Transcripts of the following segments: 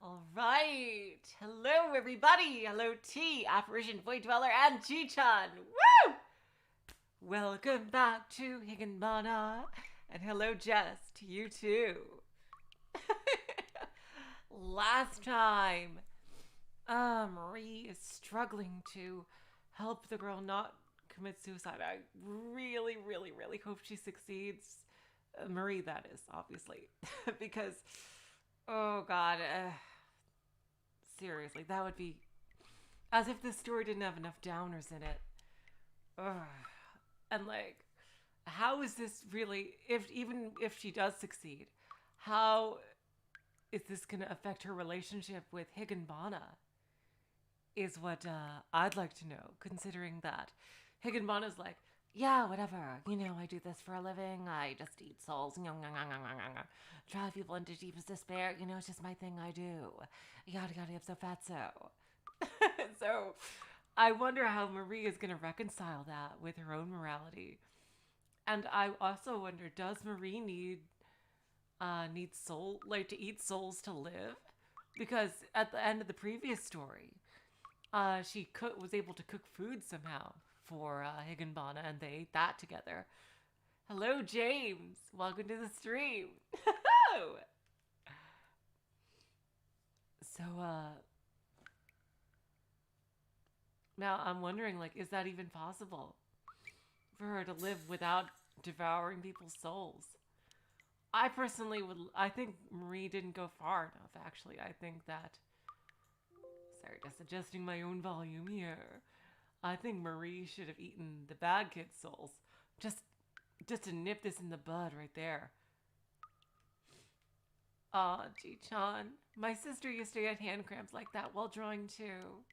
All right. Hello, everybody. Hello, T, Apparition, Void Dweller, and G-chan. Woo! Welcome back to Higanbana. And hello, Jess, to you too. Last time, Marie is struggling to help the girl not commit suicide. I really, really, really hope she succeeds. Marie, that is, obviously. Because, oh god, seriously, that would be as if this story didn't have enough downers in it. Ugh. And like, how is this really? Even if she does succeed, how is this going to affect her relationship with Higanbana? Is what I'd like to know. Considering that Higanbana's like, yeah, whatever. I do this for a living. I just eat souls. Drive people into deepest despair. It's just my thing I do. Yada yada ipso fatso. So I wonder how Marie is going to reconcile that with her own morality. And I also wonder, does Marie need to eat souls to live? Because at the end of the previous story, she was able to cook food somehow for Higanbana, and they ate that together. Hello, James. Welcome to the stream. So, now I'm wondering, like, is that even possible for her to live without devouring people's souls? I personally I think Marie didn't go far enough, actually. I think that, sorry, just adjusting my own volume here. I think Marie should have eaten the bad kid's souls. Just to nip this in the bud right there. Aw, Ji-chan. My sister used to get hand cramps like that while drawing too.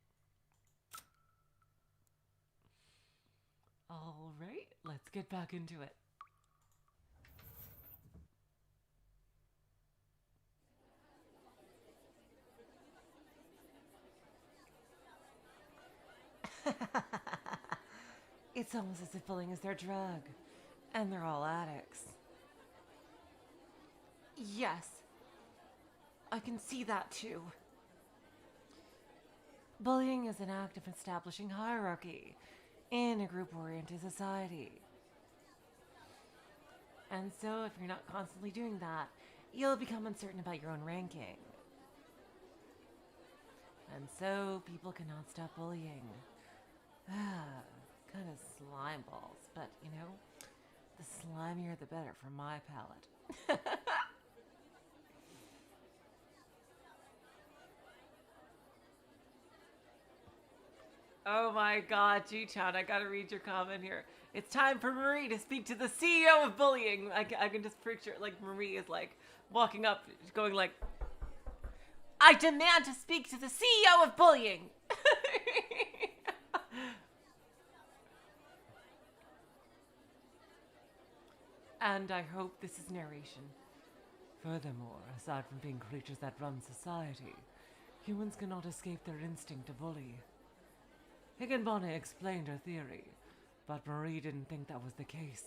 All right, let's get back into it. It's almost as if bullying is their drug. And they're all addicts. Yes, I can see that too. Bullying is an act of establishing hierarchy in a group-oriented society. And so if you're not constantly doing that, you'll become uncertain about your own ranking. And so people cannot stop bullying. Kind of slime balls, but the slimier the better for my palate. Oh my god, G-chan, I gotta read your comment here. It's time for Marie to speak to the CEO of bullying. I can just picture it, like Marie is like walking up, going like, I demand to speak to the CEO of bullying. And I hope this is narration. Furthermore, aside from being creatures that run society, humans cannot escape their instinct to bully. Higanbana explained her theory, but Marie didn't think that was the case.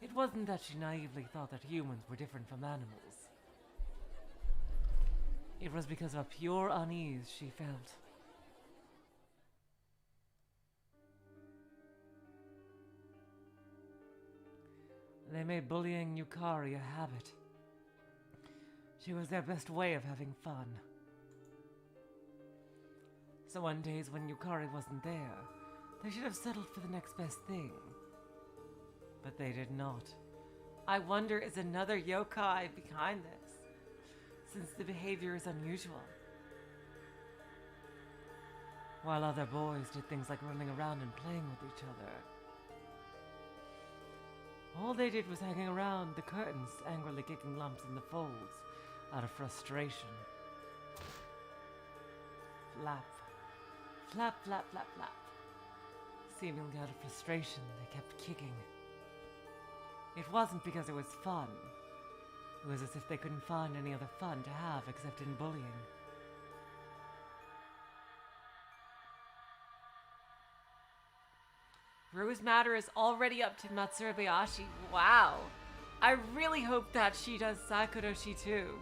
It wasn't that she naively thought that humans were different from animals. It was because of a pure unease she felt. They made bullying Yukari a habit. She was their best way of having fun. So on days when Yukari wasn't there, they should have settled for the next best thing. But they did not. I wonder, is another yokai behind this, since the behavior is unusual? While other boys did things like running around and playing with each other. All they did was hanging around the curtains, angrily kicking lumps in the folds, out of frustration. Flap. Flap, flap, flap, flap. Seemingly out of frustration, they kept kicking. It wasn't because it was fun. It was as if they couldn't find any other fun to have except in bullying. Rose Matter is already up to Matsurabayashi. Wow. I really hope that she does Sakurashi too.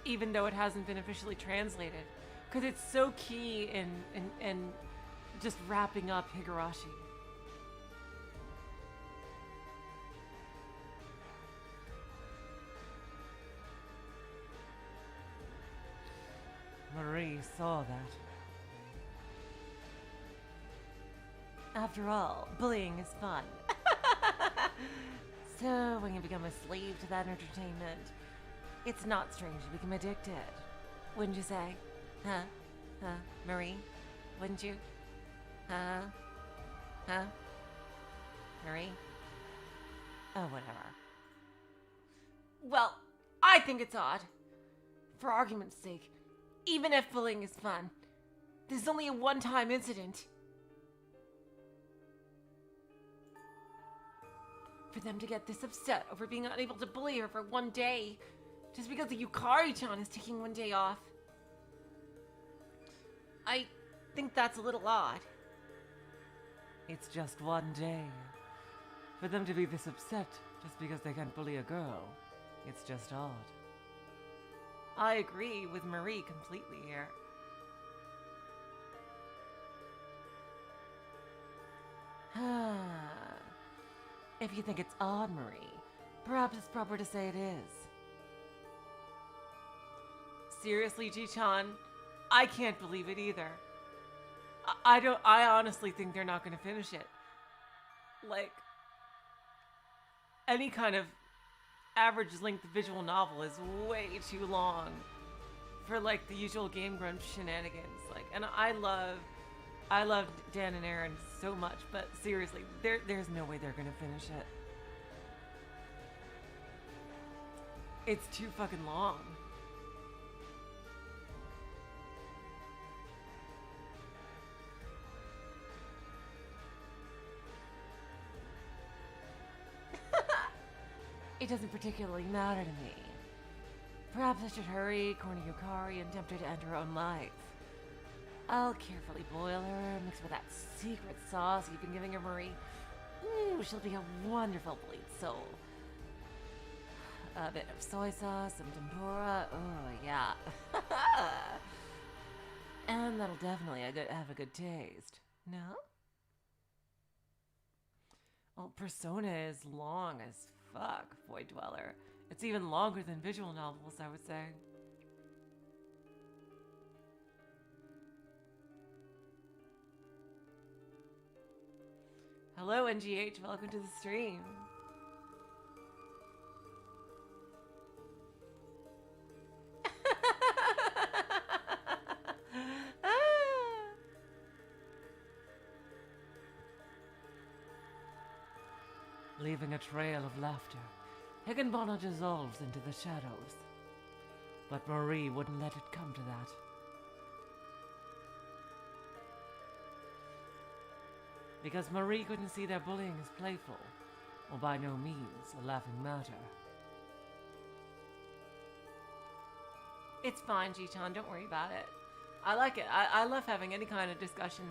even though it hasn't been officially translated, because it's so key in just wrapping up Higurashi. Marie saw that. After all, bullying is fun. So when you become a slave to that entertainment, it's not strange to become addicted. Wouldn't you say? Huh? Huh? Marie? Wouldn't you? Huh? Huh? Marie? Oh, whatever. Well, I think it's odd. For argument's sake, even if bullying is fun, this is only a one-time incident. For them to get this upset over being unable to bully her for one day, just because the Yukari-chan is taking one day off. I think that's a little odd. It's just one day. For them to be this upset just because they can't bully a girl, it's just odd. I agree with Marie completely here. If you think it's odd, Marie, perhaps it's proper to say it is. Seriously, Ji-chan, I can't believe it either. I honestly think they're not going to finish it. Like, any kind of average length visual novel is way too long for like the usual Game Grumps shenanigans. Like, and I love Dan and Aaron so much, but seriously, there's no way they're gonna finish it. It's too fucking long. It doesn't particularly matter to me. Perhaps I should hurry, corner Yukari, and tempt her to end her own life. I'll carefully boil her, mix with that secret sauce you've been giving her, Marie. Ooh, she'll be a wonderful bleed soul. A bit of soy sauce, some tempura, oh yeah. And that'll definitely have a good taste. No? Well, Persona is long as fuck, Void Dweller. It's even longer than visual novels, I would say. Hello, NGH. Welcome to the stream. Leaving a trail of laughter, Higanbana dissolves into the shadows. But Marie wouldn't let it come to that. Because Marie couldn't see their bullying as playful, or by no means a laughing matter. It's fine, Ji-chan, don't worry about it. I like it. I love having any kind of discussion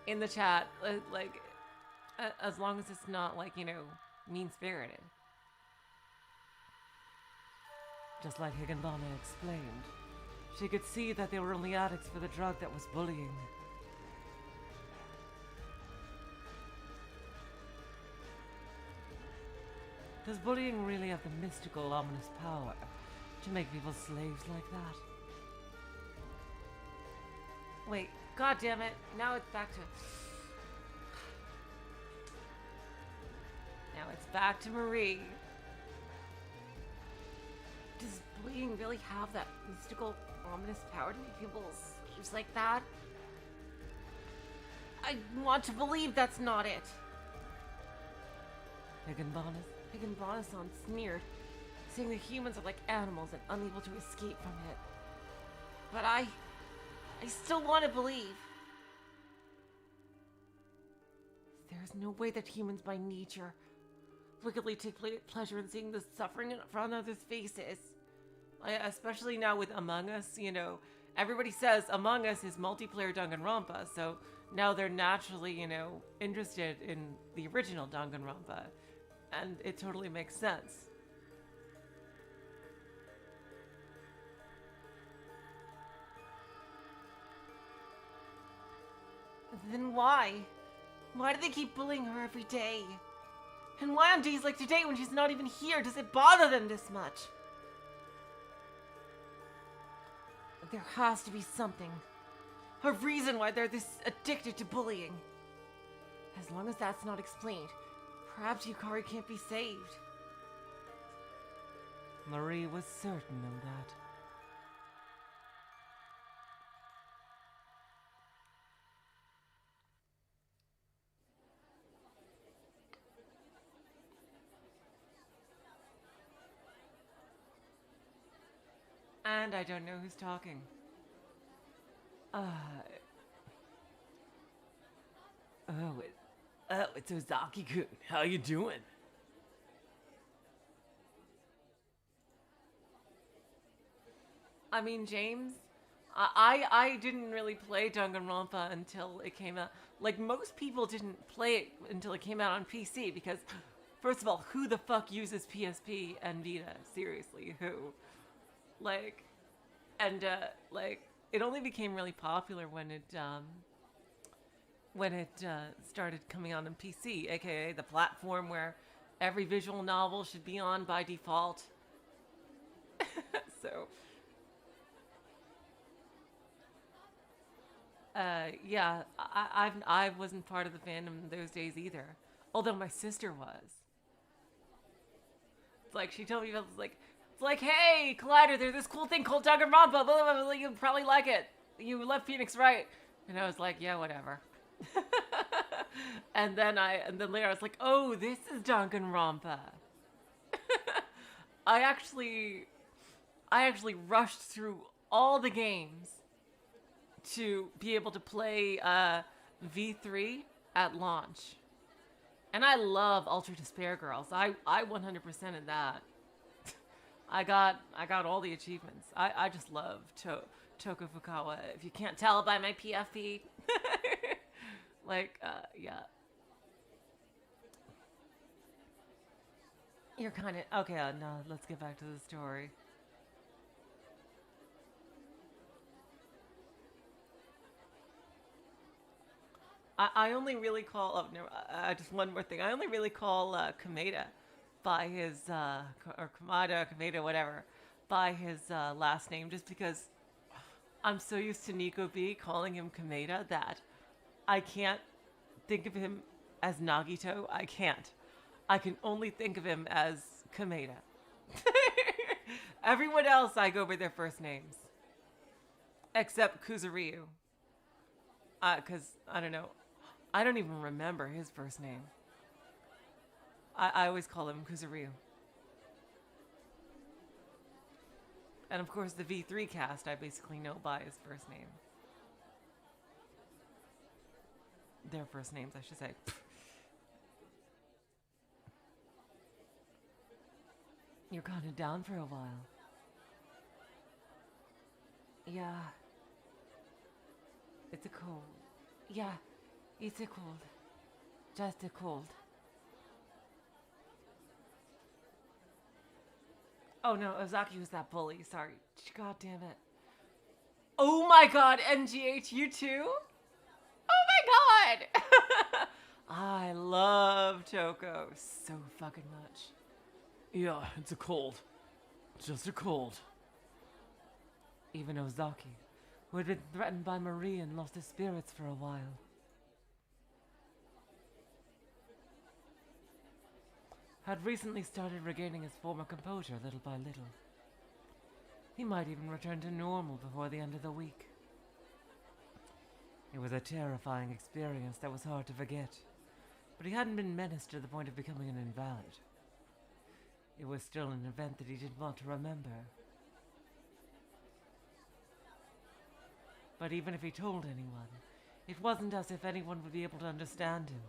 in the chat, like, as long as it's not, like, you know, mean-spirited. Just like Higanbana explained, she could see that they were only addicts for the drug that was bullying. Does bullying really have the mystical, ominous power to make people slaves like that? Wait, god damn it, now it's back to... Now it's back to Marie. Does bullying really have that mystical, ominous power to make people slaves like that? I want to believe that's not it. Higanbana-san sneered, saying the humans are like animals and unable to escape from it. But I still want to believe. There's no way that humans by nature wickedly take pleasure in seeing the suffering on others' faces. Especially now with Among Us, you know, everybody says Among Us is multiplayer Danganronpa, so now they're naturally, you know, interested in the original Danganronpa. And it totally makes sense. Then why? Why do they keep bullying her every day? And why on days like today when she's not even here does it bother them this much? There has to be something. A reason why they're this addicted to bullying. As long as that's not explained, perhaps Yukari can't be saved. Marie was certain of that. And I don't know who's talking. It's Ozaki-kun. How you doing? I mean, James, I didn't really play Danganronpa until it came out. Like, most people didn't play it until it came out on PC because, first of all, who the fuck uses PSP and Vita? Seriously, who? Like, and, it only became really popular when it started coming out on PC, aka the platform where every visual novel should be on by default. So, yeah, I wasn't part of the fandom in those days either. Although my sister was. It's like, she told me, it's like, hey, Collider, there's this cool thing called Danganronpa, blah, blah, blah, blah, you'll probably like it. You left Phoenix, right? And I was like, yeah, whatever. and then later I was like, oh, this is Danganronpa. I actually rushed through all the games to be able to play V3 at launch. And I love Ultra Despair Girls. I 100%ed that. I got all the achievements. I just love Toko Fukawa. If you can't tell by my PFP. Yeah. You're kind of... Okay, no, let's get back to the story. I only really call... Oh, no, just one more thing. I only really call Kameda by his... or Kameda, whatever, by his last name, just because I'm so used to Nico B calling him Kameda that I can't think of him as Nagito. I can't. I can only think of him as Kameda. Everyone else I go by their first names. Except Kuzuryu. Because, I don't know. I don't even remember his first name. I always call him Kuzuryu. And of course the V3 cast I basically know by his first name. Their first names, I should say. You're kind of down for a while. Yeah. It's a cold. Yeah, it's a cold. Just a cold. Oh no, Ozaki was that bully. Sorry. God damn it. Oh my god, MGH, you too? Oh my god! I love Toko so fucking much. Yeah, it's a cold. Just a cold. Even Ozaki, who had been threatened by Marie and lost his spirits for a while. Had recently started regaining his former composure little by little. He might even return to normal before the end of the week. It was a terrifying experience that was hard to forget, but he hadn't been menaced to the point of becoming an invalid. It was still an event that he didn't want to remember. But even if he told anyone, it wasn't as if anyone would be able to understand him.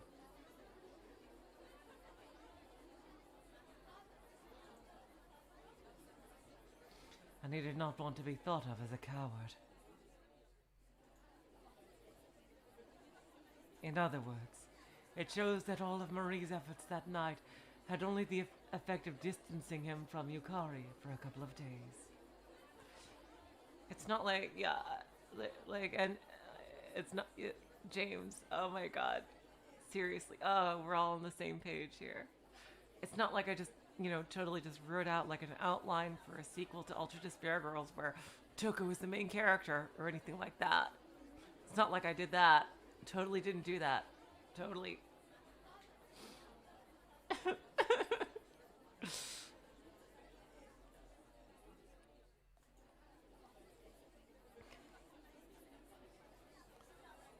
And he did not want to be thought of as a coward. In other words, it shows that all of Marie's efforts that night had only the effect of distancing him from Yukari for a couple of days. It's not like, yeah, like, and it's not, James, oh my god. Seriously. Oh, we're all on the same page here. It's not like I just, totally just wrote out like an outline for a sequel to Ultra Despair Girls where Toko is the main character or anything like that. It's not like I did that. Totally didn't do that. Totally.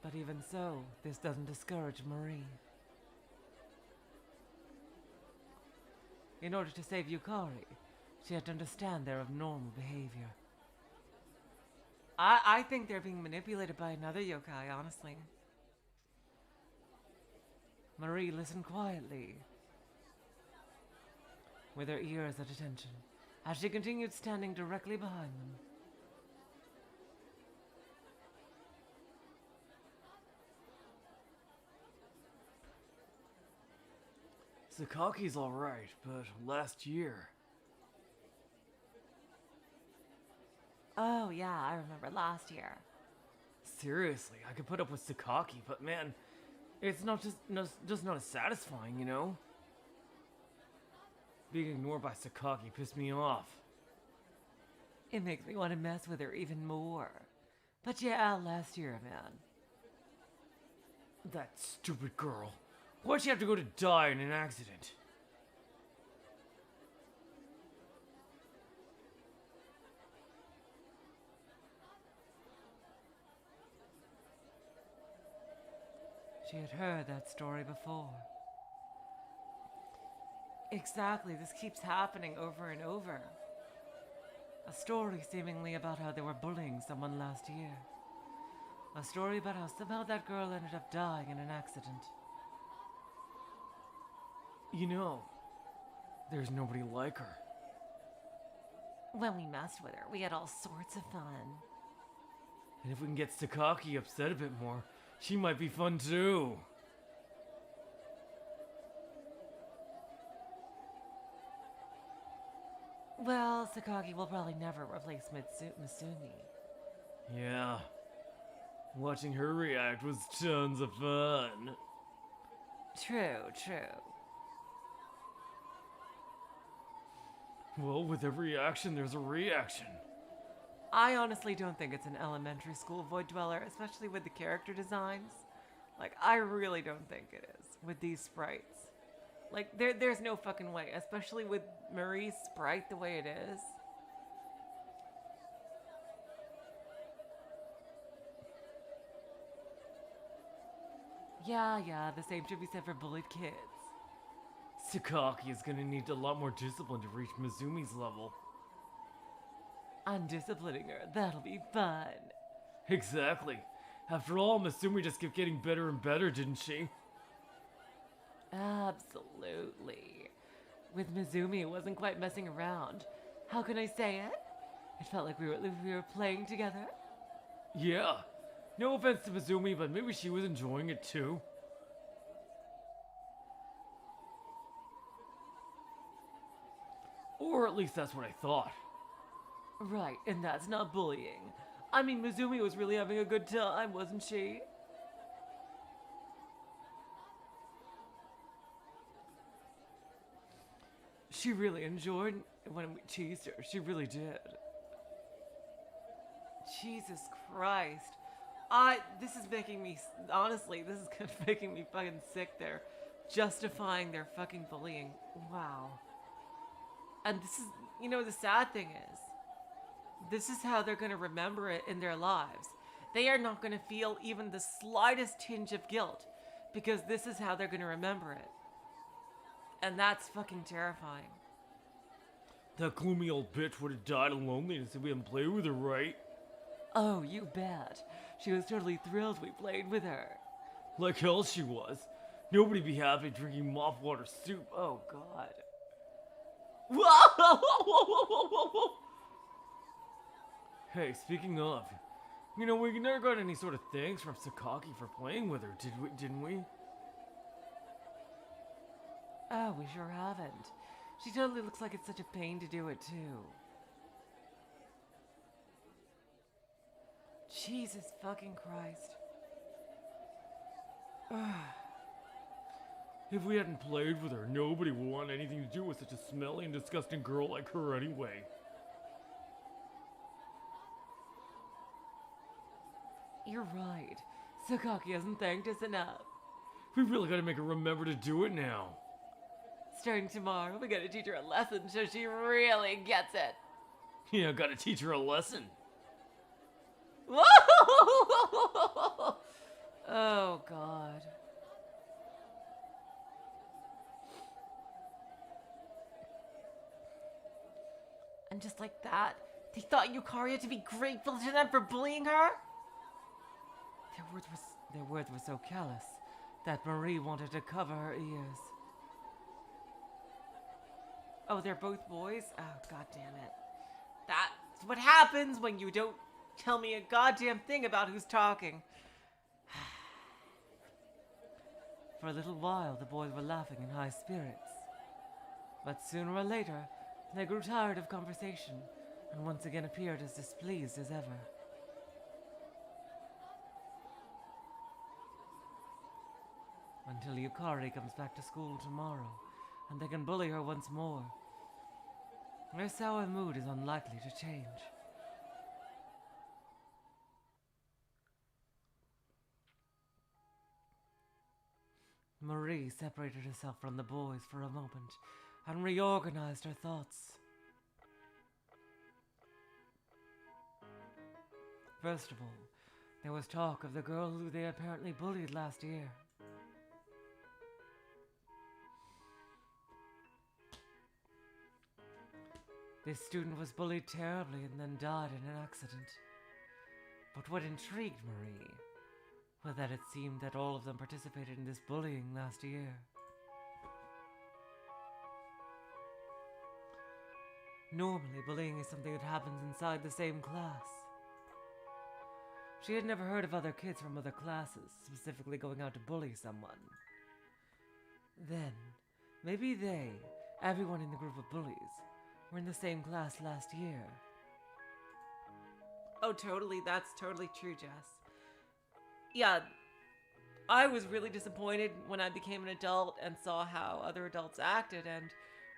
But even so, this doesn't discourage Marie. In order to save Yukari, she had to understand their abnormal behavior. I think they're being manipulated by another yokai, honestly. Marie listened quietly, with her ears at attention, as she continued standing directly behind them. Sakaki's alright, but last year... Oh yeah, I remember last year. Seriously, I could put up with Sakaki, but man, it's just not as satisfying, you know? Being ignored by Sakaki pissed me off. It makes me want to mess with her even more. But yeah, last year, man. That stupid girl. Why'd she have to go to die in an accident? She had heard that story before. Exactly, this keeps happening over and over. A story seemingly about how they were bullying someone last year. A story about how somehow that girl ended up dying in an accident. You know, there's nobody like her. When we messed with her, we had all sorts of fun. And if we can get Sakaki upset a bit more, she might be fun too. Well, Sakaki will probably never replace Misumi. Yeah. Watching her react was tons of fun. True. Well, with every action, there's a reaction. I honestly don't think it's an elementary school Void Dweller, especially with the character designs. Like, I really don't think it is, with these sprites. Like, there's no fucking way, especially with Marie's sprite the way it is. Yeah, the same should be said for bullied kids. Sakaki is gonna need a lot more discipline to reach Mizumi's level. Undisciplining her, that'll be fun. Exactly. After all, Misumi just kept getting better and better, didn't she? Absolutely. With Mizumi, it wasn't quite messing around. How can I say it? It felt like we were playing together. Yeah. No offense to Mizumi, but maybe she was enjoying it too. Or at least that's what I thought. Right, and that's not bullying. I mean, Mizumi was really having a good time, wasn't she? She really enjoyed when we teased her. She really did. Jesus Christ. This is making me, honestly, this is kind of making me fucking sick there. Justifying their fucking bullying. Wow. And this is, the sad thing is, this is how they're going to remember it in their lives. They are not going to feel even the slightest tinge of guilt because this is how they're going to remember it. And that's fucking terrifying. That gloomy old bitch would have died of loneliness if we hadn't played with her, right? Oh, you bet. She was totally thrilled we played with her. Like hell she was. Nobody'd be happy drinking mop water soup. Oh, God. Hey, speaking of, we never got any sort of thanks from Sakaki for playing with her, didn't we? Oh, we sure haven't. She totally looks like it's such a pain to do it, too. Jesus fucking Christ. If we hadn't played with her, nobody would want anything to do with such a smelly and disgusting girl like her anyway. You're right. Sakaki hasn't thanked us enough. We really gotta make her remember to do it now. Starting tomorrow, we gotta teach her a lesson so she really gets it. Yeah, gotta teach her a lesson. Oh, God. And just like that, they thought Yukari had to be grateful to them for bullying her? Their words were so callous that Marie wanted to cover her ears. Oh, they're both boys? Oh, God damn it. That's what happens when you don't tell me a goddamn thing about who's talking. For a little while, the boys were laughing in high spirits. But sooner or later, they grew tired of conversation and once again appeared as displeased as ever. Until Yukari comes back to school tomorrow, and they can bully her once more. Their sour mood is unlikely to change. Marie separated herself from the boys for a moment and reorganized her thoughts. First of all, there was talk of the girl who they apparently bullied last year. This student was bullied terribly and then died in an accident. But what intrigued Marie was that it seemed that all of them participated in this bullying last year. Normally, bullying is something that happens inside the same class. She had never heard of other kids from other classes specifically going out to bully someone. Then, maybe everyone in the group of bullies, were in the same class last year. Oh, totally. That's totally true, Jess. Yeah, I was really disappointed when I became an adult and saw how other adults acted, and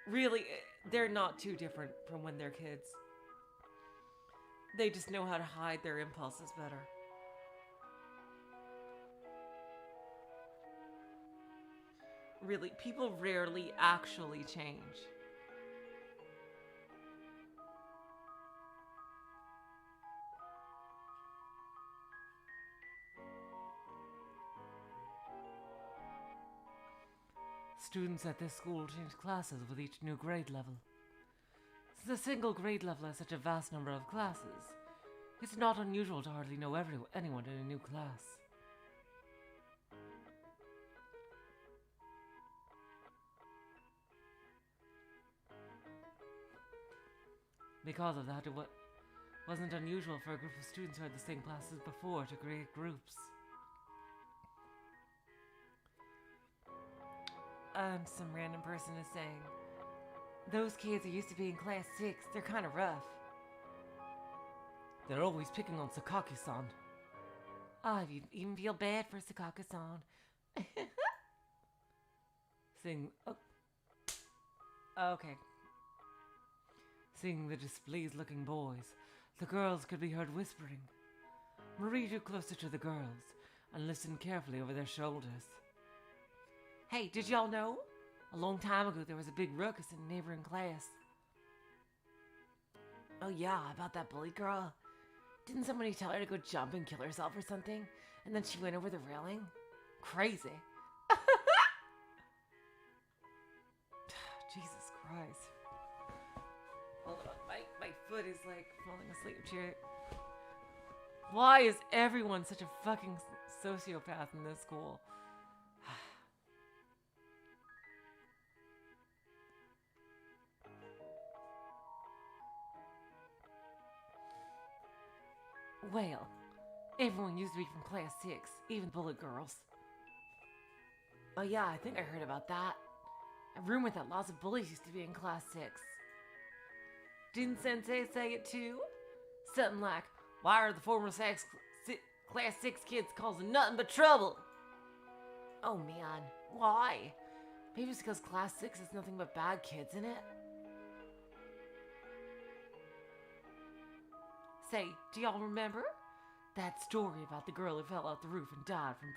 really, they're not too different from when they're kids. They just know how to hide their impulses better. Really, people rarely actually change. Students at this school change classes with each new grade level. Since a single grade level has such a vast number of classes, it's not unusual to hardly know anyone in a new class. Because of that, it wasn't unusual for a group of students who had the same classes before to create groups. Some random person is saying, those kids who used to be in class 6, they're kind of rough. They're always picking on Sakaki-san. I even feel bad for Sakaki-san. Okay. Seeing the displeased-looking boys, the girls could be heard whispering. Marie drew closer to the girls and listened carefully over their shoulders. Hey, did y'all know? A long time ago, there was a big ruckus in a neighboring class. Oh yeah, about that bully girl. Didn't somebody tell her to go jump and kill herself or something? And then she went over the railing? Crazy. Jesus Christ. Hold on, my foot is like falling asleep here. Why is everyone such a fucking sociopath in this school? Well, everyone used to be from class 6, even bullet girls. Oh yeah, I think I heard about that. A rumor that lots of bullies used to be in class 6. Didn't Sensei say it too? Something like, why are the former class 6 kids causing nothing but trouble? Oh man, why? Maybe it's because Class 6 has nothing but bad kids in it? Say, do y'all remember that story about the girl who fell out the roof and died from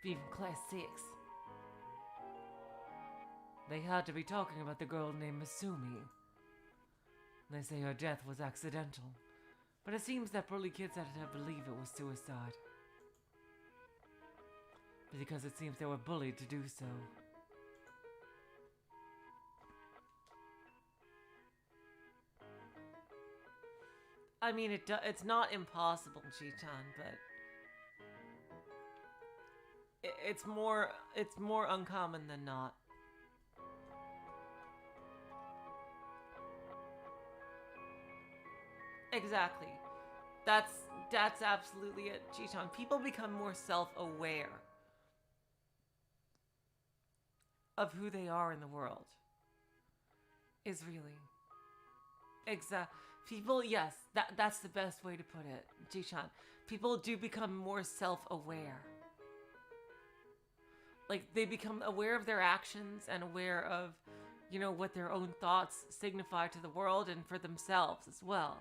being from Class 6? They had to be talking about the girl named Masumi. They say her death was accidental, but it seems that bully kids had to believe it was suicide. Because it seems they were bullied to do so. I mean, it's not impossible, Chi-chan, but it's more uncommon than not. Exactly. That's absolutely it, Chi-chan. People become more self-aware of who they are in the world. Is really. People, yes, that's the best way to put it, Chi-chan. People do become more self-aware. Like, they become aware of their actions and aware of, what their own thoughts signify to the world and for themselves as well.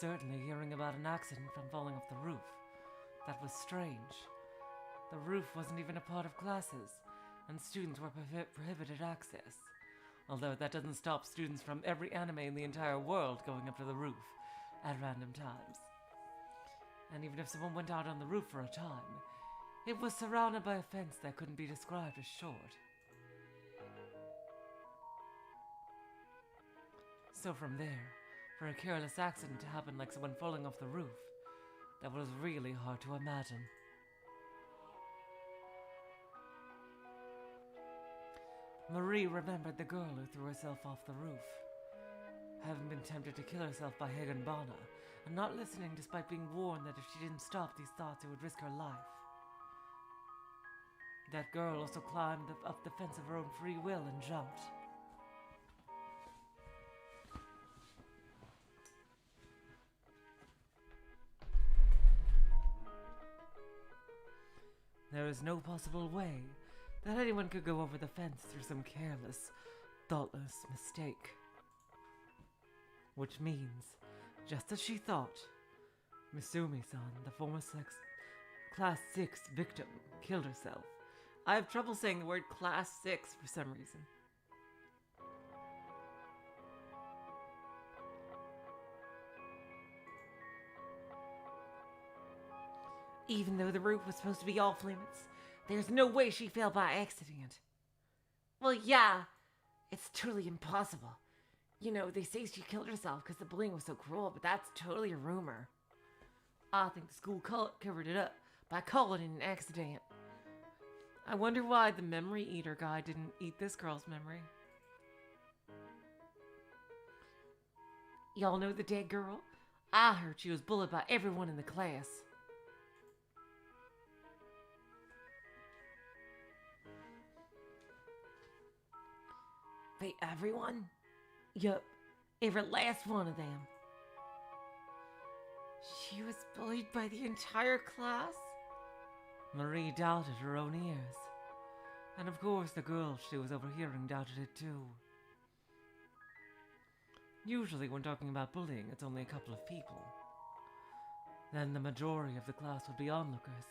Certainly hearing about an accident from falling off the roof. That was strange. The roof wasn't even a part of classes, and students were prohibited access. Although that doesn't stop students from every anime in the entire world going up to the roof at random times. And even if someone went out on the roof for a time, it was surrounded by a fence that couldn't be described as short. So from there, for a careless accident to happen like someone falling off the roof, that was really hard to imagine. Marie remembered the girl who threw herself off the roof, having been tempted to kill herself by Higanbana, and not listening despite being warned that if she didn't stop these thoughts, it would risk her life. That girl also climbed up the fence of her own free will and jumped. There is no possible way that anyone could go over the fence through some careless, thoughtless mistake. Which means, just as she thought, Misumi-san, the former Class 6 victim, killed herself. I have trouble saying the word Class 6 for some reason. Even though the roof was supposed to be off limits, there's no way she fell by accident. Well, yeah, it's totally impossible. They say she killed herself because the bullying was so cruel, but that's totally a rumor. I think the school covered it up by calling it an accident. I wonder why the memory eater guy didn't eat this girl's memory. Y'all know the dead girl? I heard she was bullied by everyone in the class. Wait, everyone? Yup, every last one of them. She was bullied by the entire class? Marie doubted her own ears. And of course the girl she was overhearing doubted it too. Usually when talking about bullying, it's only a couple of people. Then the majority of the class would be onlookers,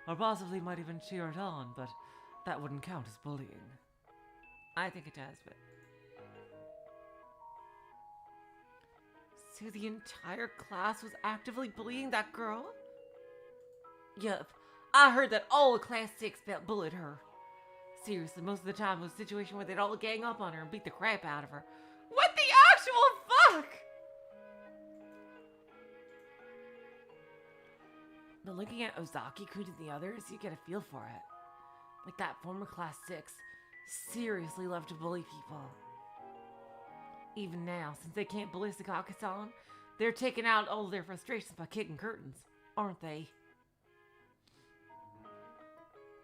or possibly might even cheer it on, but that wouldn't count as bullying. I think it does, but... So the entire class was actively bullying that girl? Yup, I heard that all of Class 6 bullied her. Seriously, most of the time it was a situation where they'd all gang up on her and beat the crap out of her. What the actual fuck? But looking at Ozaki-kun and the others, you get a feel for it. Like that former Class 6 seriously loved to bully people. Even now, since they can't bully Sakaki-san, they're taking out all of their frustrations by kicking curtains, aren't they?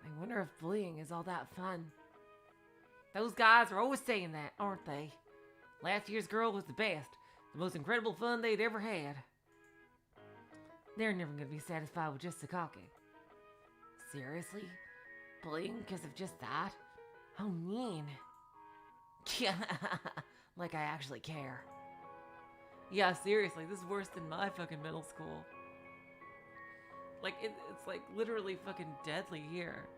I wonder if bullying is all that fun. Those guys are always saying that, aren't they? Last year's girl was the best. The most incredible fun they'd ever had. They're never going to be satisfied with just Sakaki. Seriously? Bullying because of just that? How mean. Like I actually care. Yeah, seriously, this is worse than my fucking middle school. Like, it's like literally fucking deadly here.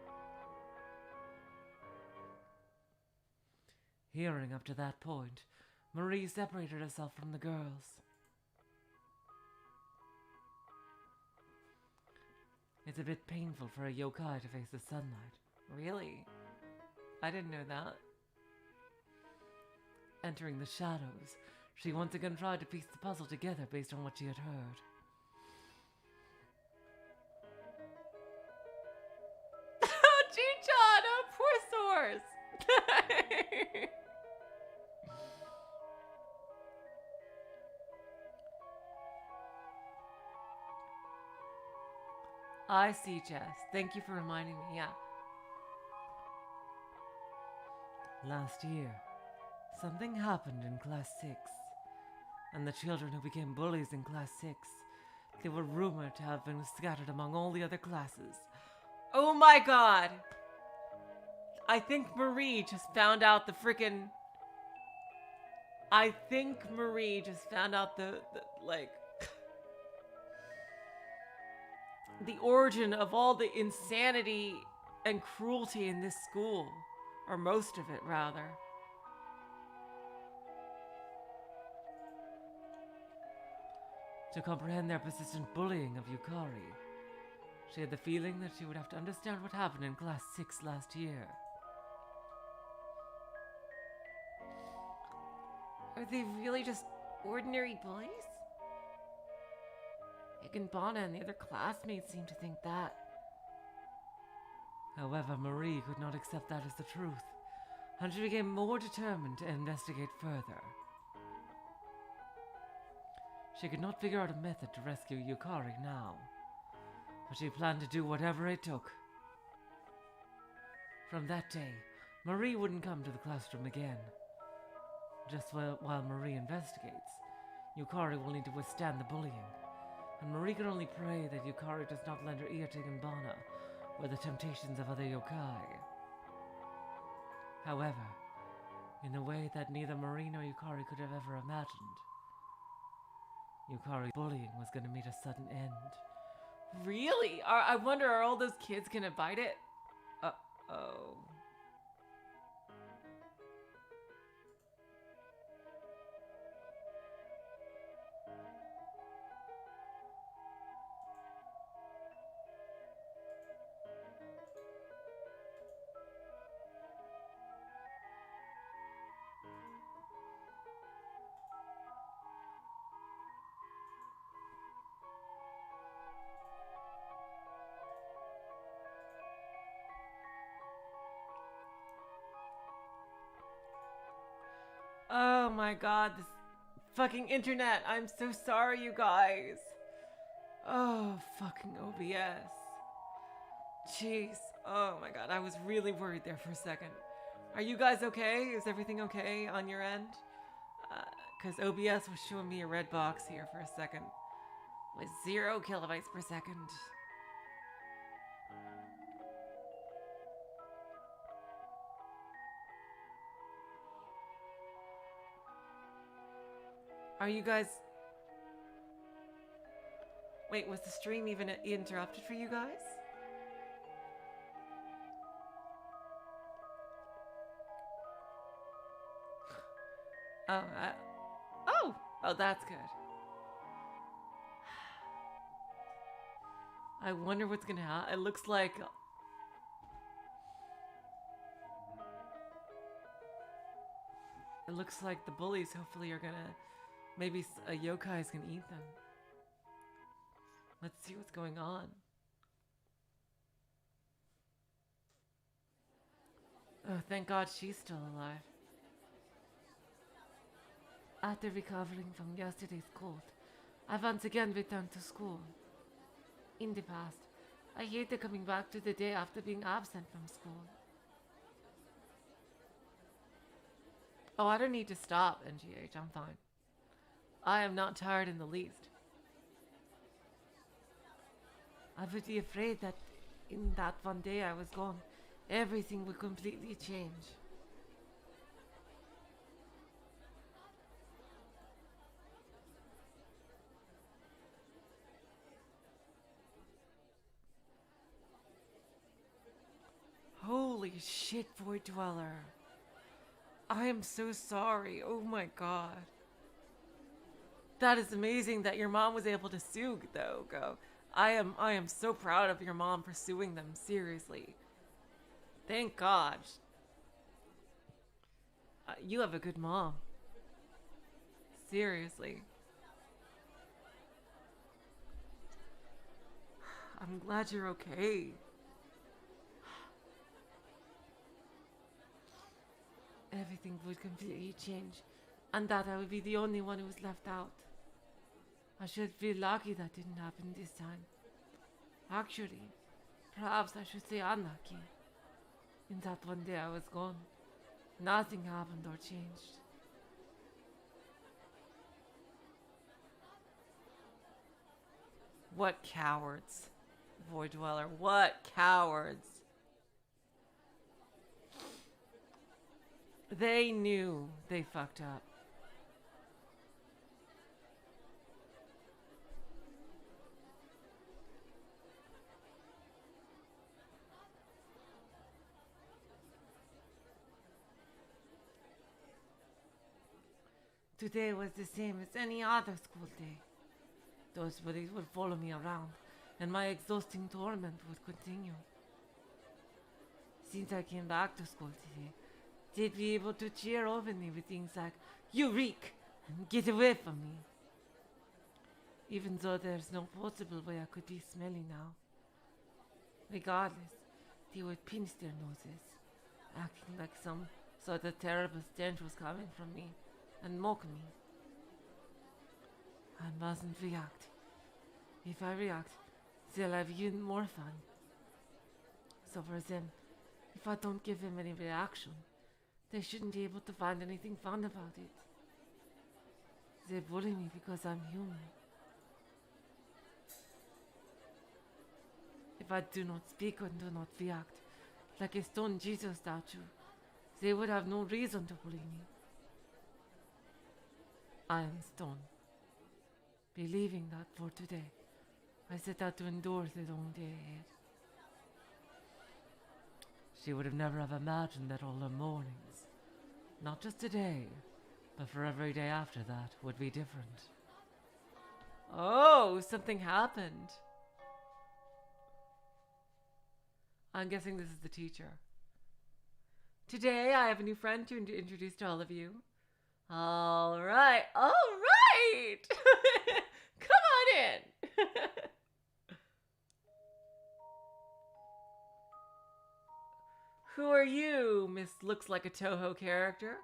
Hearing up to that point, Marie separated herself from the girls. It's a bit painful for a yokai to face the sunlight. Really? I didn't know that. Entering the shadows, she once again tried to piece the puzzle together based on what she had heard. Oh, G-chan! Oh, poor Source! I see, Jess. Thank you for reminding me, yeah. Last year, something happened in Class 6, and the children who became bullies in Class 6, they were rumored to have been scattered among all the other classes. Oh my god! I think Marie just found out the frickin'... I think Marie just found out the the origin of all the insanity and cruelty in this school. Or most of it, rather. To comprehend their persistent bullying of Yukari, she had the feeling that she would have to understand what happened in Class 6 last year. Are they really just ordinary bullies? Higanbana and the other classmates seem to think that. However, Marie could not accept that as the truth, and she became more determined to investigate further. She could not figure out a method to rescue Yukari now, but she planned to do whatever it took. From that day, Marie wouldn't come to the classroom again. Just while Marie investigates, Yukari will need to withstand the bullying, and Marie can only pray that Yukari does not lend her ear to Higanbana or the temptations of other yokai. However, in a way that neither Marie nor Yukari could have ever imagined, Yukari bullying was going to meet a sudden end. Really? I wonder, are all those kids going to bite it? Uh-oh. Oh my god, this fucking internet. I'm so sorry, you guys. Oh, fucking OBS. Jeez. Oh my god, I was really worried there for a second. Are you guys okay? Is everything okay on your end? Because OBS was showing me a red box here for a second. With 0 kilobytes per second. Are you guys... Wait, was the stream even interrupted for you guys? Oh, that's good. I wonder what's gonna happen. It looks like... It looks like the bullies hopefully are gonna... Maybe a yokai is gonna eat them. Let's see what's going on. Oh, thank God she's still alive. After recovering from yesterday's cold, I once again returned to school. In the past, I hated coming back to the day after being absent from school. Oh, I don't need to stop, NGH. I'm fine. I am not tired in the least. I would be afraid that in that one day I was gone, everything would completely change. Holy shit, Void Dweller. I am so sorry. Oh my god. That is amazing that your mom was able to sue, though, Go. I am so proud of your mom for suing them, seriously. Thank God. You have a good mom. Seriously. I'm glad you're okay. Everything would completely change, and that I would be the only one who was left out. I should feel lucky that didn't happen this time. Actually, perhaps I should say unlucky. In that one day I was gone, nothing happened or changed. What cowards, Void Dweller, what cowards. They knew they fucked up. Today was the same as any other school day. Those buddies would follow me around, and my exhausting torment would continue. Since I came back to school today, they'd be able to cheer over me with things like, "You reek!" and "Get away from me." Even though there's no possible way I could be smelly now. Regardless, they would pinch their noses, acting like some sort of terrible stench was coming from me, and mock me. I mustn't react. If I react, they'll have even more fun. So for them, if I don't give them any reaction, they shouldn't be able to find anything fun about it. They bully me because I'm human. If I do not speak and do not react, like a stone Jesus statue, they would have no reason to bully me. I am stone. Believing that for today, I set out to endure the long day ahead. She would have never have imagined that all her mornings, not just today, but for every day after that, would be different. Oh, something happened. I'm guessing this is the teacher. Today, I have a new friend to introduce to all of you. All right. Come on in. Who are you, Miss Looks Like a Toho character?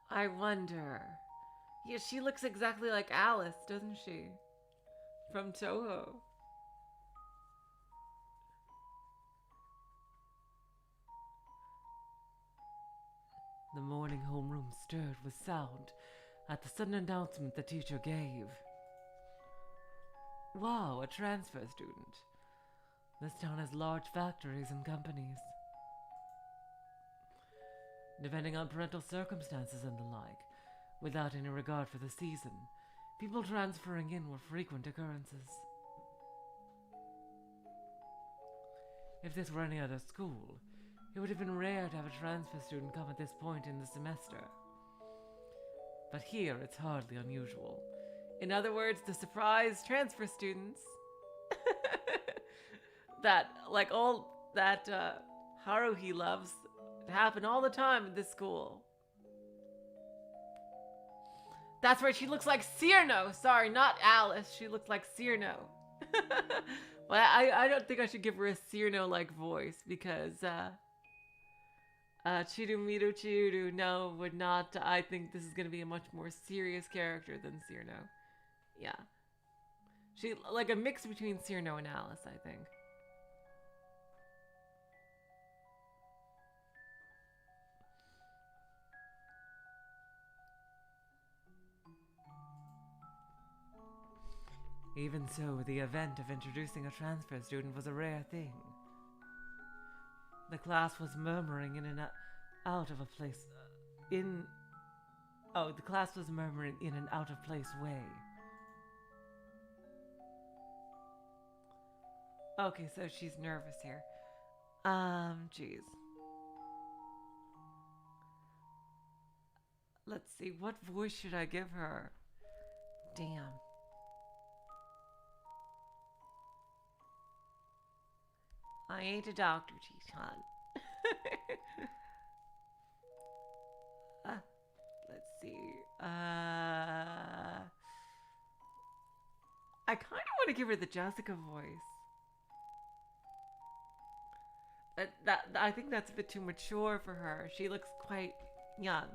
I wonder. Yeah, she looks exactly like Alice, doesn't she? From Toho. The morning homeroom stirred with sound at the sudden announcement the teacher gave. Wow, a transfer student. This town has large factories and companies. Depending on parental circumstances and the like, without any regard for the season, people transferring in were frequent occurrences. If this were any other school, it would have been rare to have a transfer student come at this point in the semester. But here, it's hardly unusual. In other words, the surprise transfer students that, like all that Haruhi loves, happen all the time at this school. That's right, she looks like Cyrano. Sorry, not Alice. She looks like Cyrano. Well, I don't think I should give her a Cyrano-like voice because Chirumiru Chiru, no, would not. I think this is going to be a much more serious character than Cyrano. Yeah. She, like a mix between Cyrano and Alice, I think. Even so, the event of introducing a transfer student was a rare thing. The class was murmuring in and out of a place. The class was murmuring in an out of place way. Okay, so she's nervous here. Jeez. Let's see, what voice should I give her? Damn. I ain't a doctor, T-Chan. Let's see. I kind of want to give her the Jessica voice. I think that's a bit too mature for her. She looks quite young.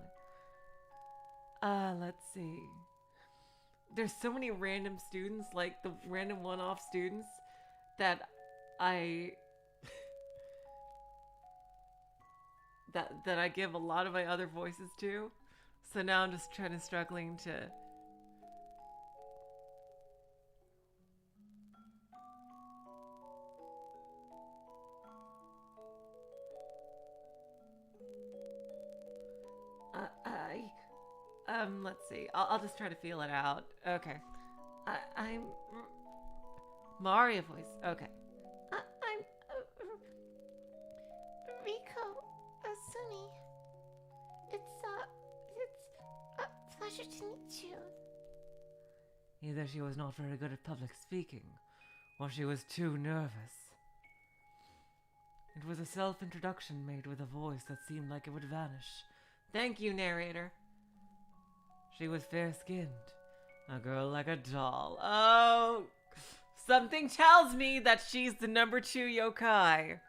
Let's see. There's so many random students, like the random one-off students, that I that I give a lot of my other voices to. So now I'm just struggling to. Let's see. I'll just try to feel it out. Okay. I'm Mario voice. Okay. I'm Rico Asumi. It's a pleasure to meet you. Either she was not very good at public speaking, or she was too nervous. It was a self-introduction made with a voice that seemed like it would vanish. Thank you, narrator. She was fair-skinned, a girl like a doll. Oh, something tells me that she's the number 2 yokai.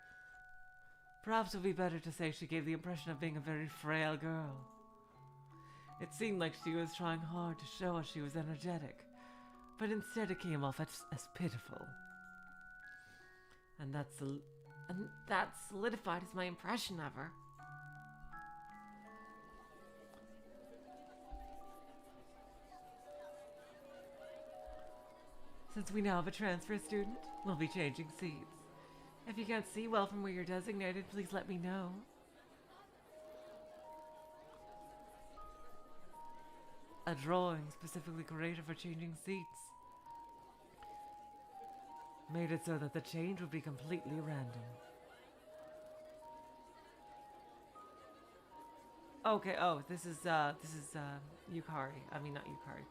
Perhaps it would be better to say she gave the impression of being a very frail girl. It seemed like she was trying hard to show us she was energetic, but instead it came off as pitiful. And that solidified as my impression of her. Since we now have a transfer student, we'll be changing seats. If you can't see well from where you're designated, please let me know. A drawing specifically created for changing seats made it so that the change would be completely random. Okay, this is Yukari. I mean, not Yukari.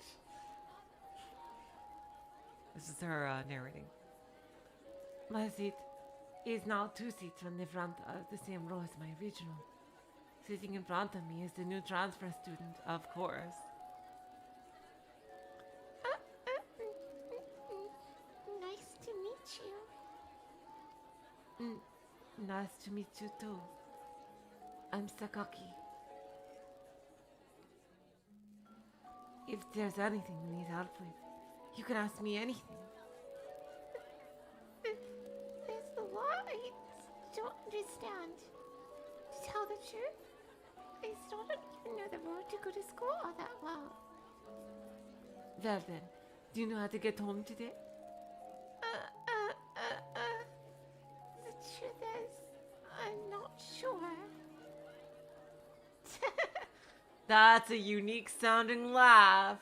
This is her narrating. My seat is now 2 seats from the front of the same row as my original. Sitting in front of me is the new transfer student, of course. Nice to meet you. Nice to meet you too. I'm Sakaki. If there's anything you need help with, you can ask me anything. There's a lot I don't understand. To tell the truth, I still don't even know the road to go to school all that well. Well then, do you know how to get home today? The truth is, I'm not sure. That's a unique sounding laugh.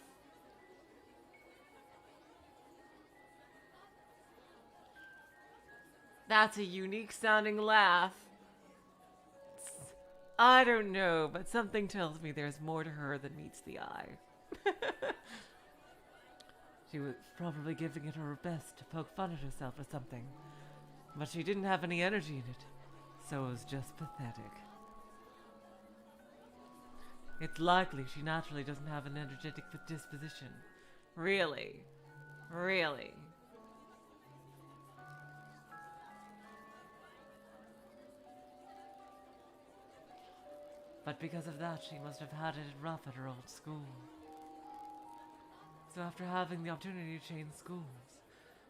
That's a unique sounding laugh. I don't know, but something tells me there's more to her than meets the eye. She was probably giving it her best to poke fun at herself or something, but she didn't have any energy in it, so it was just pathetic. It's likely she naturally doesn't have an energetic disposition. Really? Really? But because of that, she must have had it rough at her old school. So after having the opportunity to change schools,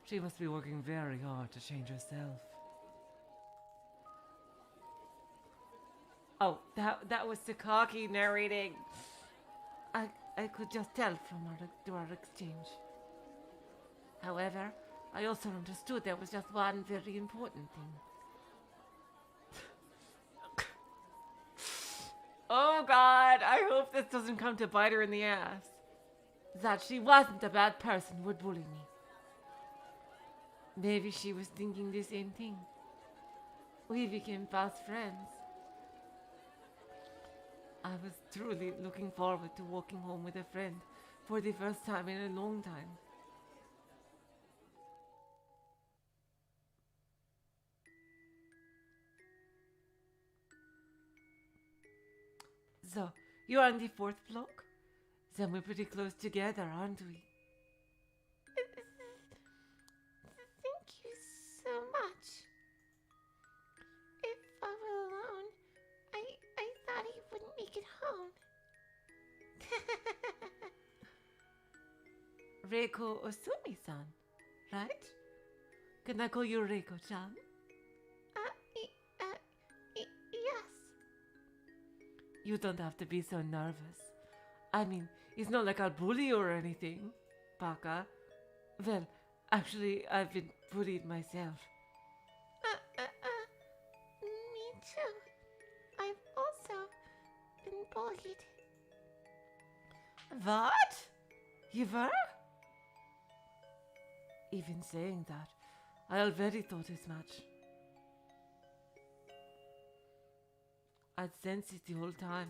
she must be working very hard to change herself. Oh, that was Sakaki narrating. I could just tell from our exchange. However, I also understood there was just one very important thing. Oh God, I hope this doesn't come to bite her in the ass. That she wasn't a bad person who would bully me. Maybe she was thinking the same thing. We became fast friends. I was truly looking forward to walking home with a friend for the first time in a long time. So, you're on the fourth block? Then we're pretty close together, aren't we? Thank you so much. If I were alone, I thought he wouldn't make it home. Reiko Osumi-san, right? Can I call you Reiko-chan? Yes. You don't have to be so nervous. I mean, it's not like I'll bully you or anything, Baka. Well, actually, I've been bullied myself. Me too. I've also been bullied. What? You were? Even saying that, I already thought as much. I'd sensed it the whole time,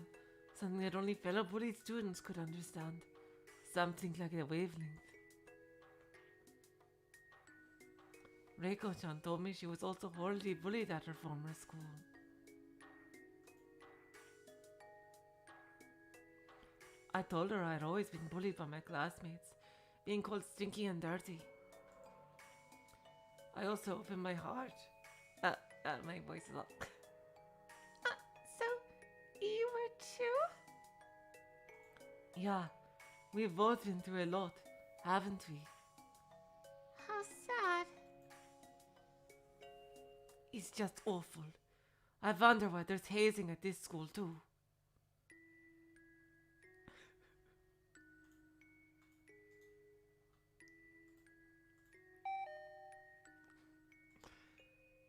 something that only fellow bullied students could understand. Something like a wavelength. Reiko-chan told me she was also horribly bullied at her former school. I told her I'd always been bullied by my classmates, being called stinky and dirty. I also opened my heart. My voice is up. So, you were too? Yeah, we've both been through a lot, haven't we? How sad. It's just awful. I wonder why there's hazing at this school too.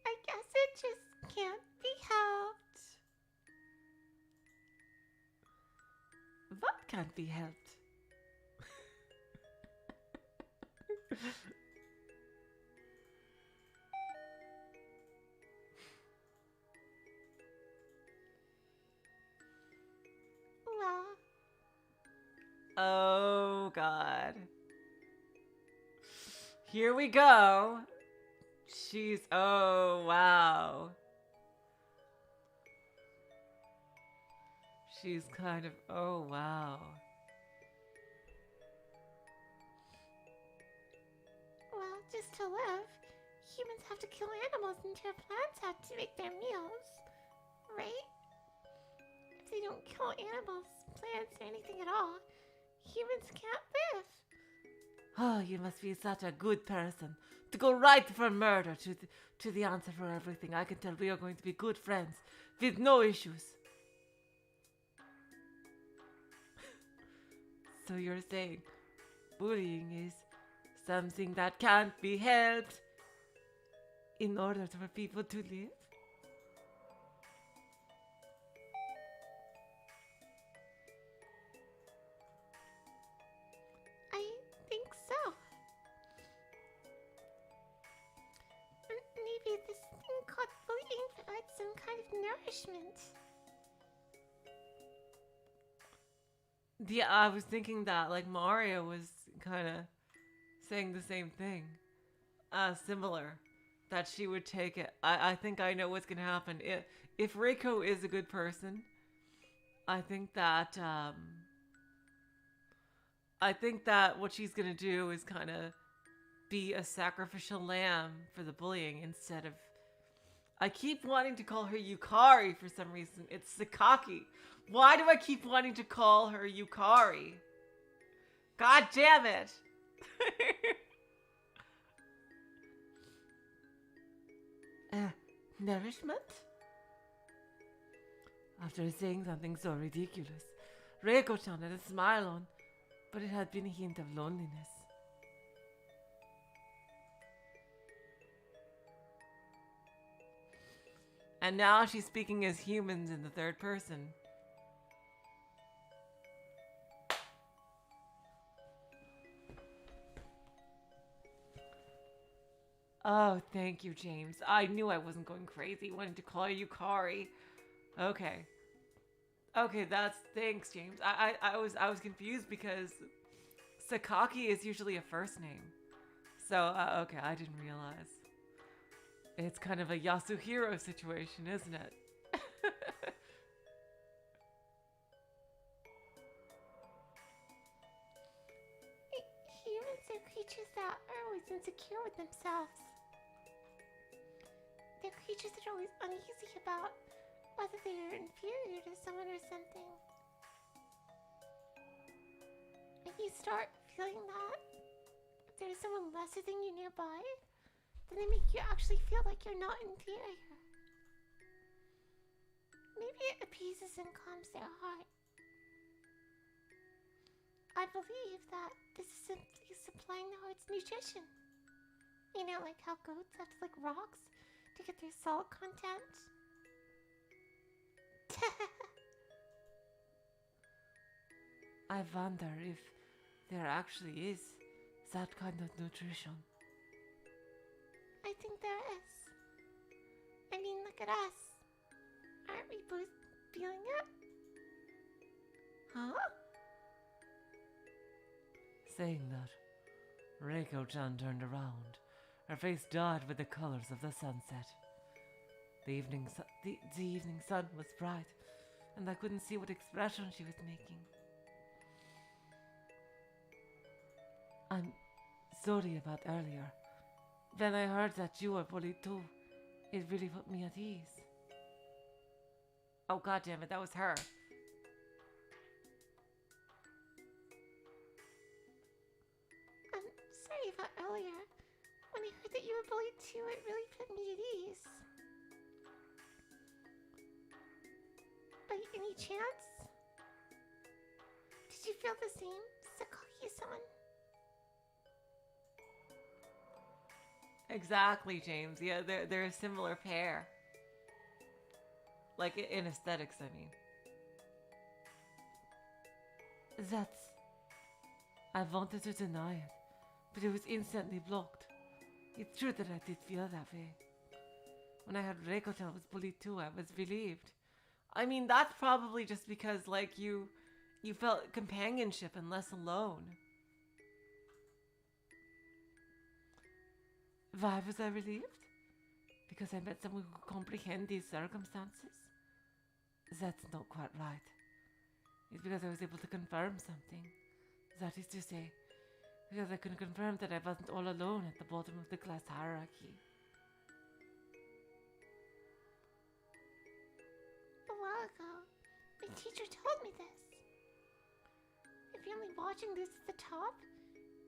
I guess it just can't be helped. What can't be helped? Well, Oh God. Here we go. Oh wow. She's kind of, oh wow. well, just to live, humans have to kill animals and tear plants out to make their meals, right? If they don't kill animals, plants, or anything at all, humans can't live. Oh, you must be such a good person to go right from murder to the answer for everything. I can tell we are going to be good friends with no issues. So you're saying bullying is something that can't be helped in order for people to live? I think so. Maybe this thing called bullying provides some kind of nourishment. Yeah, I was thinking that, like, Mario was kind of saying the same thing. Similar. That she would take it. I think I know what's going to happen. If Reiko is a good person, I think that what she's going to do is kind of be a sacrificial lamb for the bullying instead of... I keep wanting to call her Yukari for some reason. It's Sakaki. Why do I keep wanting to call her Yukari? God damn it. Nourishment? After saying something so ridiculous, Reiko-chan had a smile on, but it had been a hint of loneliness. And now she's speaking as humans in the third person. Oh, thank you, James. I knew I wasn't going crazy wanting to call you Yukari. Okay. Okay, thanks, James. I was confused because Sakaki is usually a first name. So, okay, I didn't realize. It's kind of a Yasuhiro situation, isn't it? Humans are creatures that are always insecure with themselves. They're creatures that are always uneasy about whether they are inferior to someone or something. If you start feeling that, if there's someone lesser than you nearby, then they make you actually feel like you're not inferior. Maybe it appeases and calms their heart. I believe that this is simply supplying the heart's nutrition. You know, like how goats have to lick rocks to get their salt content. I wonder if there actually is that kind of nutrition. I think there is. I mean, look at us. Aren't we both feeling it? Huh? Saying that, Reiko-chan turned around. Her face dyed with the colors of the sunset. The evening sun was bright, and I couldn't see what expression she was making. I'm sorry about earlier. When I heard that you were bullied too, it really put me at ease. Oh, God damn it, that was her. I'm sorry about earlier. When I heard that you were bullied too, it really put me at ease. By any chance, did you feel the same, Sakaki-san? Exactly, James. Yeah, they're a similar pair. Like, in aesthetics, I mean. I wanted to deny it, but it was instantly blocked. It's true that I did feel that way. When I heard Reiko-chan was bullied too, I was relieved. I mean, that's probably just because, like, you felt companionship and less alone. Why was I relieved? Because I met someone who could comprehend these circumstances? That's not quite right. It's because I was able to confirm something. That is to say, because I could confirm that I wasn't all alone at the bottom of the class hierarchy. A while ago, my teacher told me this. If you're only watching this at the top,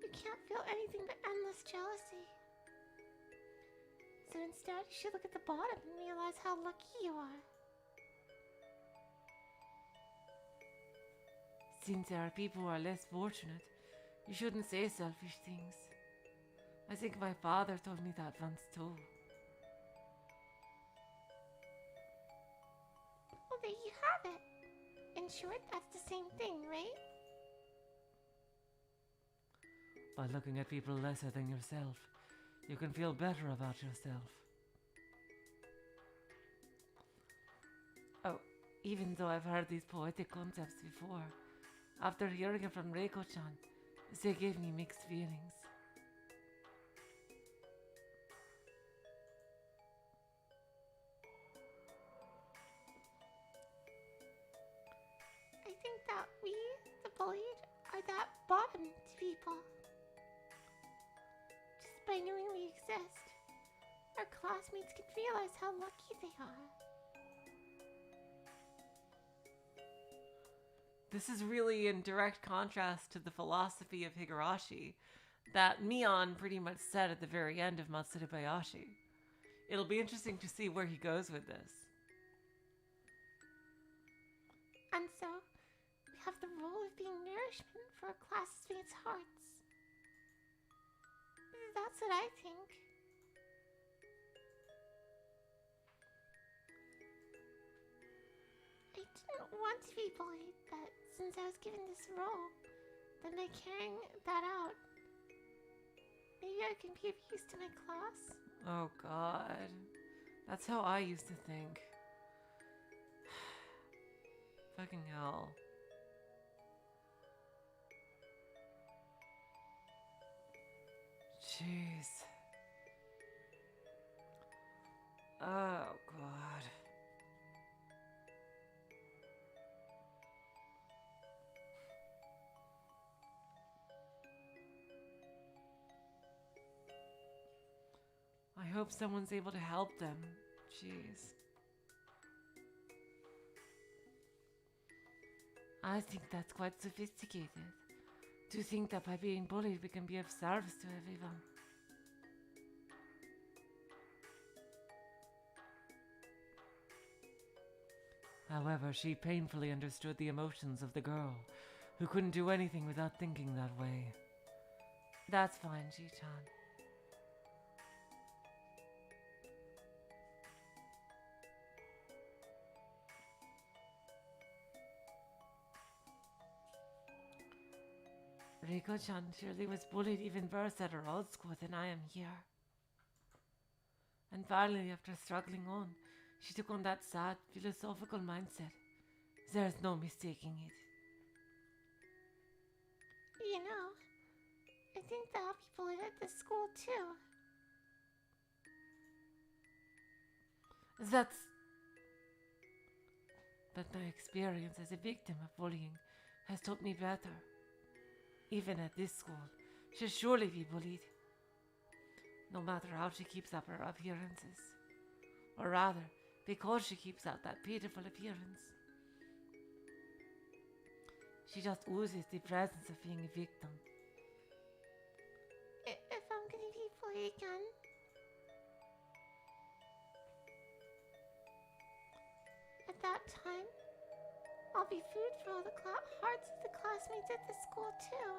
you can't feel anything but endless jealousy. So instead, you should look at the bottom and realize how lucky you are. Since there are people who are less fortunate, you shouldn't say selfish things. I think my father told me that once too. Well, there you have it. In short, that's the same thing, right? By looking at people lesser than yourself, you can feel better about yourself. Oh, even though I've heard these poetic concepts before, after hearing it from Reiko-chan, they gave me mixed feelings. I think that we, the bullied, are that bottom to people. Just by knowing we exist, our classmates can realize how lucky they are. This is really in direct contrast to the philosophy of Higurashi that Mion pretty much said at the very end of Matsurubayashi. It'll be interesting to see where he goes with this. And so, we have the role of being nourishment for our classmates' hearts. That's what I think. didn't want to be bullied, but since I was given this role, then by carrying that out, maybe I can be of use to my class. Oh God. That's how I used to think. Fucking hell. Jeez. Oh God. I hope someone's able to help them. Jeez. I think that's quite sophisticated. To think that by being bullied we can be of service to everyone. However, she painfully understood the emotions of the girl, who couldn't do anything without thinking that way. That's fine, Ji-chan. Riko-chan surely was bullied even worse at her old school than I am here. And finally, after struggling on, she took on that sad, philosophical mindset. There's no mistaking it. You know, I think that I'll be bullied at this school too. But my experience as a victim of bullying has taught me better. Even at this school, she'll surely be bullied. No matter how she keeps up her appearances. Or rather, because she keeps out that pitiful appearance. She just oozes the presence of being a victim. If I'm gonna be bullied again, at that time, I'll be food for all the hearts of the classmates at the school too.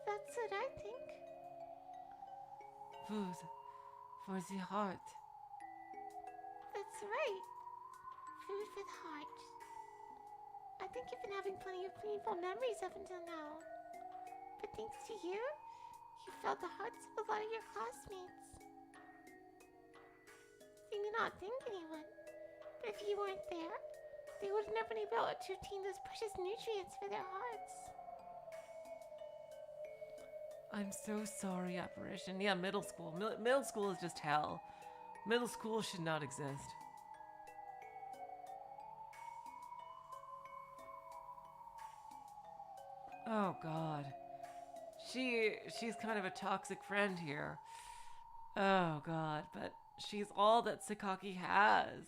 That's what I think. Food for the heart. That's right. Food for the heart. I think you've been having plenty of painful memories up until now. But thanks to you, you felt the hearts of a lot of your classmates. They may not think anyone, but if you weren't there, they would have never been able to obtain those precious nutrients for their hearts. I'm so sorry, Apparition. Yeah, middle school. Middle school is just hell. Middle school should not exist. Oh God. She's kind of a toxic friend here. Oh God, but she's all that Sakaki has.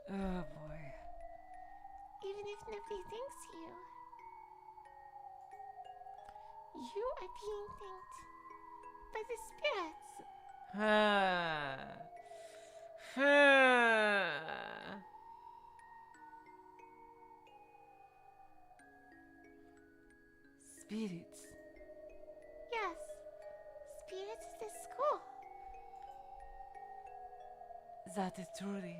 Oh boy. Even if nobody thanks you, you are being thanked by the spirits. Spirits. Yes, spirits of this school. That is truly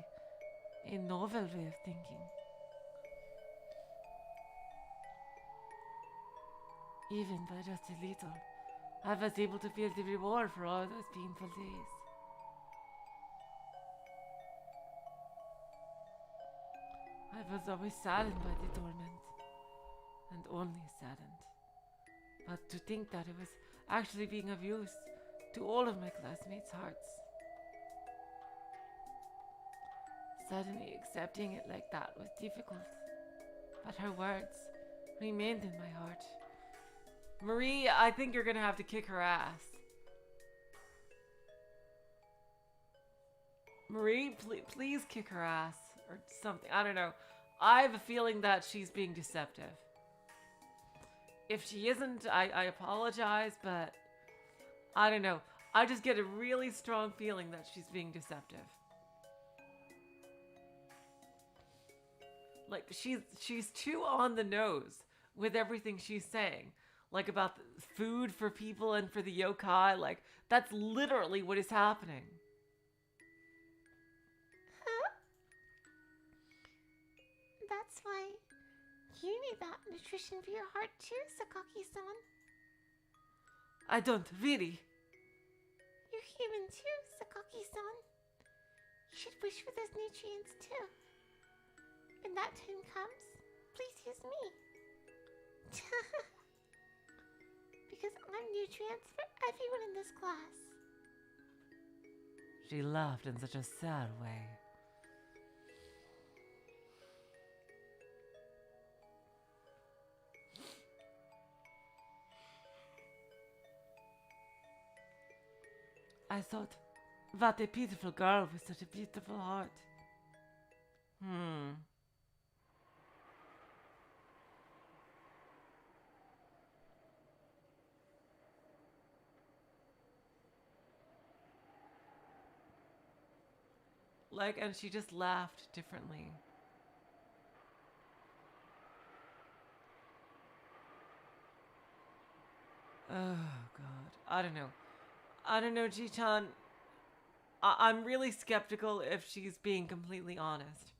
a novel way of thinking. Even by just a little, I was able to feel the reward for all those painful days. I was always saddened by the torment, and only saddened. But to think that it was actually being of use to all of my classmates' hearts. Suddenly accepting it like that was difficult, but her words remained in my heart. Marie, I think you're gonna have to kick her ass. Marie, please kick her ass or something. I don't know. I have a feeling that she's being deceptive. If she isn't, I apologize, but I don't know. I just get a really strong feeling that she's being deceptive. Like she's too on the nose with everything she's saying. Like about the food for people and for the yokai. Like that's literally what is happening. Huh? That's why you need that nutrition for your heart too, Sakaki-san. I don't really. You're human too, Sakaki-san. You should wish for those nutrients too. When that time comes, please use me. Because I'm nutrients for everyone in this class. She laughed in such a sad way. I thought, what a beautiful girl with such a beautiful heart. Like, and she just laughed differently. Oh, God. I don't know, Ji-chan. I'm really skeptical if she's being completely honest.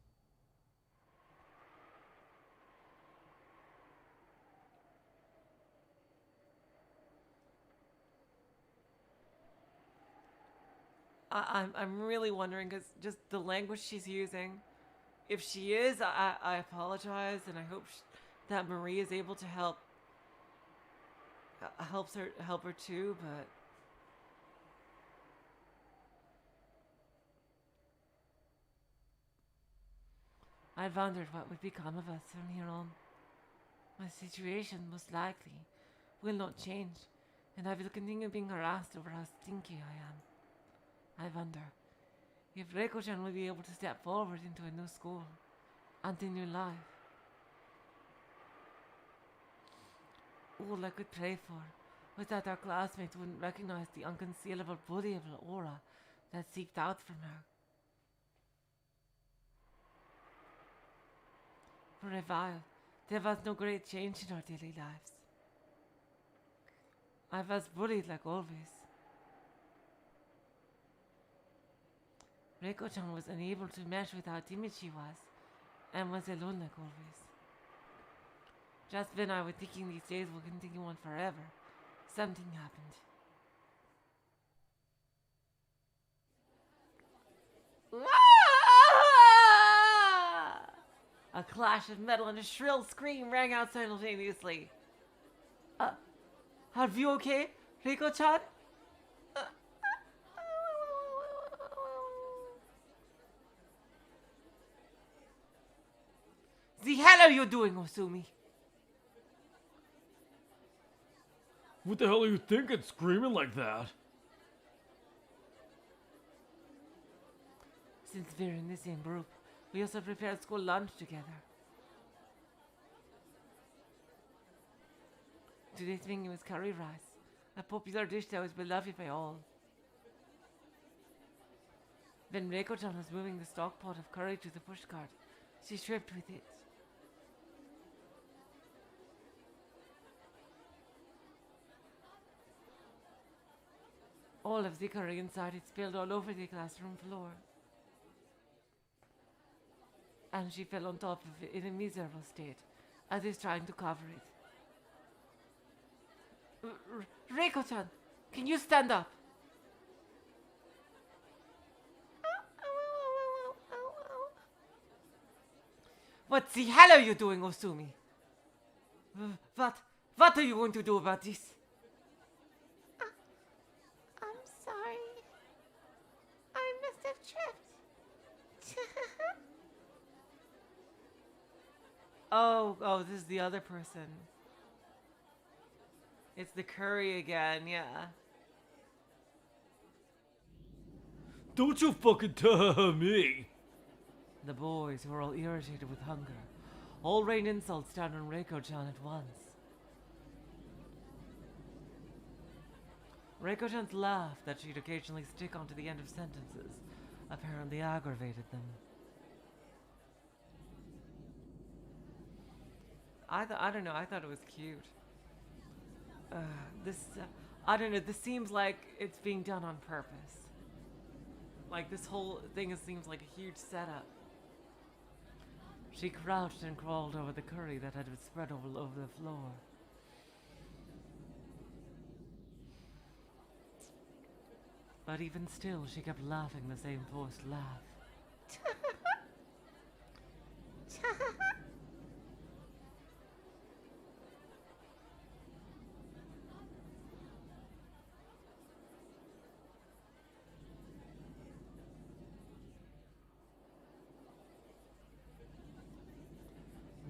I'm really wondering, because just the language she's using. If she is, I apologize, and I hope that Marie is able to help her too, but I wondered what would become of us from here on. My situation most likely will not change, and I will continue being harassed over how stinky I am. I wonder if Reiko-chan will be able to step forward into a new school and a new life. All I could pray for was that our classmates wouldn't recognize the unconcealable bullyable aura that seeped out from her. For a while, there was no great change in our daily lives. I was bullied like always. Reiko-chan was unable to match with how timid she was, and was alone like always. Just when I was thinking these days will continue on forever, something happened. A clash of metal and a shrill scream rang out simultaneously. Are you okay, Reiko-chan? The hell are you doing, Osumi? What the hell are you thinking, screaming like that? Since we're in the same group, we also prepared school lunch together. Today's menu is curry rice, a popular dish that was beloved by all. When Reiko-chan was moving the stock pot of curry to the pushcart, she tripped with it. All of the curry inside it spilled all over the classroom floor. And she fell on top of it in a miserable state, as if trying to cover it. Reiko-chan, can you stand up? What the hell are you doing, Osumi? What are you going to do about this? I'm sorry. I must have tripped. Oh, this is the other person. It's the curry again, yeah. Don't you fucking tell me! The boys, who were all irritated with hunger, all rained insults down on Reiko-chan at once. Reiko-chan's laugh that she'd occasionally stick onto the end of sentences apparently aggravated them. I don't know. I thought it was cute. This I don't know. This seems like it's being done on purpose. Like this whole thing seems like a huge setup. She crouched and crawled over the curry that had been spread all over the floor. But even still, she kept laughing the same forced laugh.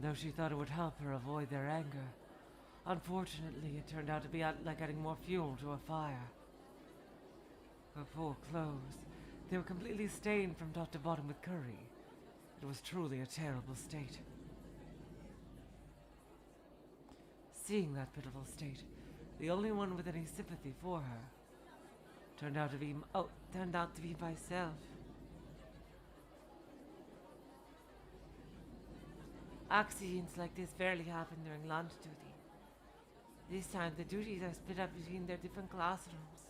Though she thought it would help her avoid their anger, unfortunately it turned out to be like adding more fuel to a fire. Her poor clothes, they were completely stained from top to bottom with curry. It was truly a terrible state. Seeing that pitiful state, the only one with any sympathy for her turned out to be myself. Accidents like this rarely happen during lunch duty. This time the duties are split up between their different classrooms.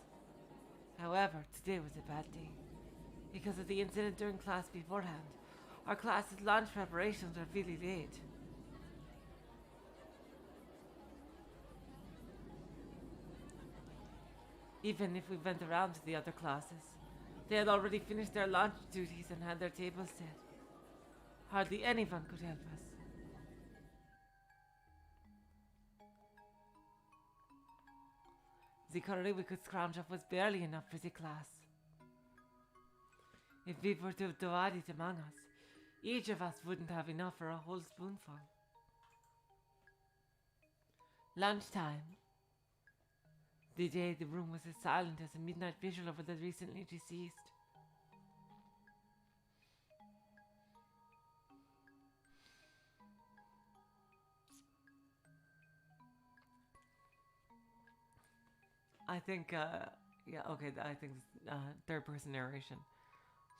However, today was a bad day. Because of the incident during class beforehand, our class's lunch preparations were really late. Even if we went around to the other classes, they had already finished their lunch duties and had their tables set. Hardly anyone could help us. The curry we could scrounge up was barely enough for the class. If we were to divide it among us, each of us wouldn't have enough for a whole spoonful. Lunchtime. The day the room was as silent as a midnight vigil over the recently deceased. I think, I think third person narration.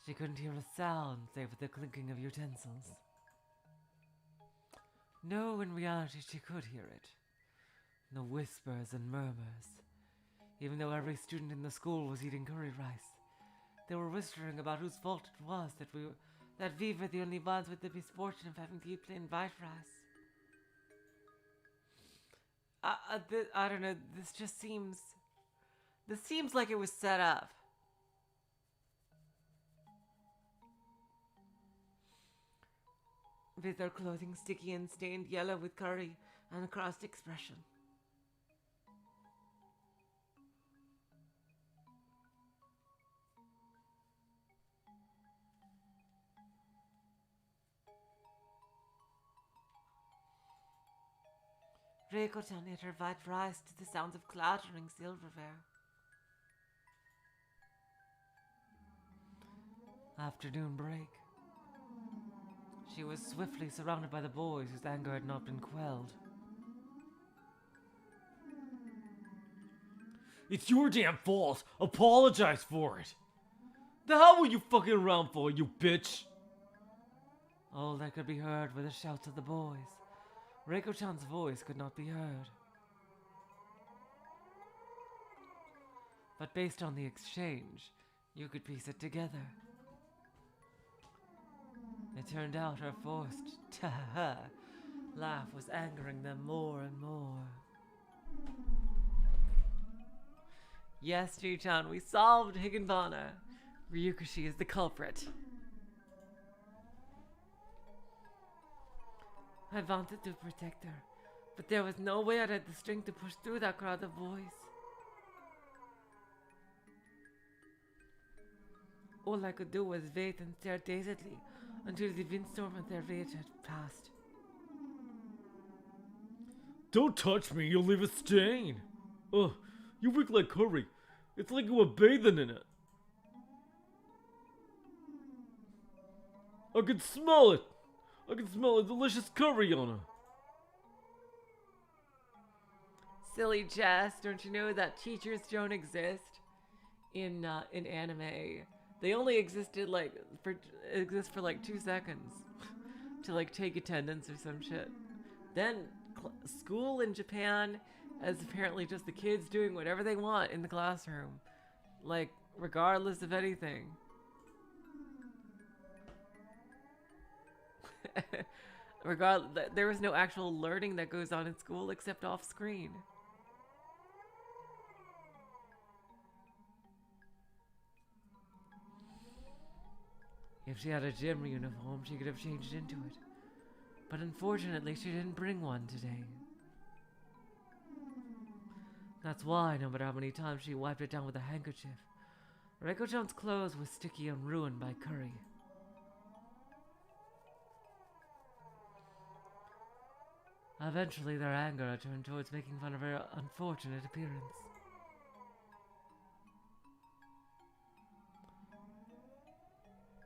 She couldn't hear a sound save for the clinking of utensils. No, in reality she could hear it. The whispers and murmurs. Even though every student in the school was eating curry rice, they were whispering about whose fault it was that we were the only ones with the misfortune of having to eat plain white rice. I don't know, this seems like it was set up. With their clothing sticky and stained yellow with curry and a crossed expression. Reiko-chan ate her white rice to the sounds of clattering silverware. Afternoon break. She was swiftly surrounded by the boys whose anger had not been quelled. It's your damn fault. Apologize for it. The hell were you fucking around for, you bitch? All that could be heard were the shouts of the boys. Reiko-chan's voice could not be heard. But based on the exchange, you could piece it together. It turned out her forced laugh was angering them more and more. Yes, Chi-chan, we solved Higanbana. Ryukishi is the culprit. I wanted to protect her, but there was no way I had the strength to push through that crowd of boys. All I could do was wait and stare dazedly until the windstorm of their rage had passed. Don't touch me, you'll leave a stain. Ugh, you reek like curry. It's like you were bathing in it. I can smell it. I can smell a delicious curry on her. Silly Jess, don't you know that teachers don't exist in anime? They only existed for like 2 seconds to like take attendance or some shit. Then school in Japan as apparently just the kids doing whatever they want in the classroom. Like, regardless of anything. There was no actual learning that goes on in school except off screen. If she had a gym uniform, she could have changed into it. But unfortunately, she didn't bring one today. That's why, no matter how many times she wiped it down with a handkerchief, Reiko-chan's clothes were sticky and ruined by curry. Eventually, their anger turned towards making fun of her unfortunate appearance.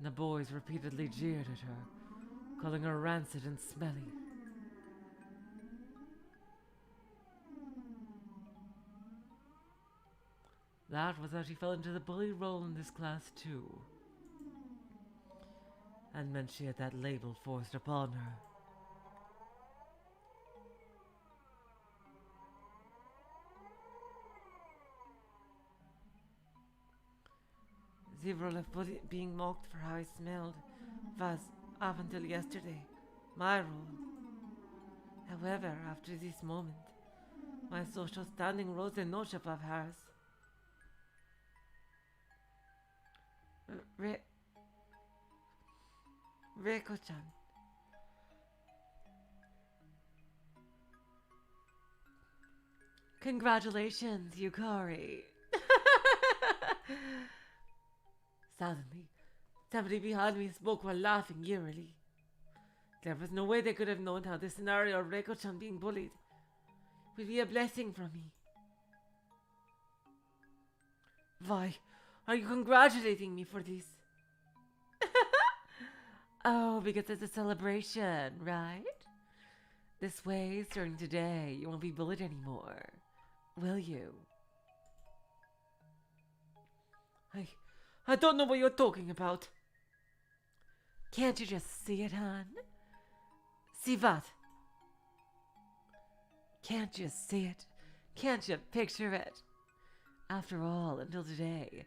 The boys repeatedly jeered at her, calling her rancid and smelly. That was how she fell into the bully role in this class too, and meant she had that label forced upon her. The role of being mocked for how I smelled was, up until yesterday, my role. However, after this moment, my social standing rose a notch above hers. Reiko-chan. Congratulations, Yukari. Suddenly, somebody behind me spoke while laughing eerily. There was no way they could have known how this scenario of Reiko-chan being bullied would be a blessing from me. Why, are you congratulating me for this? Oh, because it's a celebration, right? This way, starting today, you won't be bullied anymore, will you? I don't know what you're talking about. Can't you just see it, hon? See what? Can't you see it? Can't you picture it? After all, until today,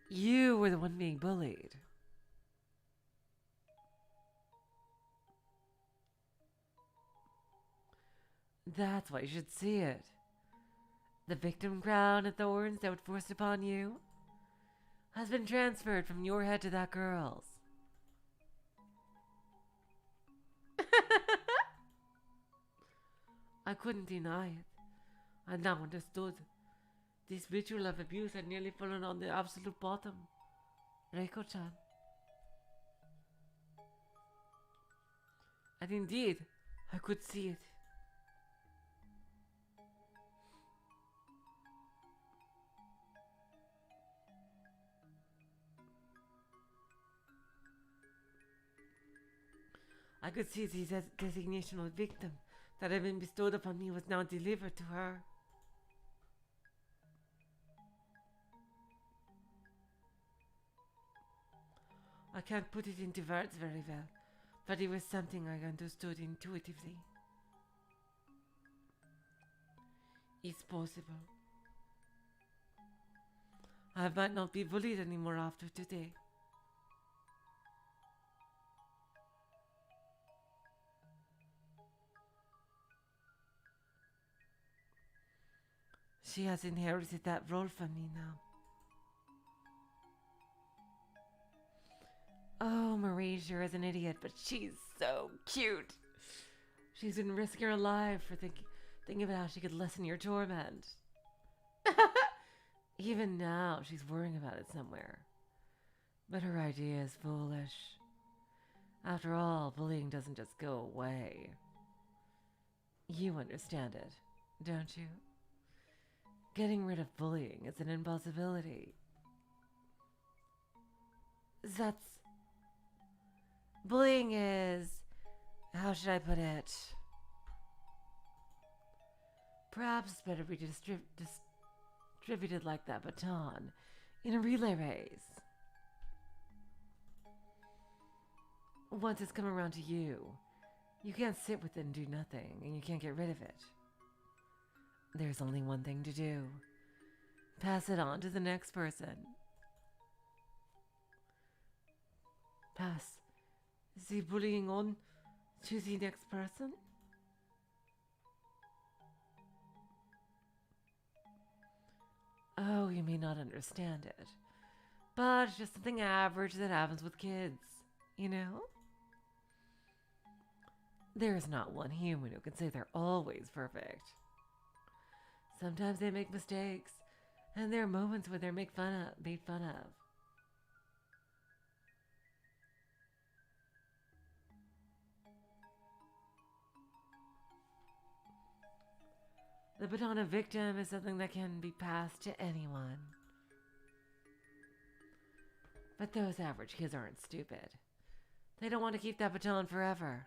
you were the one being bullied. That's why you should see it. The victim crown and thorns that were forced upon you has been transferred from your head to that girl's. I couldn't deny it. I now understood. This ritual of abuse had nearly fallen on the absolute bottom. Reiko-chan. And indeed, I could see it. I could see the designation of victim that had been bestowed upon me was now delivered to her. I can't put it into words very well, but it was something I understood intuitively. It's possible. I might not be bullied anymore after today. She has inherited that role from me now. Oh, Marie sure is an idiot, but she's so cute. She's been risking her life for thinking about how she could lessen your torment. Even now, she's worrying about it somewhere. But her idea is foolish. After all, bullying doesn't just go away. You understand it, don't you? Getting rid of bullying is an impossibility. Bullying is... how should I put it? Perhaps better be distributed like that baton in a relay race. Once it's come around to you, You can't sit with it and do nothing, and you can't get rid of it. There's only one thing to do. Pass it on to the next person. Pass the bullying on to the next person? Oh, you may not understand it, but it's just something average that happens with kids, you know? There's not one human who can say they're always perfect. Sometimes they make mistakes, and there are moments where they're made fun of. The baton of victim is something that can be passed to anyone. But those average kids aren't stupid. They don't want to keep that baton forever.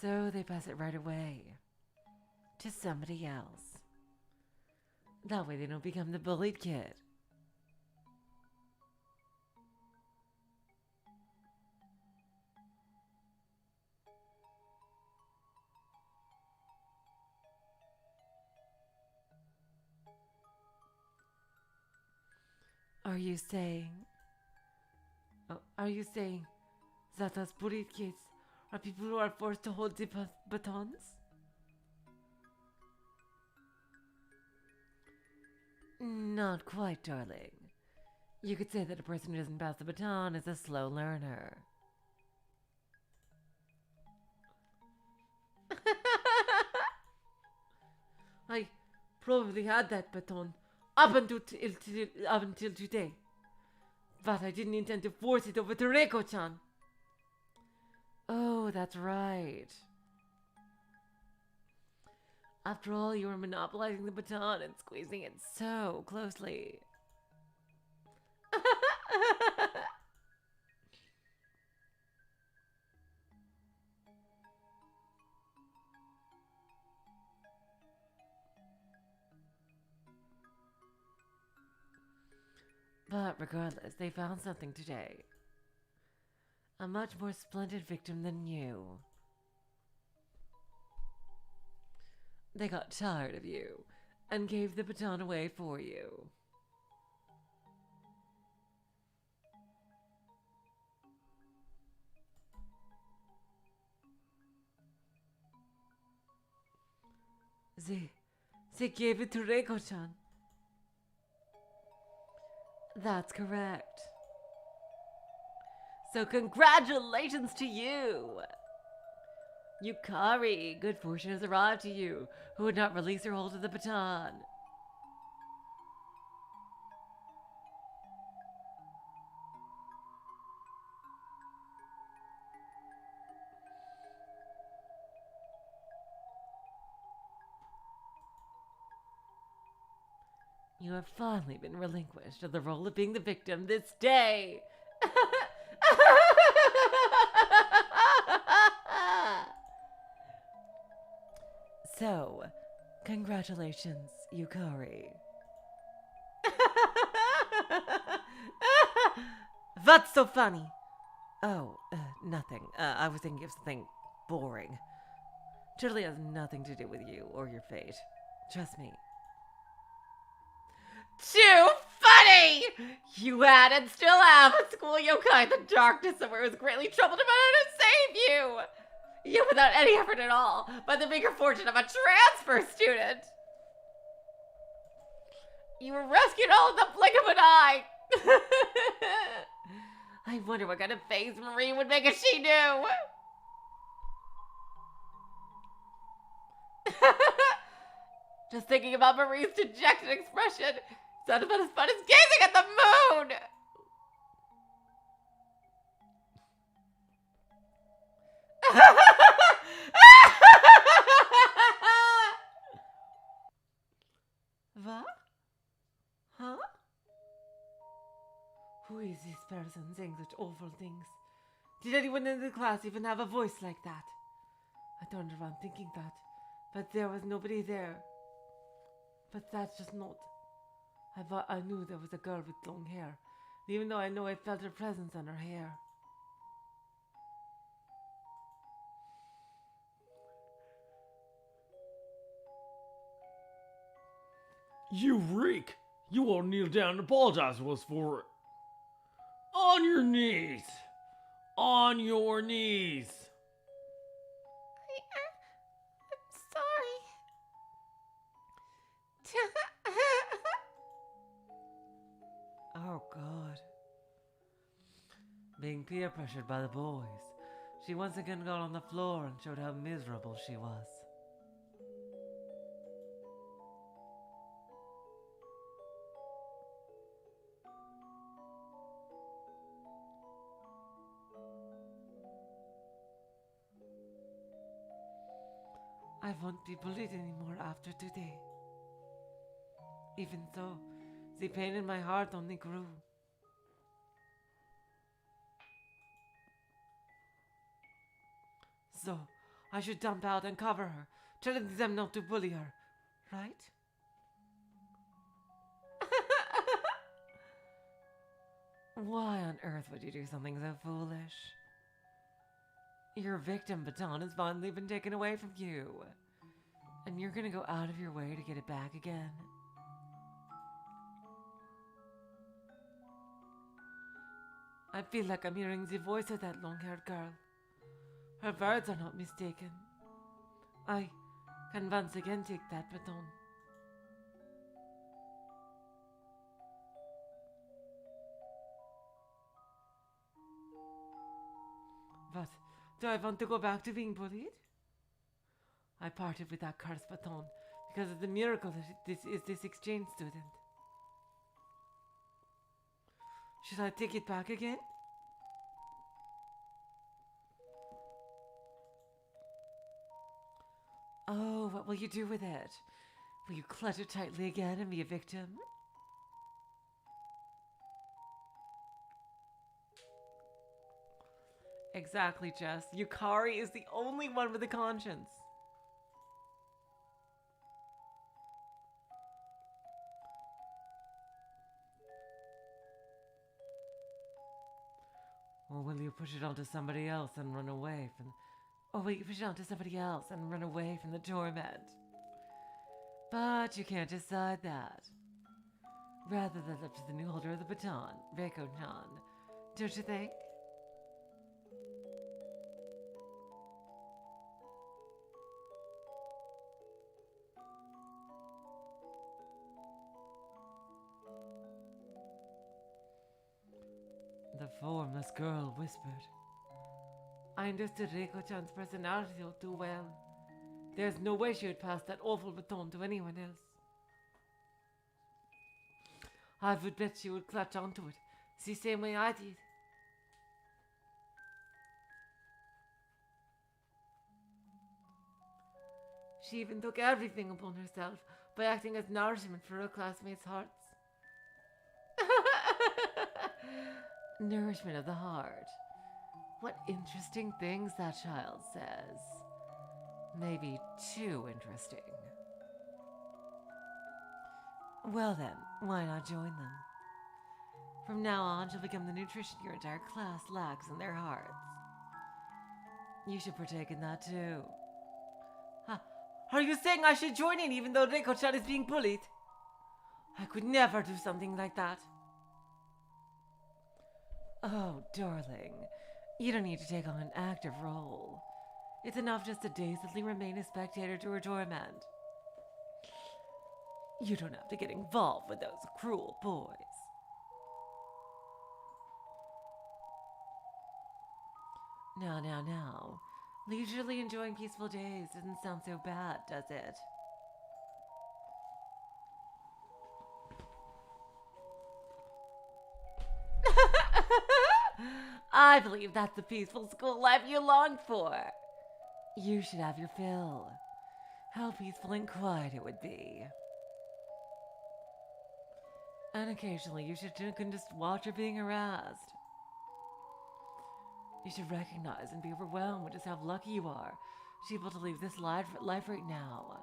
So they pass it right away to somebody else. That way they don't become the bullied kid. Are you saying that us bullied kids are people who are forced to hold the batons? Not quite, darling. You could say that a person who doesn't pass the baton is a slow learner. I probably had that baton up until today. But I didn't intend to force it over to Reiko-chan. Oh, that's right. After all, you were monopolizing the baton and squeezing it so closely. But regardless, they found something today. A much more splendid victim than you. They got tired of you and gave the baton away for you. They gave it to Reiko-chan. That's correct. So congratulations to you! Yukari, good fortune has arrived to you, who would not release her hold of the baton. You have finally been relinquished of the role of being the victim this day. So, congratulations, Yukari. What's so funny? Oh, nothing. I was thinking of something boring. Totally has nothing to do with you or your fate. Trust me. Too funny! You had and still have a school yokai in the darkness somewhere who was greatly troubled about how to save you! You without any effort at all, by the meager fortune of a transfer student! You were rescued all in the blink of an eye! I wonder what kind of face Marie would make if she knew! Just thinking about Marie's dejected expression sounded about as fun as gazing at the moon! What? Huh? Who is this person saying such awful things? Did anyone in the class even have a voice like that? I turned around thinking that, but there was nobody there. But that's just not I knew there was a girl with long hair, even though I know I felt her presence on her hair. You reek! You all kneel down and apologize to us for it. On your knees! On your knees! I'm sorry. Oh, God. Being peer pressured by the boys, she once again got on the floor and showed how miserable she was. I won't be bullied anymore after today. Even so, the pain in my heart only grew. So, I should dump out and cover her, telling them not to bully her, right? Why on earth would you do something so foolish? Your victim baton has finally been taken away from you, and you're gonna go out of your way to get it back again. I feel like I'm hearing the voice of that long-haired girl. Her words are not mistaken. I can once again take that baton. But do I want to go back to being bullied? I parted with that cursed baton because of the miracle that this exchange student. Should I take it back again? Oh, what will you do with it? Will you clutch it tightly again and be a victim? Exactly, Jess. Yukari is the only one with a conscience. Or will you push it onto somebody else and run away from... Or will you push it onto somebody else and run away from the torment? But you can't decide that. Rather than up to the new holder of the baton, Reiko-chan. Don't you think? The formless girl whispered. I understood Reiko-chan's personality all too well. There's no way she would pass that awful baton to anyone else. I would bet she would clutch onto it the same way I did. She even took everything upon herself by acting as nourishment for her classmates' hearts. Nourishment of the heart. What interesting things that child says. Maybe too interesting. Well then, why not join them? From now on, she'll become the nutrition your entire class lacks in their hearts. You should partake in that too. Huh? Are you saying I should join in even though Reiko-chan is being bullied? I could never do something like that. Oh, darling, you don't need to take on an active role. It's enough just to dazedly remain a spectator to her torment. You don't have to get involved with those cruel boys. Now. Leisurely enjoying peaceful days doesn't sound so bad, does it? I believe that's the peaceful school life you longed for. You should have your fill. How peaceful and quiet it would be. And occasionally you can just watch her being harassed. You should recognize and be overwhelmed with just how lucky you are to be able to live this life right now.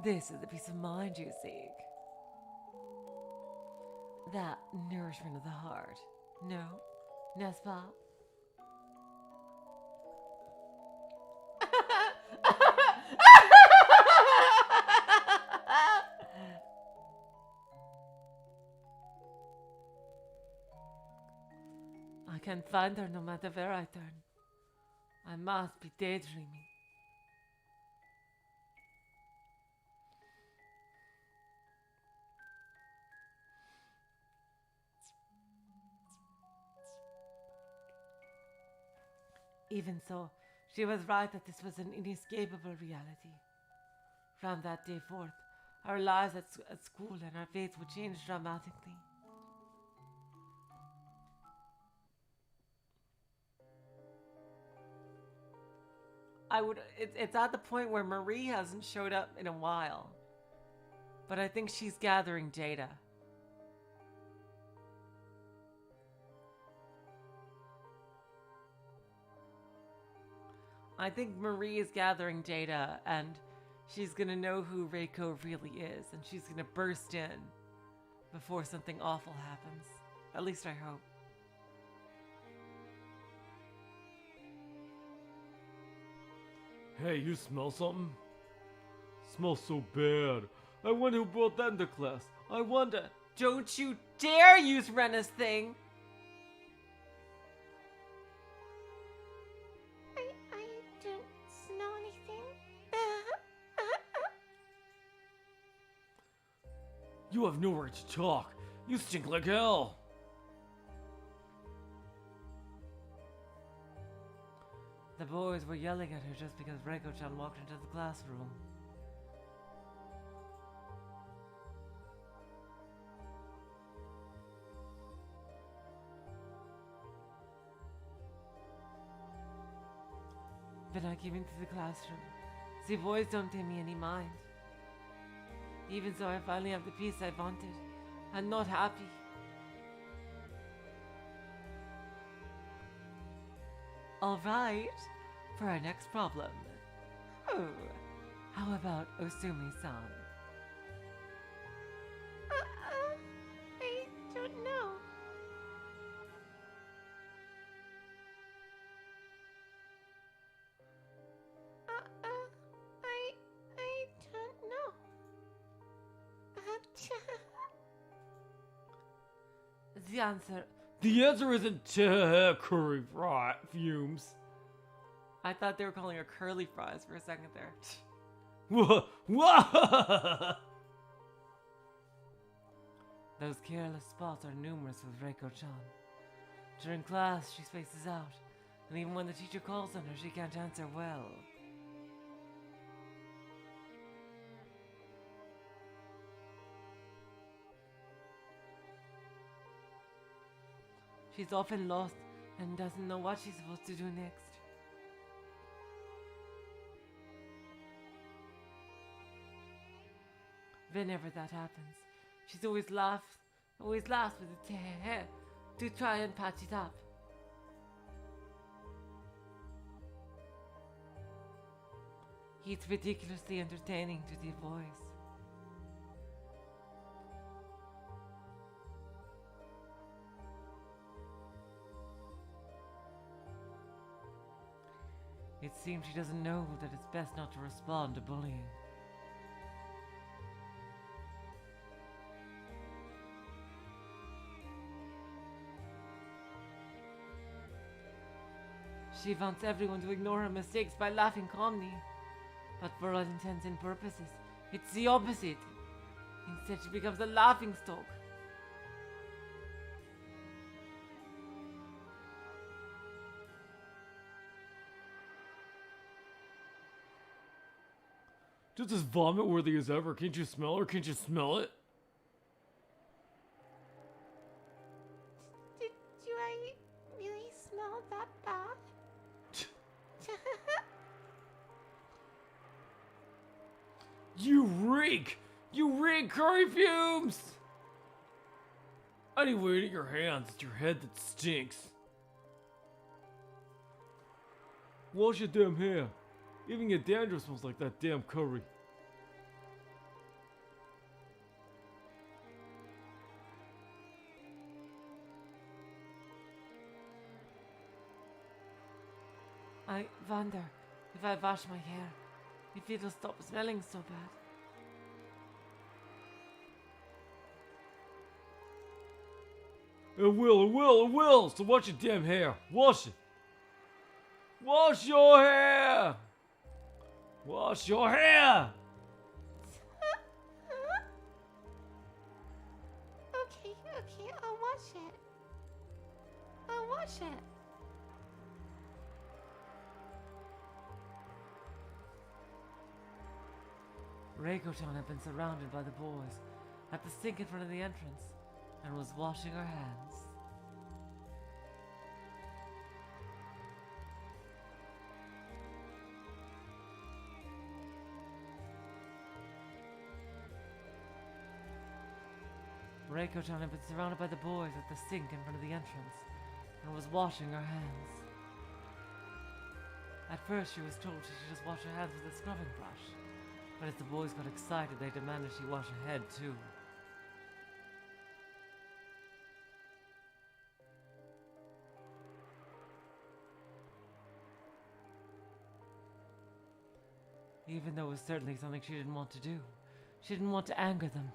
This is the peace of mind you seek. That nourishment of the heart. No? N'est-ce pas? I can't find her no matter where I turn. I must be daydreaming. Even so, she was right that this was an inescapable reality. From that day forth, our lives at school and our fates would change dramatically. It's at the point where Marie hasn't showed up in a while. But I think she's gathering data. I think Marie is gathering data and she's gonna know who Reiko really is and she's gonna burst in before something awful happens. At least I hope. Hey, you smell something? Smells so bad. I wonder who brought that into class. I wonder. Don't you dare use Rena's thing! I don't smell anything. You have no right to talk. You stink like hell. The boys were yelling at her just because Reiko-chan walked into the classroom. When I came into the classroom, the boys don't pay me any mind. Even so, I finally have the peace I wanted. I'm not happy. Alright, for our next problem. Oh, how about Osumi-san? I don't know. I don't know. The answer isn't curry fry fumes. I thought they were calling her curly fries for a second there. Whoa! Those careless spots are numerous with Reiko-chan. During class, she spaces out, and even when the teacher calls on her, she can't answer well. She's often lost and doesn't know what she's supposed to do next. Whenever that happens, she's always laughs with a teh to try and patch it up. It's ridiculously entertaining to the boys. It seems she doesn't know that it's best not to respond to bullying. She wants everyone to ignore her mistakes by laughing calmly. But for all intents and purposes, it's the opposite. Instead, she becomes a laughing stock. Just as vomit worthy as ever. Can't you smell her? Can't you smell it? Did I really smell that bad? You reek! You reek curry fumes! Anyway, it ain't your hands, it's your head that stinks. Wash your damn hair. Even your dandruff smells like that damn curry. I wonder if I wash my hair, if it'll stop smelling so bad. It will. So wash your damn hair. Wash it. Wash your hair. Wash your hair. Okay, I'll wash it. I'll wash it. Reiko-chan had been surrounded by the boys at the sink in front of the entrance and was washing her hands. Reiko-chan had been surrounded by the boys at the sink in front of the entrance and was washing her hands. At first she was told she should just wash her hands with a scrubbing brush, but as the boys got excited they demanded she wash her head too. Even though it was certainly something she didn't want to do. She didn't want to anger them.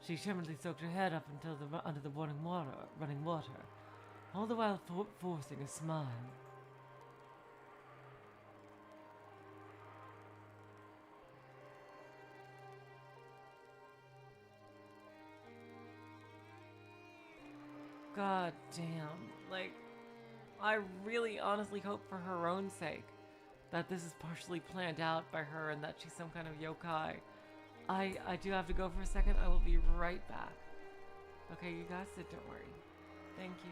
She timidly soaked her head up under the running water, all the while forcing a smile. God damn, like, I really honestly hope for her own sake that this is partially planned out by her and that she's some kind of yokai. I do have to go for a second. I will be right back. Okay, you guys sit, don't worry. Thank you.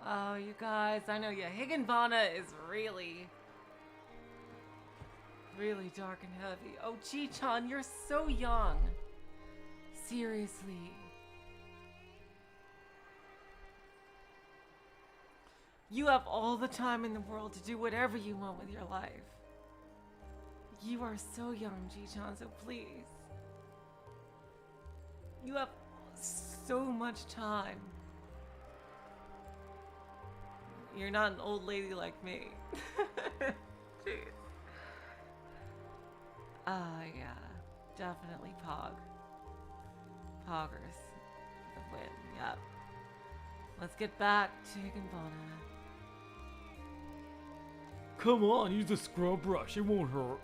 Oh, you guys, I know, yeah, Higanbana is really, really dark and heavy. Oh, Chi-chan, you're so young. Seriously. You have all the time in the world to do whatever you want with your life. You are so young, Chi-chan, so please. You have so much time. You're not an old lady like me. Jeez. Yeah. Definitely Pog. Poggers. The win, yep. Let's get back to Higanbana. Come on, use a scrub brush. It won't hurt.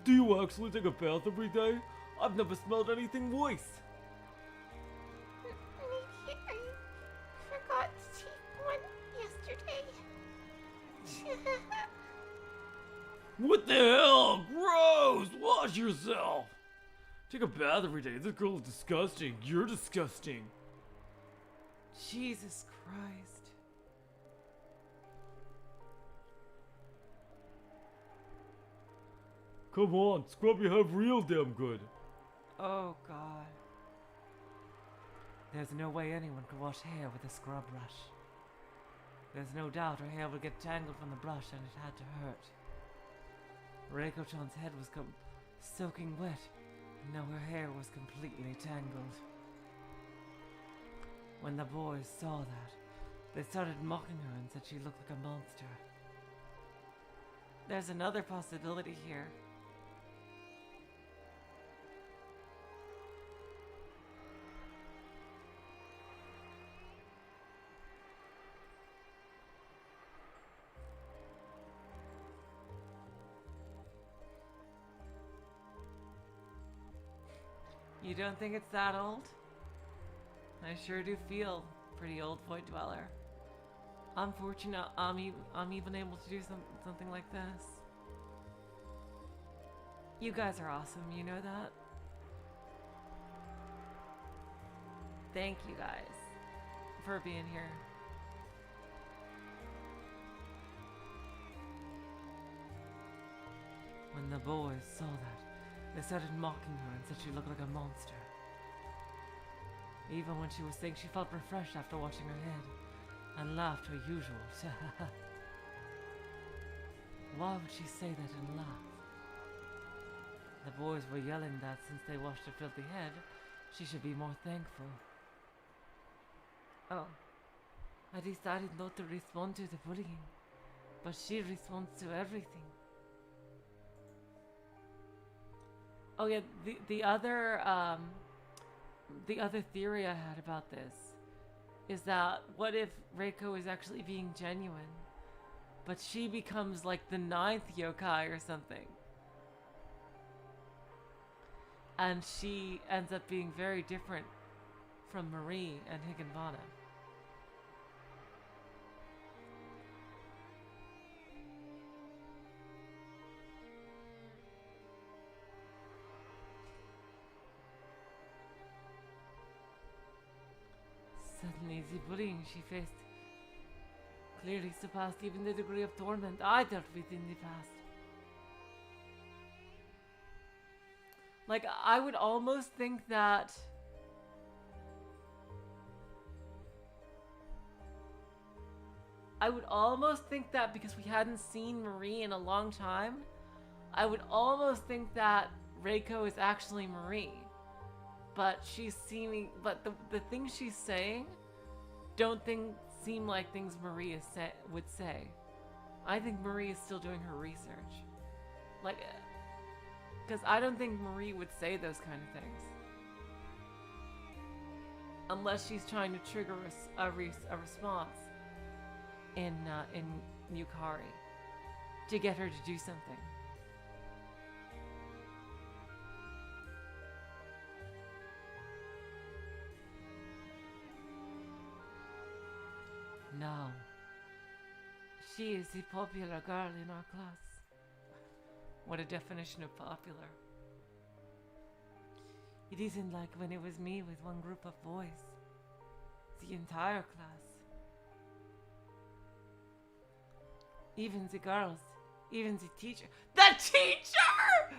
Do you actually take a bath every day? I've never smelled anything moist. Maybe I forgot to take one yesterday. What the hell? Gross! Wash yourself! Take a bath every day. This girl is disgusting. You're disgusting. Jesus Christ. Come on, scrub your head real damn good. Oh, God. There's no way anyone could wash hair with a scrub brush. There's no doubt her hair would get tangled from the brush and it had to hurt. Reiko-chan's head was soaking wet, and now her hair was completely tangled. When the boys saw that, they started mocking her and said she looked like a monster. There's another possibility here. You don't think it's that old? I sure do feel pretty old, Void Dweller. I'm fortunate I'm even able to do something like this. You guys are awesome, you know that? Thank you guys for being here. When the boys saw that, they started mocking her and said she looked like a monster. Even when she was saying she felt refreshed after washing her head, and laughed her usual. Why would she say that and laugh? The boys were yelling that since they washed her filthy head, she should be more thankful. Oh, I decided not to respond to the bullying, but she responds to everything. Oh yeah, the other theory I had about this is that what if Reiko is actually being genuine, but she becomes like the 9th yokai or something, and she ends up being very different from Marie and Higanbana. Suddenly, the bullying she faced clearly surpassed even the degree of torment I dealt with in the past. Like, I would almost think that because we hadn't seen Marie in a long time, I would almost think that Reiko is actually Marie. But the things she's saying don't seem like things Marie would say. I think Marie is still doing her research. Like, because I don't think Marie would say those kind of things. Unless she's trying to trigger a response in Yukari to get her to do something. Now, she is the popular girl in our class. What a definition of popular. It isn't like when it was me with one group of boys. The entire class Even the girls. Even the teacher. The teacher!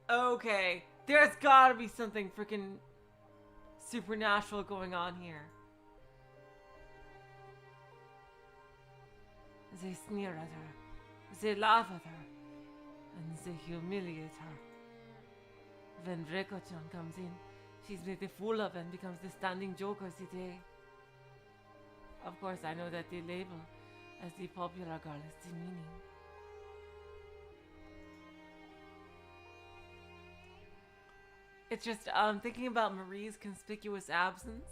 Okay. There's gotta be something freaking supernatural going on here. They sneer at her. They laugh at her. And they humiliate her. When Reiko-chan comes in, she's made a fool of and becomes the standing joke of the day. Of course, I know that the label as the popular girl is demeaning. It's just, thinking about Marie's conspicuous absence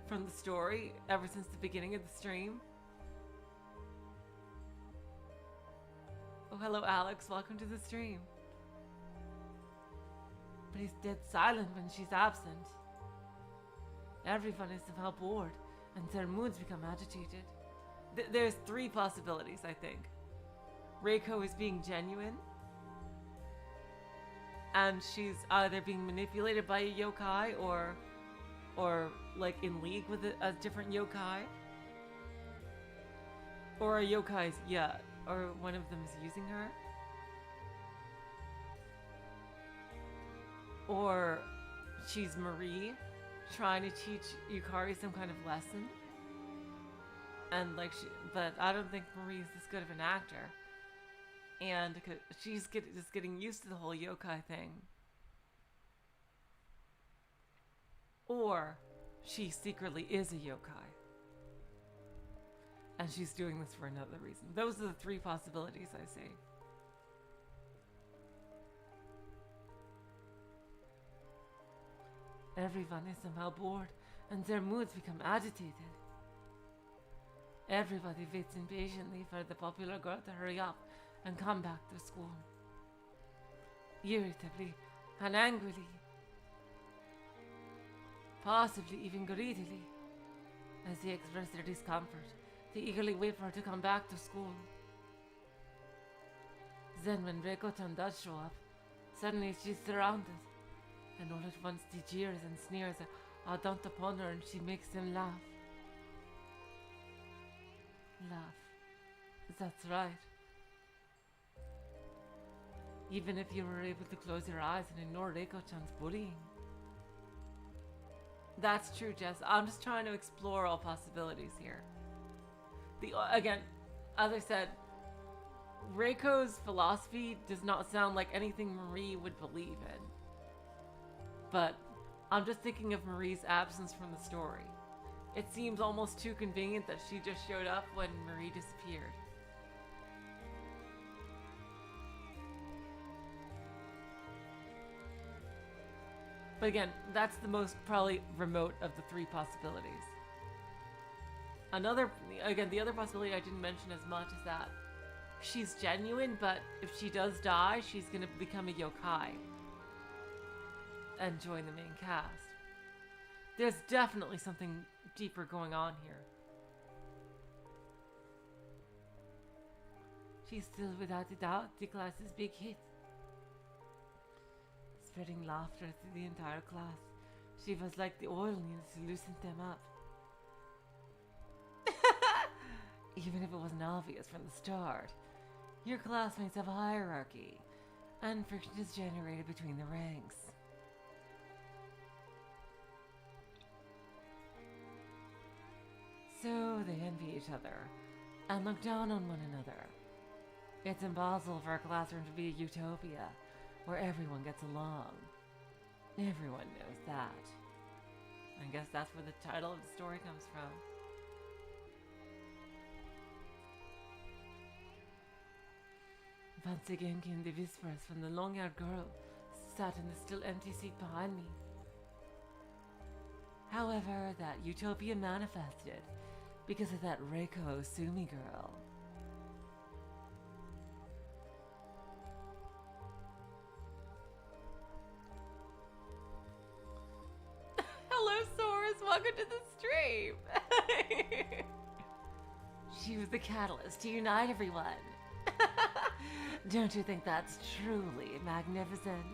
from the story ever since the beginning of the stream. Oh, hello, Alex. Welcome to the stream. But he's dead silent when she's absent. Everyone is somehow bored, and their moods become agitated. There's three possibilities, I think. Reiko is being genuine, and she's either being manipulated by a yokai or like in league with a different yokai, or a yokai's or one of them is using her, or she's Marie trying to teach Yukari some kind of lesson, and but I don't think Marie's this good of an actor. And she's just getting used to the whole yokai thing. Or she secretly is a yokai. And she's doing this for another reason. Those are the three possibilities I see. Everyone is somehow bored, and their moods become agitated. Everybody waits impatiently for the popular girl to hurry up and come back to school. Irritably and angrily, possibly even greedily, as they express their discomfort, they eagerly wait for her to come back to school. Then when Reiko-chan does show up, suddenly she's surrounded, and all at once the jeers and sneers are dumped upon her, and she makes them laugh. Laugh. That's right. Even if you were able to close your eyes and ignore Reiko-chan's bullying. That's true, Jess. I'm just trying to explore all possibilities here. Again, as I said, Reiko's philosophy does not sound like anything Marie would believe in. But I'm just thinking of Marie's absence from the story. It seems almost too convenient that she just showed up when Marie disappeared. But again, that's the most probably remote of the three possibilities. The other possibility I didn't mention as much is that she's genuine, but if she does die, she's gonna become a yokai and join the main cast. There's definitely something deeper going on here. She's still, without a doubt, the class's big hit. Spreading laughter through the entire class. She was like the oil needed to loosen them up. Even if it wasn't obvious from the start. Your classmates have a hierarchy, and friction is generated between the ranks. So they envy each other, and look down on one another. It's impossible for a classroom to be a utopia, where everyone gets along. Everyone knows that. I guess that's where the title of the story comes from. Once again came the whispers from the long-haired girl sat in the still empty seat behind me. However, that utopia manifested because of that Reiko Sumi girl. Hello, Soros. Welcome to the stream. She was the catalyst to unite everyone. Don't you think that's truly magnificent?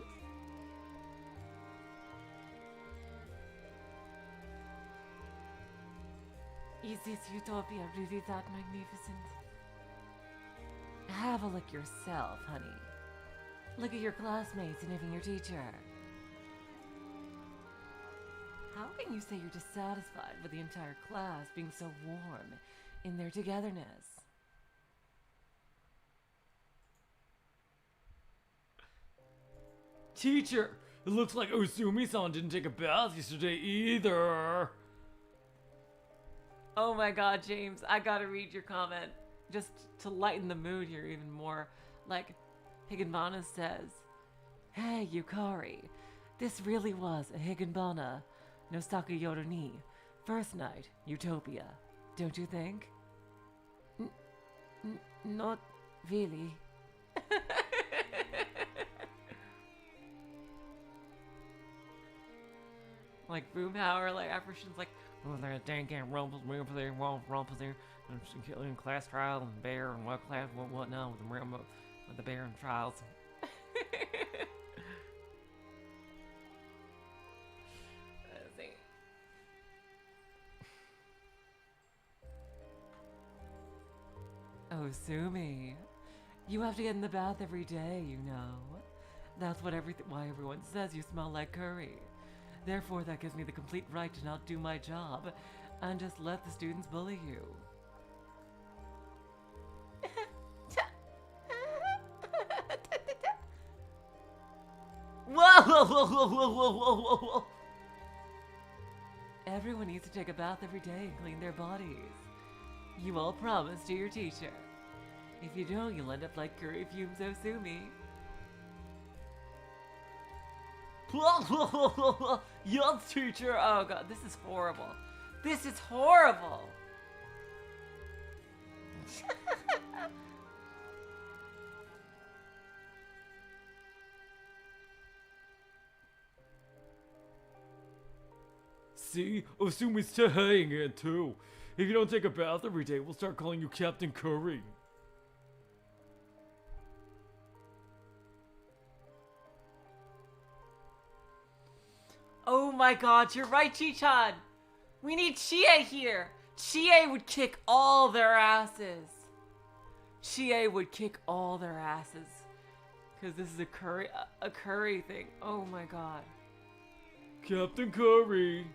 Is this utopia really that magnificent? Have a look yourself, honey. Look at your classmates and even your teacher. How can you say you're dissatisfied with the entire class being so warm in their togetherness? Teacher, it looks like Osumi-san didn't take a bath yesterday either. Oh my god, James, I gotta read your comment. Just to lighten the mood here even more. Like, Higanbana says, "Hey, Yukari, this really was a Higanbana no Saku Yoru ni. First night, Utopia. Don't you think?" Not really. Like Boomhauer, like apparitions, like, oh, they're a dang game rumbles there, and killing class trial and bear and what class, what now with the bear and trials. Let's see. Oh, Sumi, you have to get in the bath every day, you know. That's what why everyone says you smell like curry. Therefore, that gives me the complete right to not do my job and just let the students bully you. Whoa! Everyone needs to take a bath every day and clean their bodies. You all promise to your teacher. If you don't, you'll end up like curry fumes Osumi. Yes, teacher! Oh god, this is horrible. This is horrible! See, Osumi's saying it too. If you don't take a bath every day, we'll start calling you Captain Curry. Oh my god, you're right, Chi-chan! We need Chie here! Chie would kick all their asses. Chie would kick all their asses. Because this is a curry thing. Oh my god. Captain Curry.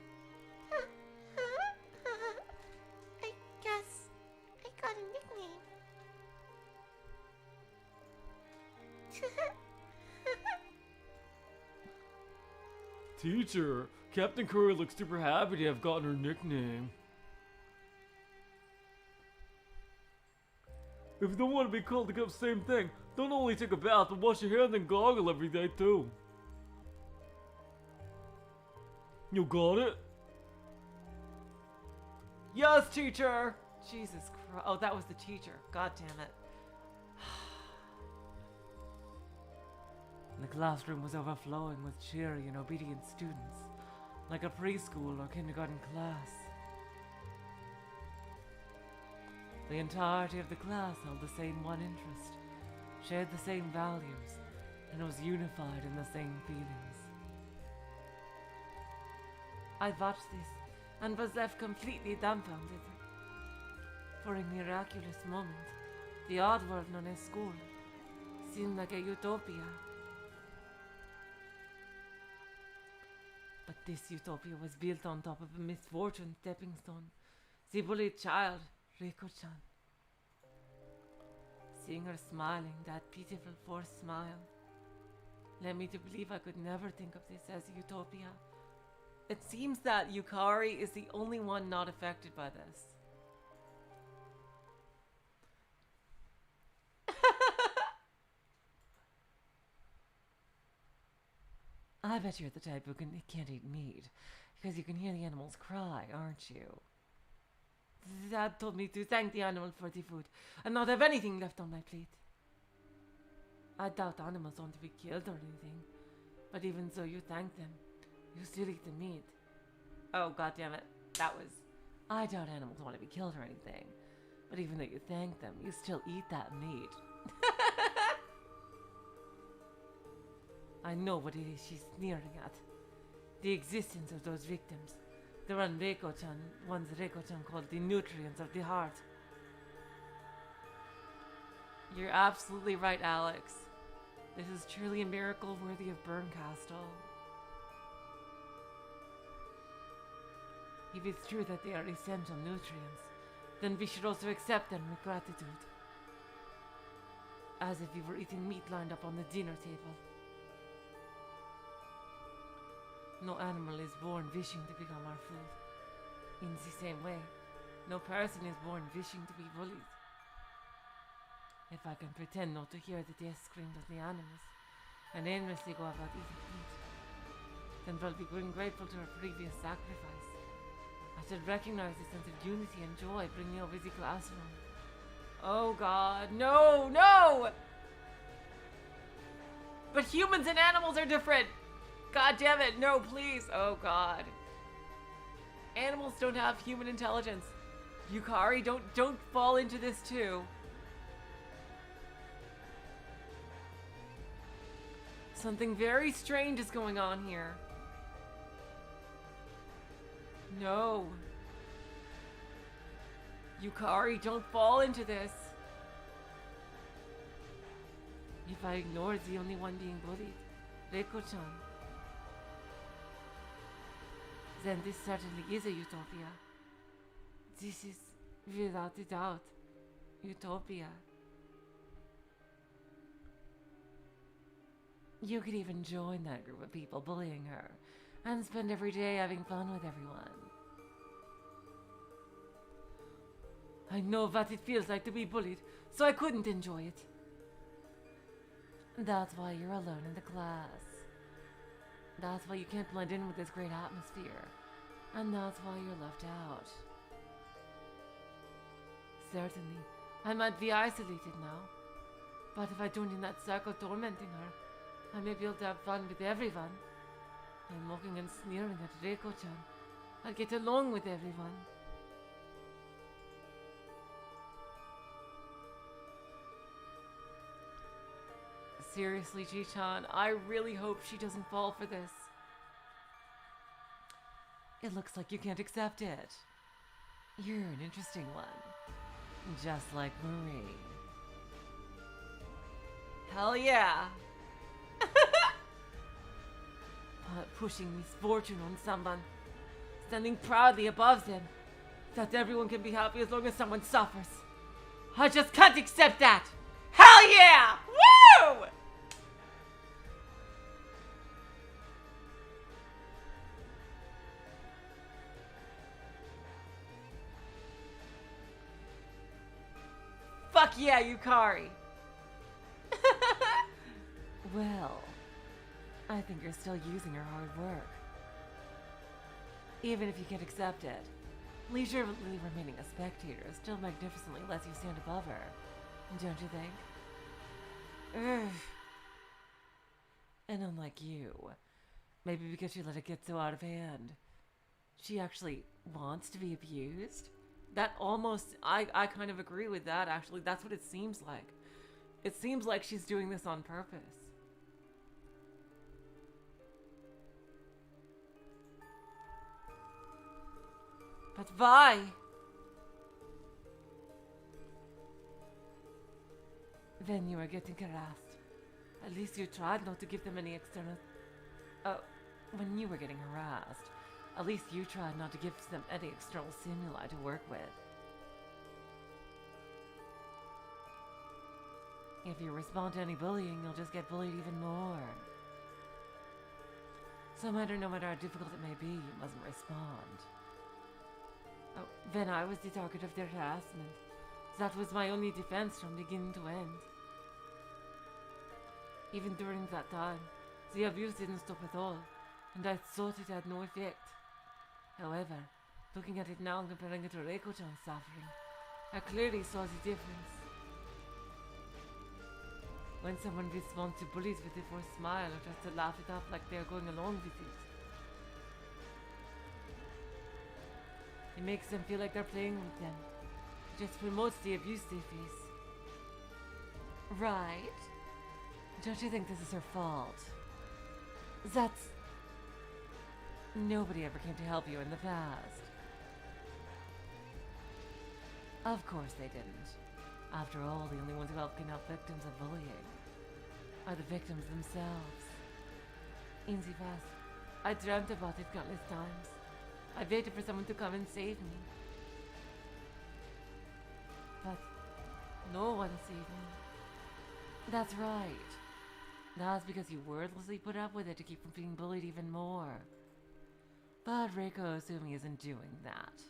I guess I got a nickname. Teacher, Captain Curry looks super happy to have gotten her nickname. If you don't want to be called the same thing, don't only take a bath, but wash your hands and gargle every day too. You got it? Yes, teacher! Jesus Christ. Oh, that was the teacher. God damn it. The classroom was overflowing with cheery and obedient students, like a preschool or kindergarten class. The entirety of the class held the same one interest, shared the same values, and was unified in the same feelings. I watched this and was left completely dumbfounded. For a miraculous moment, the odd world known as school seemed like a utopia. But this utopia was built on top of a misfortune stepping stone, the bullied child, Riko-chan. Seeing her smiling, that pitiful forced smile, led me to believe I could never think of this as a utopia. It seems that Yukari is the only one not affected by this. I bet you're the type who can't eat meat, because you can hear the animals cry, aren't you? Dad told me to thank the animal for the food, and not have anything left on my plate. I doubt animals want to be killed or anything, but even so you thank them. You still eat the meat. Oh, god damn it. That was... I doubt animals want to be killed or anything, but even though you thank them, you still eat that meat. I know what it is she's sneering at. The existence of those victims. The ones Reiko-chan called the nutrients of the heart. You're absolutely right, Alex. This is truly a miracle worthy of Burncastle. If it's true that they are essential nutrients, then we should also accept them with gratitude. As if we were eating meat lined up on the dinner table. No animal is born wishing to become our food. In the same way, no person is born wishing to be bullied. If I can pretend not to hear the death screams of the animals, and aimlessly go about eating meat, then we'll be grateful to our previous sacrifice. I should recognize the sense of unity and joy bringing over the classroom. Oh God, no, no! But humans and animals are different! God damn it, no, please! Oh God. Animals don't have human intelligence. Yukari, don't fall into this too. Something very strange is going on here. No. Yukari, don't fall into this. If I ignore the only one being bullied, Reiko-chan, then this certainly is a utopia. This is, without a doubt, utopia. You could even join that group of people bullying her and spend every day having fun with everyone. I know what it feels like to be bullied, so I couldn't enjoy it. That's why you're alone in the class. That's why you can't blend in with this great atmosphere. And that's why you're left out. Certainly, I might be isolated now. But if I join in that circle tormenting her, I may be able to have fun with everyone. I'm mocking and sneering at Reiko-chan. I'll get along with everyone. Seriously, Chi-chan, I really hope she doesn't fall for this. It looks like you can't accept it. You're an interesting one. Just like Marie. Hell yeah! Pushing misfortune on someone. Standing proudly above them. That everyone can be happy as long as someone suffers. I just can't accept that! Hell yeah! Woo! Fuck yeah, Yukari! Well, I think you're still using her hard work. Even if you can't accept it, leisurely remaining a spectator still magnificently lets you stand above her. Don't you think? Ugh. And unlike you, maybe because she let it get so out of hand, she actually wants to be abused? That almost, I kind of agree with that, actually. That's what it seems like. It seems like she's doing this on purpose. But why? Then you are getting harassed. At least you tried not to give them any external... when you were getting harassed, at least you tried not to give them any external stimuli to work with. If you respond to any bullying, you'll just get bullied even more. So no matter how difficult it may be, you mustn't respond. Oh, when I was the target of their harassment, that was my only defense from beginning to end. Even during that time, the abuse didn't stop at all, and I thought it had no effect. However, looking at it now and comparing it to Reiko-chan's suffering, I clearly saw the difference. When someone responds to bullies with a forced smile or tries to laugh it off like they're going along with it, it makes them feel like they're playing with them. It just promotes the abuse they face. Right? Don't you think this is her fault? That's... Nobody ever came to help you in the past. Of course they didn't. After all, the only ones who can help victims of bullying are the victims themselves. Easy fast. I dreamt about it countless times. I waited for someone to come and save me. But no one saved me. That's right. That's because you wordlessly put up with it to keep from being bullied even more. But Reiko Asumi isn't doing that.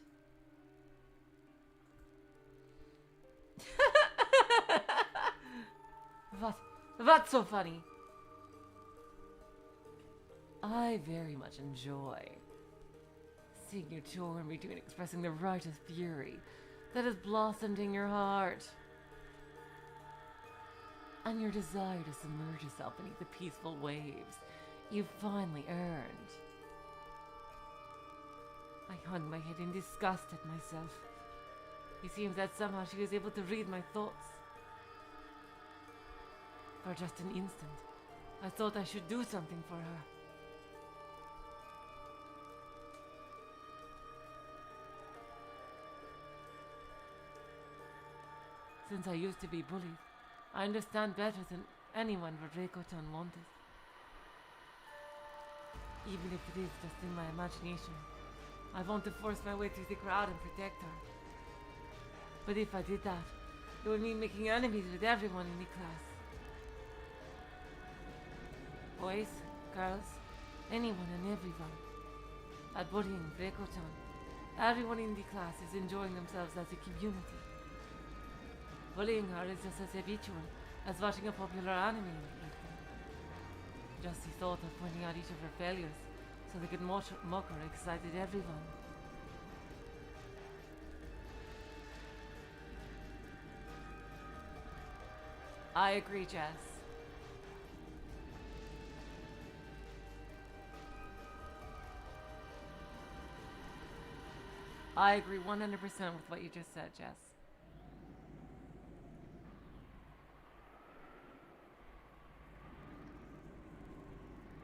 What's so funny? I very much enjoy seeing you torn between expressing the righteous fury that has blossomed in your heart and your desire to submerge yourself beneath the peaceful waves you've finally earned. I hung my head in disgust at myself. It seems that somehow she was able to read my thoughts. For just an instant, I thought I should do something for her. Since I used to be bullied, I understand better than anyone what Reiko-chan wanted. Even if it is just in my imagination, I want to force my way through the crowd and protect her. But if I did that, it would mean making enemies with everyone in the class. Boys, girls, anyone and everyone. At bullying Reiko-chan, everyone in the class is enjoying themselves as a community. Bullying her is just as habitual as watching a popular anime in the evening. Just the thought of pointing out each of her failures so they could mock her excited everyone. I agree, Jess. I agree 100% with what you just said, Jess.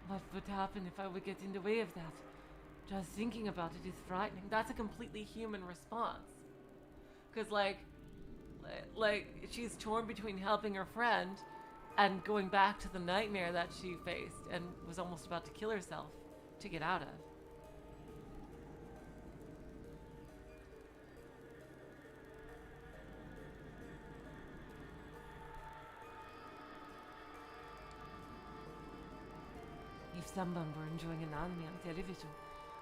What would happen if I would get in the way of that? Just thinking about it is frightening. That's a completely human response. Because, like, she's torn between helping her friend and going back to the nightmare that she faced and was almost about to kill herself to get out of. If someone were enjoying an anime on television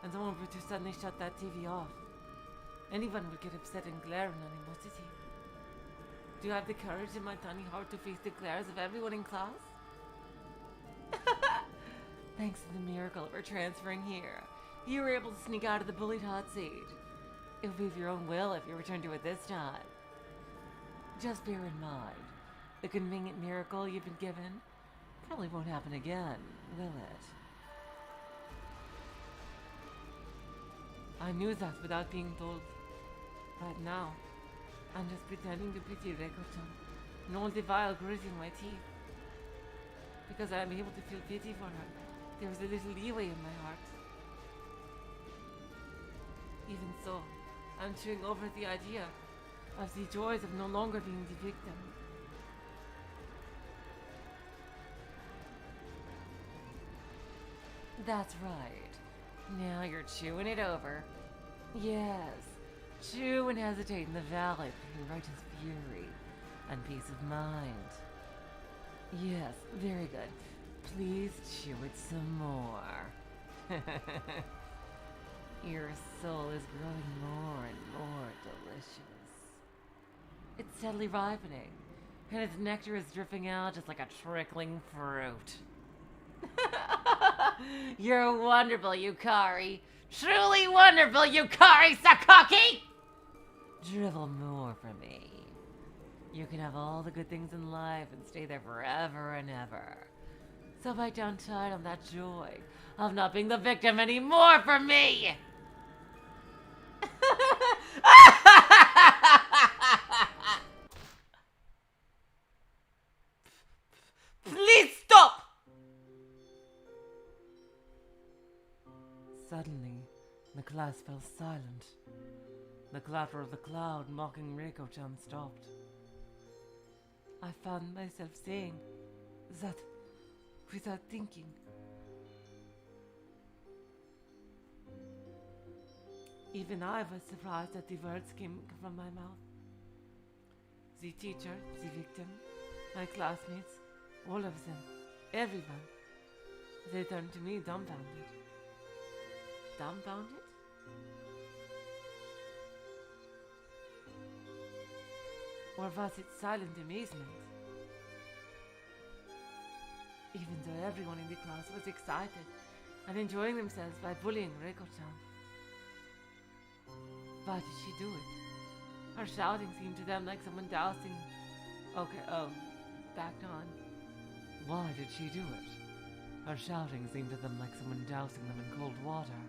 and someone were to suddenly shut that TV off, anyone would get upset and glare in animosity. Do you have the courage in my tiny heart to face the glares of everyone in class? Thanks to the miracle of her transferring here, you were able to sneak out of the bullied hot seat. It will be of your own will if you return to it this time. Just bear in mind, the convenient miracle you've been given probably won't happen again, will it? I knew that without being told. Right now, I'm just pretending to pity Reiko-chan, and all the while gritting my teeth. Because I am able to feel pity for her, there is a little leeway in my heart. Even so, I'm chewing over the idea of the joys of no longer being the victim. That's right. Now you're chewing it over. Yes, chew and hesitate in the valley between righteous fury and peace of mind. Yes, very good. Please chew it some more. Your soul is growing more and more delicious. It's steadily ripening, and its nectar is dripping out just like a trickling fruit. You're wonderful, Yukari. Truly wonderful, Yukari Sakaki! Drivel more from me. You can have all the good things in life and stay there forever and ever. So bite down tight on that joy of not being the victim anymore for me! Please stop! Suddenly, the class fell silent. The clatter of the cloud mocking Reiko-chan stopped. I found myself saying that without thinking. Even I was surprised that the words came from my mouth. The teacher, the victim, my classmates, all of them, everyone. They turned to me dumbfounded. Dumbfounded? Or was it silent amazement? Even though everyone in the class was excited and enjoying themselves by bullying Reiko-chan. Why did she do it? Her shouting seemed to them like someone dousing... backed on. Why did she do it? Her shouting seemed to them like someone dousing them in cold water.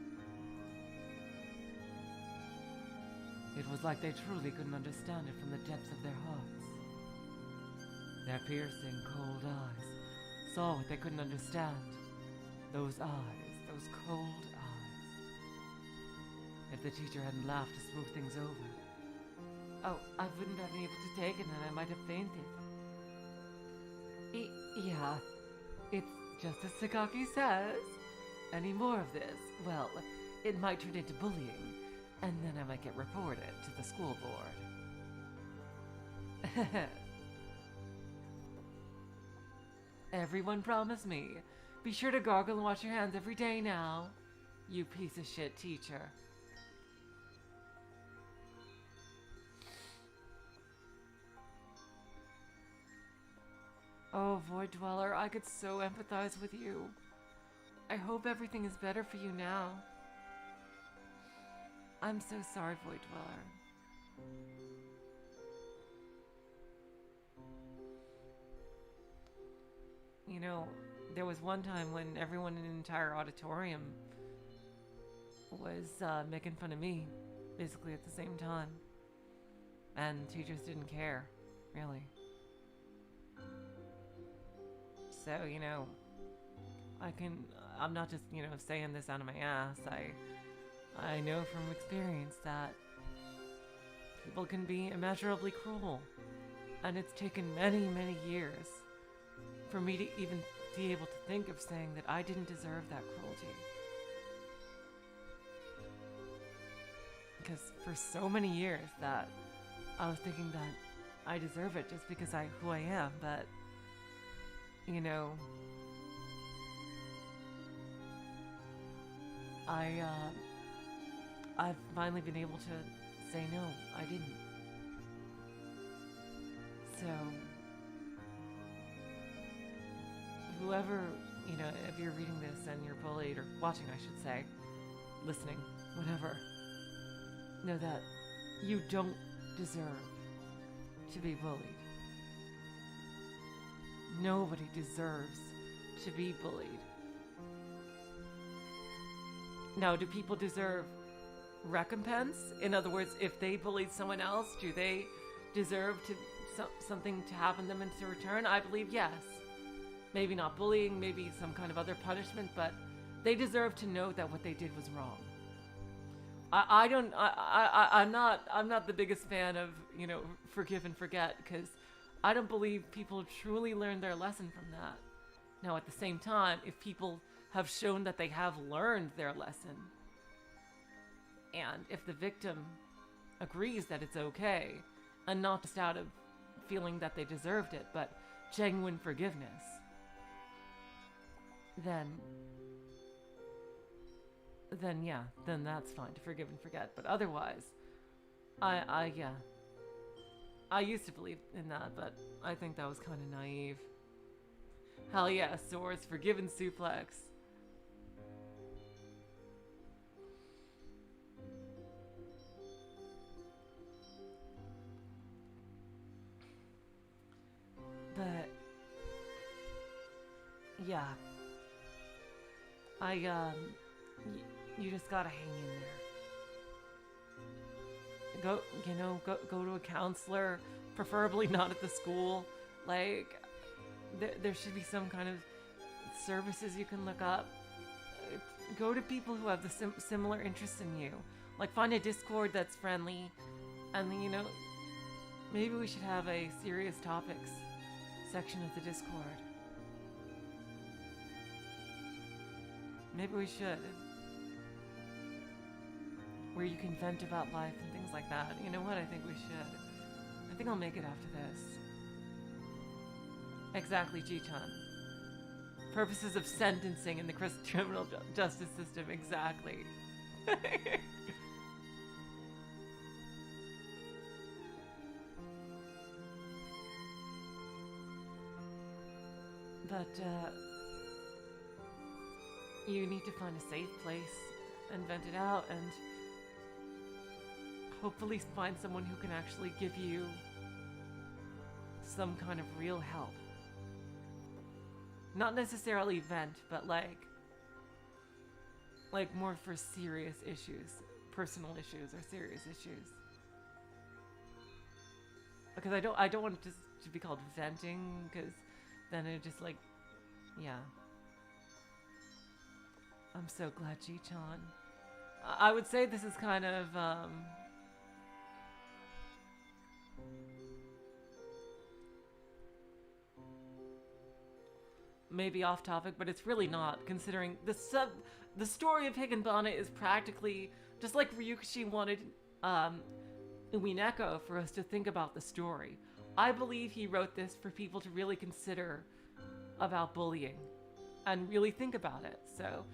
It was like they truly couldn't understand it from the depths of their hearts. Their piercing, cold eyes saw what they couldn't understand. Those eyes, those cold eyes. If the teacher hadn't laughed to smooth things over, I wouldn't have been able to take it and I might have fainted. Yeah, it's just as Sakaki says. Any more of this, well, it might turn into bullying, and then I might get reported to the school board. Everyone promise me. Be sure to gargle and wash your hands every day now. You piece of shit teacher. Oh, Void Dweller, I could so empathize with you. I hope everything is better for you now. I'm so sorry, Void Dweller. You know, there was one time when everyone in the entire auditorium was making fun of me, basically at the same time. And teachers didn't care, really. So, you know, I'm not just, you know, saying this out of my ass. I know from experience that people can be immeasurably cruel. And it's taken many, many years for me to even be able to think of saying that I didn't deserve that cruelty. Because for so many years that I was thinking that I deserve it just because who I am, but you know, I've finally been able to say no, I didn't. So, whoever, you know, if you're reading this and you're bullied, or watching I should say, listening, whatever, know that you don't deserve to be bullied. Nobody deserves to be bullied. Now, do people deserve recompense? In other words, if they bullied someone else, do they deserve something to happen to them in return? I believe yes. Maybe not bullying, maybe some kind of other punishment, but they deserve to know that what they did was wrong. I'm not the biggest fan of, you know, forgive and forget, because I don't believe people truly learn their lesson from that. Now, at the same time, if people have shown that they have learned their lesson, and if the victim agrees that it's okay, and not just out of feeling that they deserved it, but genuine forgiveness, then yeah, then that's fine to forgive and forget. But otherwise, I used to believe in that, but I think that was kind of naive. Hell yeah, swords, forgive and suplex. But yeah, you just gotta hang in there. Go to a counselor, preferably not at the school. Like, there should be some kind of services you can look up. Go to people who have the similar interests in you. Like, find a Discord that's friendly, and you know, maybe we should have a serious topics section of the Discord. Maybe we should. Where you can vent about life and things like that. You know what? I think we should. I think I'll make it after this. Exactly, Ji-chan. Purposes of sentencing in the criminal justice system, exactly. But, you need to find a safe place and vent it out and hopefully find someone who can actually give you some kind of real help. Not necessarily vent, but like more for serious issues, personal issues or serious issues. Because I don't want it just to be called venting, because then it just like, yeah. I'm so glad, Ji-chan. I would say this is kind of, maybe off topic, but it's really not, considering the story of Higanbana is practically, just like Ryukishi wanted, Umineko for us to think about the story. I believe he wrote this for people to really consider about bullying and really think about it. So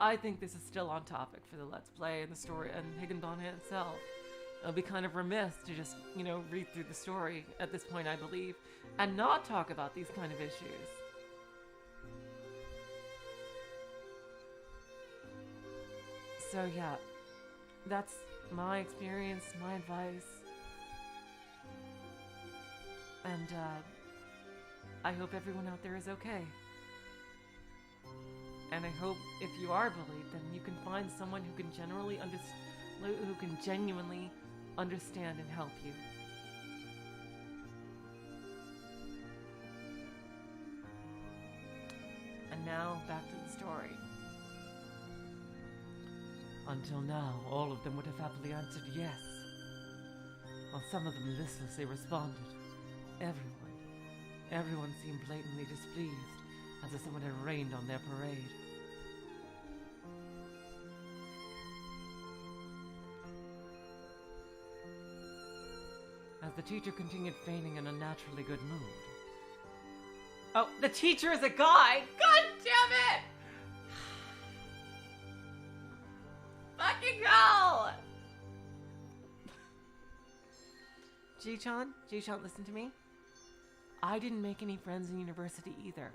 I think this is still on topic for the Let's Play and the story and Higanbana itself. It'll be kind of remiss to just, read through the story at this point, I believe, and not talk about these kind of issues. So yeah, that's my experience, my advice. And I hope everyone out there is okay. And I hope if you are bullied, then you can find someone who can genuinely understand and help you. And now, back to the story. Until now, all of them would have happily answered yes, while some of them listlessly responded. Everyone seemed blatantly displeased, as if someone had rained on their parade. As the teacher continued feigning an unnaturally good mood. Oh, the teacher is a guy! God damn it! Fucking hell! Ji-chan, listen to me. I didn't make any friends in university either.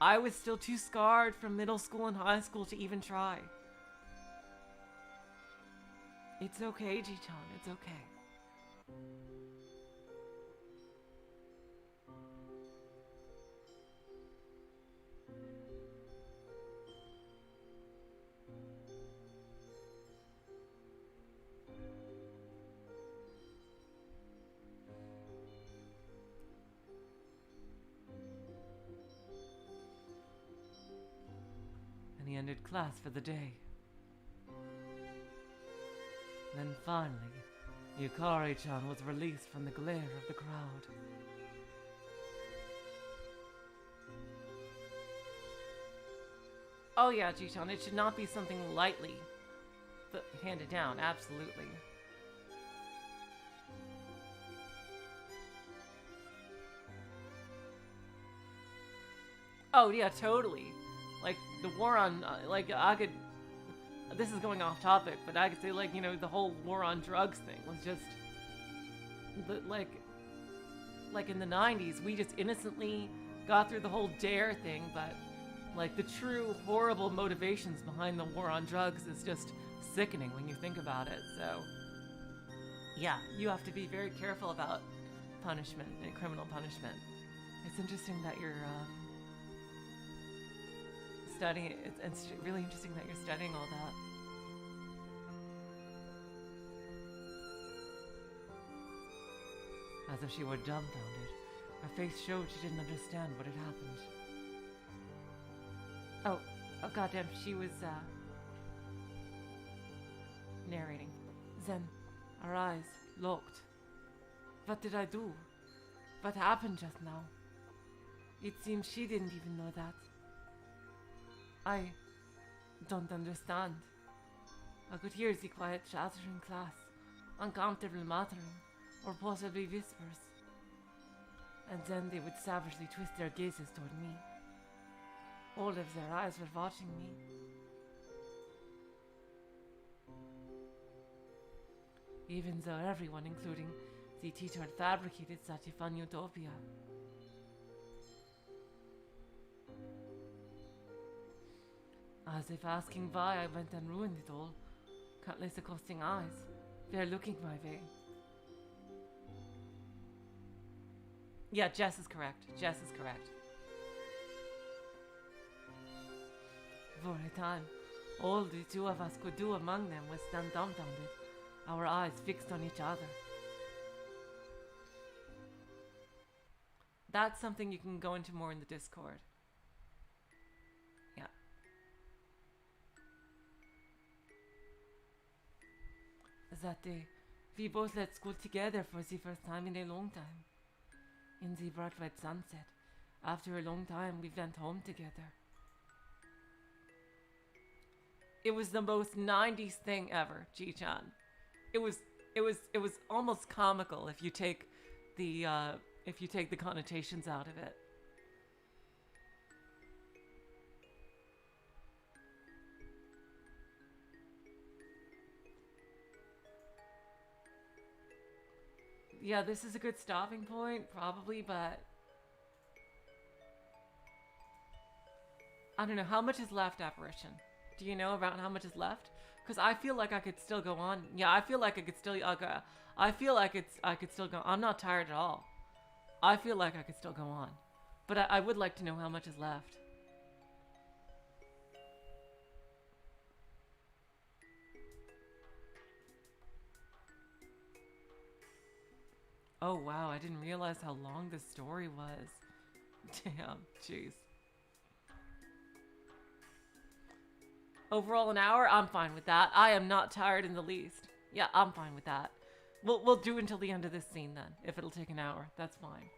I was still too scarred from middle school and high school to even try. It's okay, Ji-chan, it's okay. And he ended class for the day. Then finally, Yukari-chan was released from the glare of the crowd. Oh yeah, Ji-chan, it should not be something lightly handed down, absolutely. Oh yeah, totally. Like, the war on, this is going off topic, but I could say, the whole war on drugs thing was just, like in the 90s, we just innocently got through the whole DARE thing, but, the true horrible motivations behind the war on drugs is just sickening when you think about it, so, yeah, you have to be very careful about punishment and criminal punishment. It's interesting that you're, studying it. It's really interesting that you're studying all that. As if she were dumbfounded, her face showed she didn't understand what had happened. Oh goddamn, she was, narrating. Then, our eyes locked. What did I do? What happened just now? It seems she didn't even know that. I don't understand. I could hear the quiet chatter in class, uncomfortable muttering, or possibly whispers. And then they would savagely twist their gazes toward me. All of their eyes were watching me. Even though everyone, including the teacher, had fabricated such a fun utopia. As if asking why I went and ruined it all, countless accosting eyes, they're looking my way. Yeah, Jess is correct. Jess is correct. For a time, all the two of us could do among them was stand dumbfounded, our eyes fixed on each other. That's something you can go into more in the Discord. Yeah. That day, we both left school together for the first time in a long time. In the bright red sunset, after a long time, we went home together. It was the most 90s thing ever, Ji-chan. It was almost comical if you take the connotations out of it. Yeah, this is a good stopping point, probably, but I don't know. How much is left, Apparition? Do you know about how much is left? Because I feel like I could still go on. Yeah, I feel like I could still. I feel like I could still go. I'm not tired at all. I feel like I could still go on, but I would like to know how much is left. Oh wow, I didn't realize how long this story was. Damn, jeez. Overall an hour, I'm fine with that. I am not tired in the least. Yeah, I'm fine with that. We'll do until the end of this scene then. If it'll take an hour, that's fine.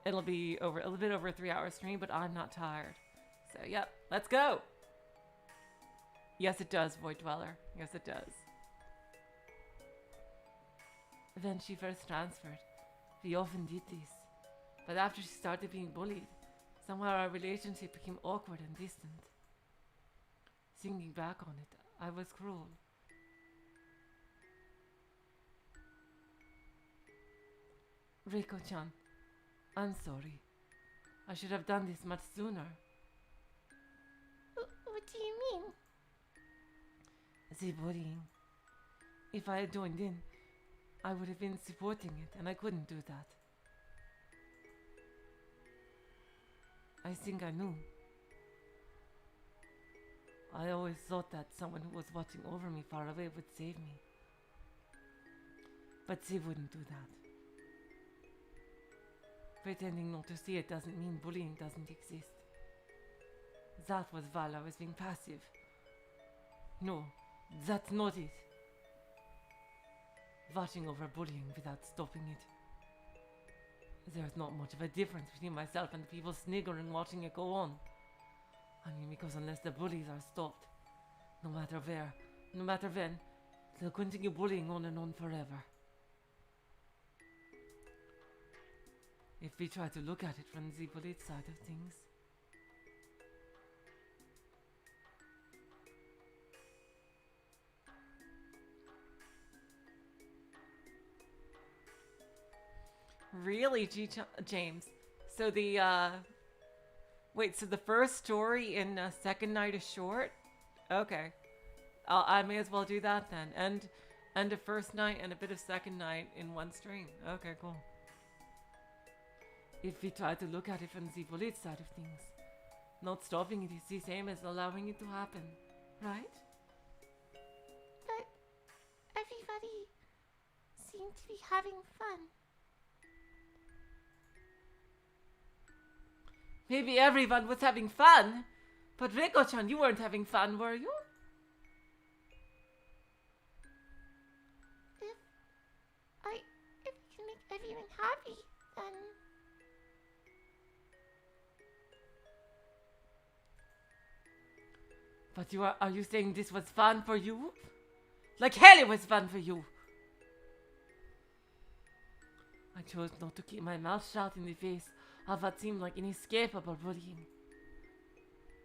It'll be a little bit over a 3-hour stream, but I'm not tired. So yep, let's go. Yes, it does, Void Dweller. Yes, it does. When she first transferred, we often did this. But after she started being bullied, somehow our relationship became awkward and distant. Thinking back on it, I was cruel. Reiko-chan, I'm sorry. I should have done this much sooner. What do you mean? The bullying. If I had joined in, I would have been supporting it, and I couldn't do that. I think I knew. I always thought that someone who was watching over me far away would save me. But they wouldn't do that. Pretending not to see it doesn't mean bullying doesn't exist. That was while I was being passive. No, that's not it. Watching over bullying without stopping it. There's not much of a difference between myself and the people sniggering watching it go on. I mean, because unless the bullies are stopped, no matter where, no matter when, they'll continue bullying on and on forever. If we try to look at it from the bullied side of things, really, James? So the, wait, so the first story in Second Night is short? Okay. I may as well do that then. And a first night and a bit of second night in one stream. Okay, cool. If we try to look at it from the bullied side of things, not stopping it is the same as allowing it to happen, right? But everybody seemed to be having fun. Maybe everyone was having fun, but Reiko-chan, you weren't having fun, were you? everyone happy, then... But are you saying this was fun for you? Like hell it was fun for you. I chose not to keep my mouth shut in the face of what seemed like inescapable bullying.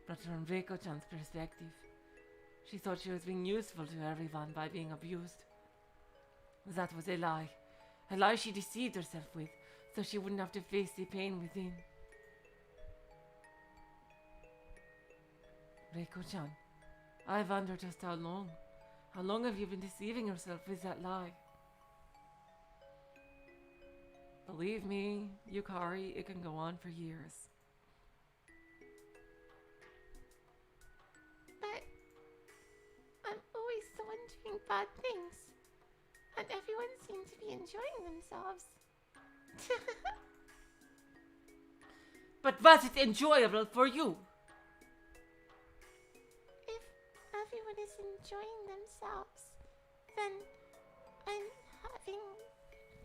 But from Reiko-chan's perspective, she thought she was being useful to everyone by being abused. That was a lie. A lie she deceived herself with, so she wouldn't have to face the pain within. Reiko-chan, I wonder just how long. How long have you been deceiving yourself with that lie? Believe me, Yukari, it can go on for years. But I'm always the one doing bad things, and everyone seems to be enjoying themselves. But was it enjoyable for you? If everyone is enjoying themselves, then I'm having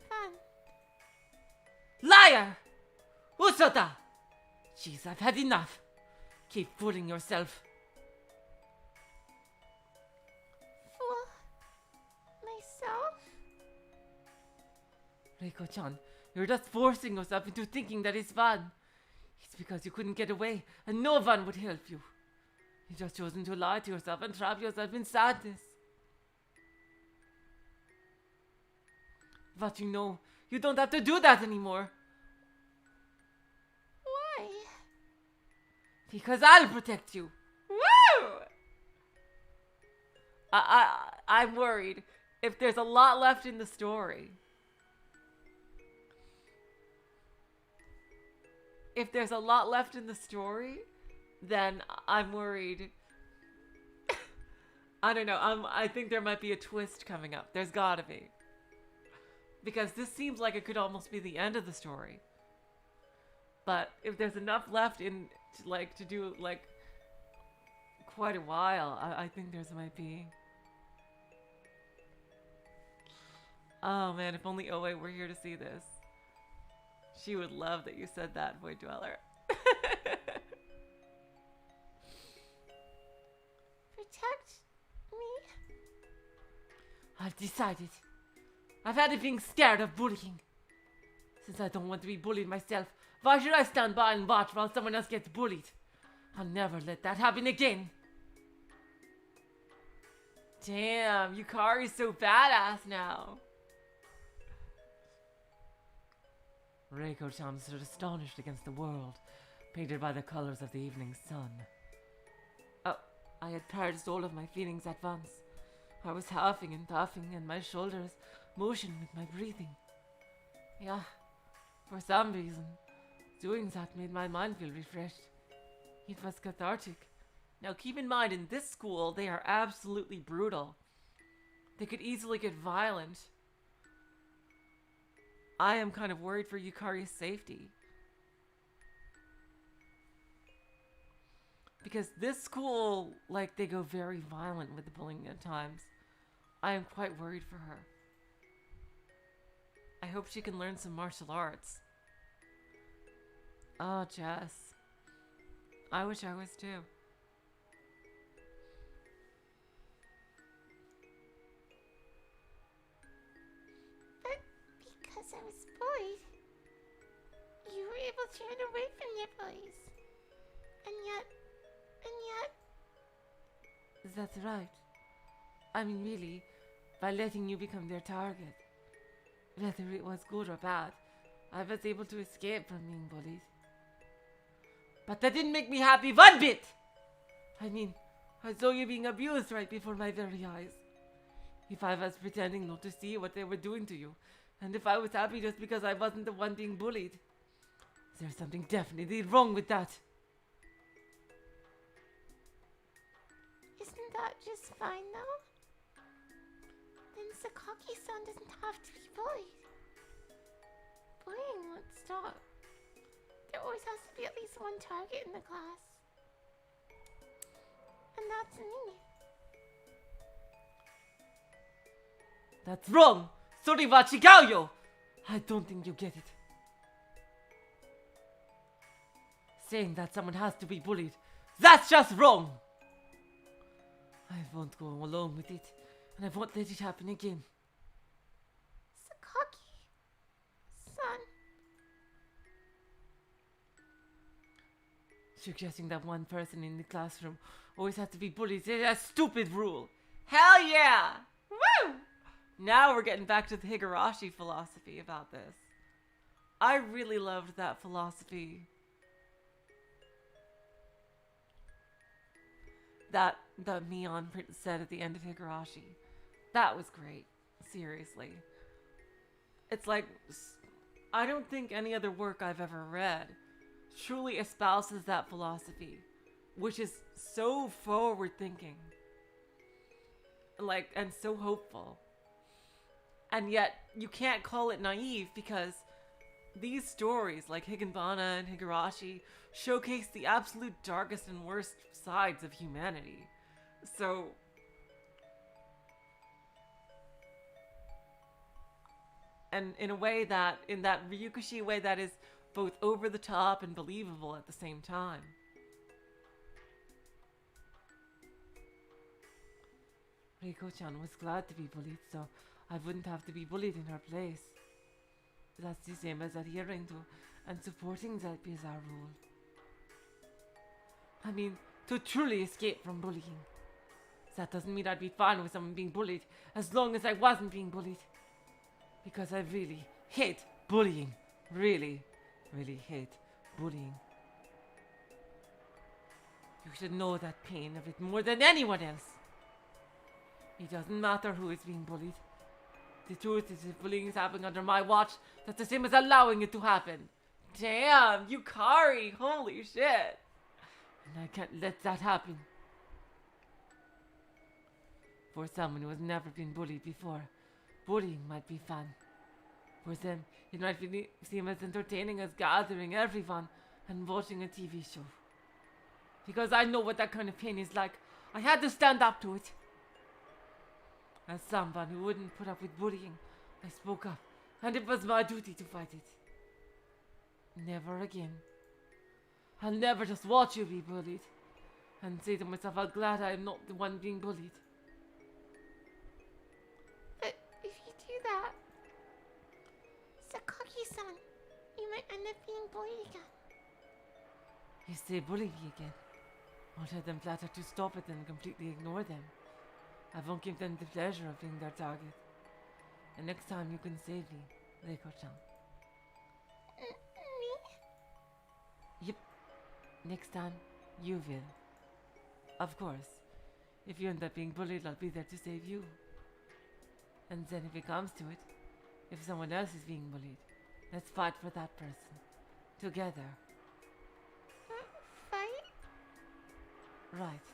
fun. Liar! Usota! Jeez, I've had enough. Keep fooling yourself. Fool myself? Reiko-chan, you're just forcing yourself into thinking that it's fun. It's because you couldn't get away and no one would help you. You've just chosen to lie to yourself and trap yourself in sadness. But you know, you don't have to do that anymore. Why? Because I'll protect you. Woo! I'm worried if there's a lot left in the story. If there's a lot left in the story, then I'm worried. I don't know. I think there might be a twist coming up. There's gotta be. Because this seems like it could almost be the end of the story. But if there's enough left in to do like quite a while, I think there's might be. Oh man, if only Oe were here to see this. She would love that you said that, Void Dweller. Protect me? I've decided. I've had it being scared of bullying. Since I don't want to be bullied myself, why should I stand by and watch while someone else gets bullied? I'll never let that happen again. Damn, Yukari's so badass now. Reiko-chan stood astonished against the world, painted by the colors of the evening sun. Oh, I had purged all of my feelings at once. I was huffing and puffing, and my shoulders motioned with my breathing. Yeah, for some reason, doing that made my mind feel refreshed. It was cathartic. Now keep in mind, in this school, they are absolutely brutal. They could easily get violent. I am kind of worried for Yukari's safety. Because this school, like, they go very violent with the bullying at times. I am quite worried for her. I hope she can learn some martial arts. Oh, Jess. I wish I was too. But because I was bullied, you were able to run away from your bullies. And yet... That's right. I mean, really, by letting you become their target. Whether it was good or bad, I was able to escape from being bullied. But that didn't make me happy one bit! I mean, I saw you being abused right before my very eyes. If I was pretending not to see what they were doing to you, and if I was happy just because I wasn't the one being bullied, there's something definitely wrong with that. Isn't that just fine, though? Then Sakaki-san doesn't have to be bullied. Bullying won't stop. There always has to be at least one target in the class. And that's me. That's wrong! Sori wa chigau yo! I don't think you get it. Saying that someone has to be bullied, that's just wrong! I won't go along with it, and I won't let it happen again. Sakaki-san. Suggesting that one person in the classroom always has to be bullied is a stupid rule. Hell yeah! Woo! Now we're getting back to the Higurashi philosophy about this. I really loved that philosophy. That the Mion Prince said at the end of Higurashi. That was great. Seriously. It's like, I don't think any other work I've ever read truly espouses that philosophy, which is so forward thinking. Like, and so hopeful. And yet, you can't call it naive because these stories, like Higanbana and Higurashi, showcase the absolute darkest and worst sides of humanity. So, and in a way that, in that Ryukishi way that is both over the top and believable at the same time. Reiko-chan was glad to be bullied, so I wouldn't have to be bullied in her place. That's the same as adhering to and supporting that bizarre rule. I mean, to truly escape from bullying. That doesn't mean I'd be fine with someone being bullied as long as I wasn't being bullied. Because I really hate bullying. Really, really hate bullying. You should know that pain of it more than anyone else. It doesn't matter who is being bullied. The truth is, if bullying is happening under my watch, that's the same as allowing it to happen. Damn, Yukari, holy shit. And I can't let that happen. For someone who has never been bullied before, bullying might be fun. For them, it might seem as entertaining as gathering everyone and watching a TV show. Because I know what that kind of pain is like. I had to stand up to it. As someone who wouldn't put up with bullying, I spoke up, and it was my duty to fight it. Never again. I'll never just watch you be bullied, and say to myself, I'm glad I'm not the one being bullied. But if you do that, Sakaki-san, you might end up being bullied again. You say bully me again. I'll tell them flat out to stop it and completely ignore them. I won't give them the pleasure of being their target. And next time you can save me, Reiko-chan. Me? Yep. Next time, you will. Of course. If you end up being bullied, I'll be there to save you. And then if it comes to it, if someone else is being bullied, let's fight for that person. Together. Fight? Right.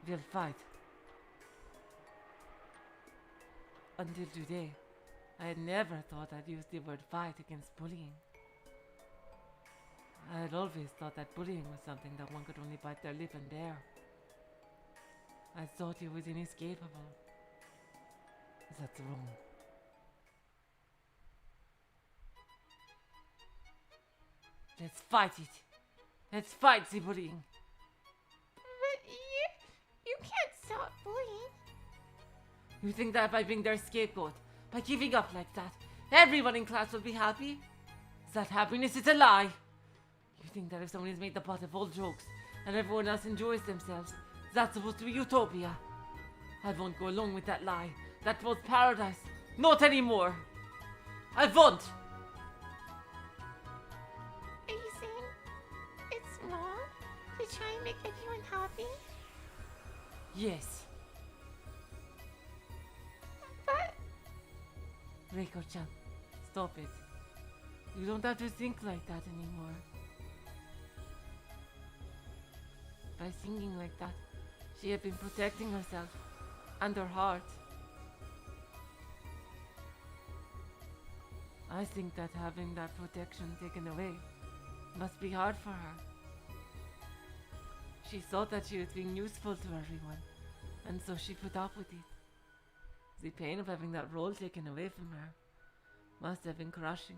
We'll fight. Until today, I had never thought I'd use the word fight against bullying. I had always thought that bullying was something that one could only bite their lip and bear. I thought it was inescapable. That's wrong. Let's fight it. Let's fight the bullying. But you can't stop bullying. You think that by being their scapegoat, by giving up like that, everyone in class will be happy? That happiness is a lie. You think that if someone is made the butt of all jokes and everyone else enjoys themselves, that's supposed to be utopia? I won't go along with that lie. That was paradise. Not anymore. I won't. Are you saying it's wrong to try and make everyone happy? Yes. But Reiko-chan, stop it. You don't have to think like that anymore. By thinking like that, she had been protecting herself and her heart. I think that having that protection taken away must be hard for her. She thought that she was being useful to everyone, and so she put up with it. The pain of having that role taken away from her Must have been crushing.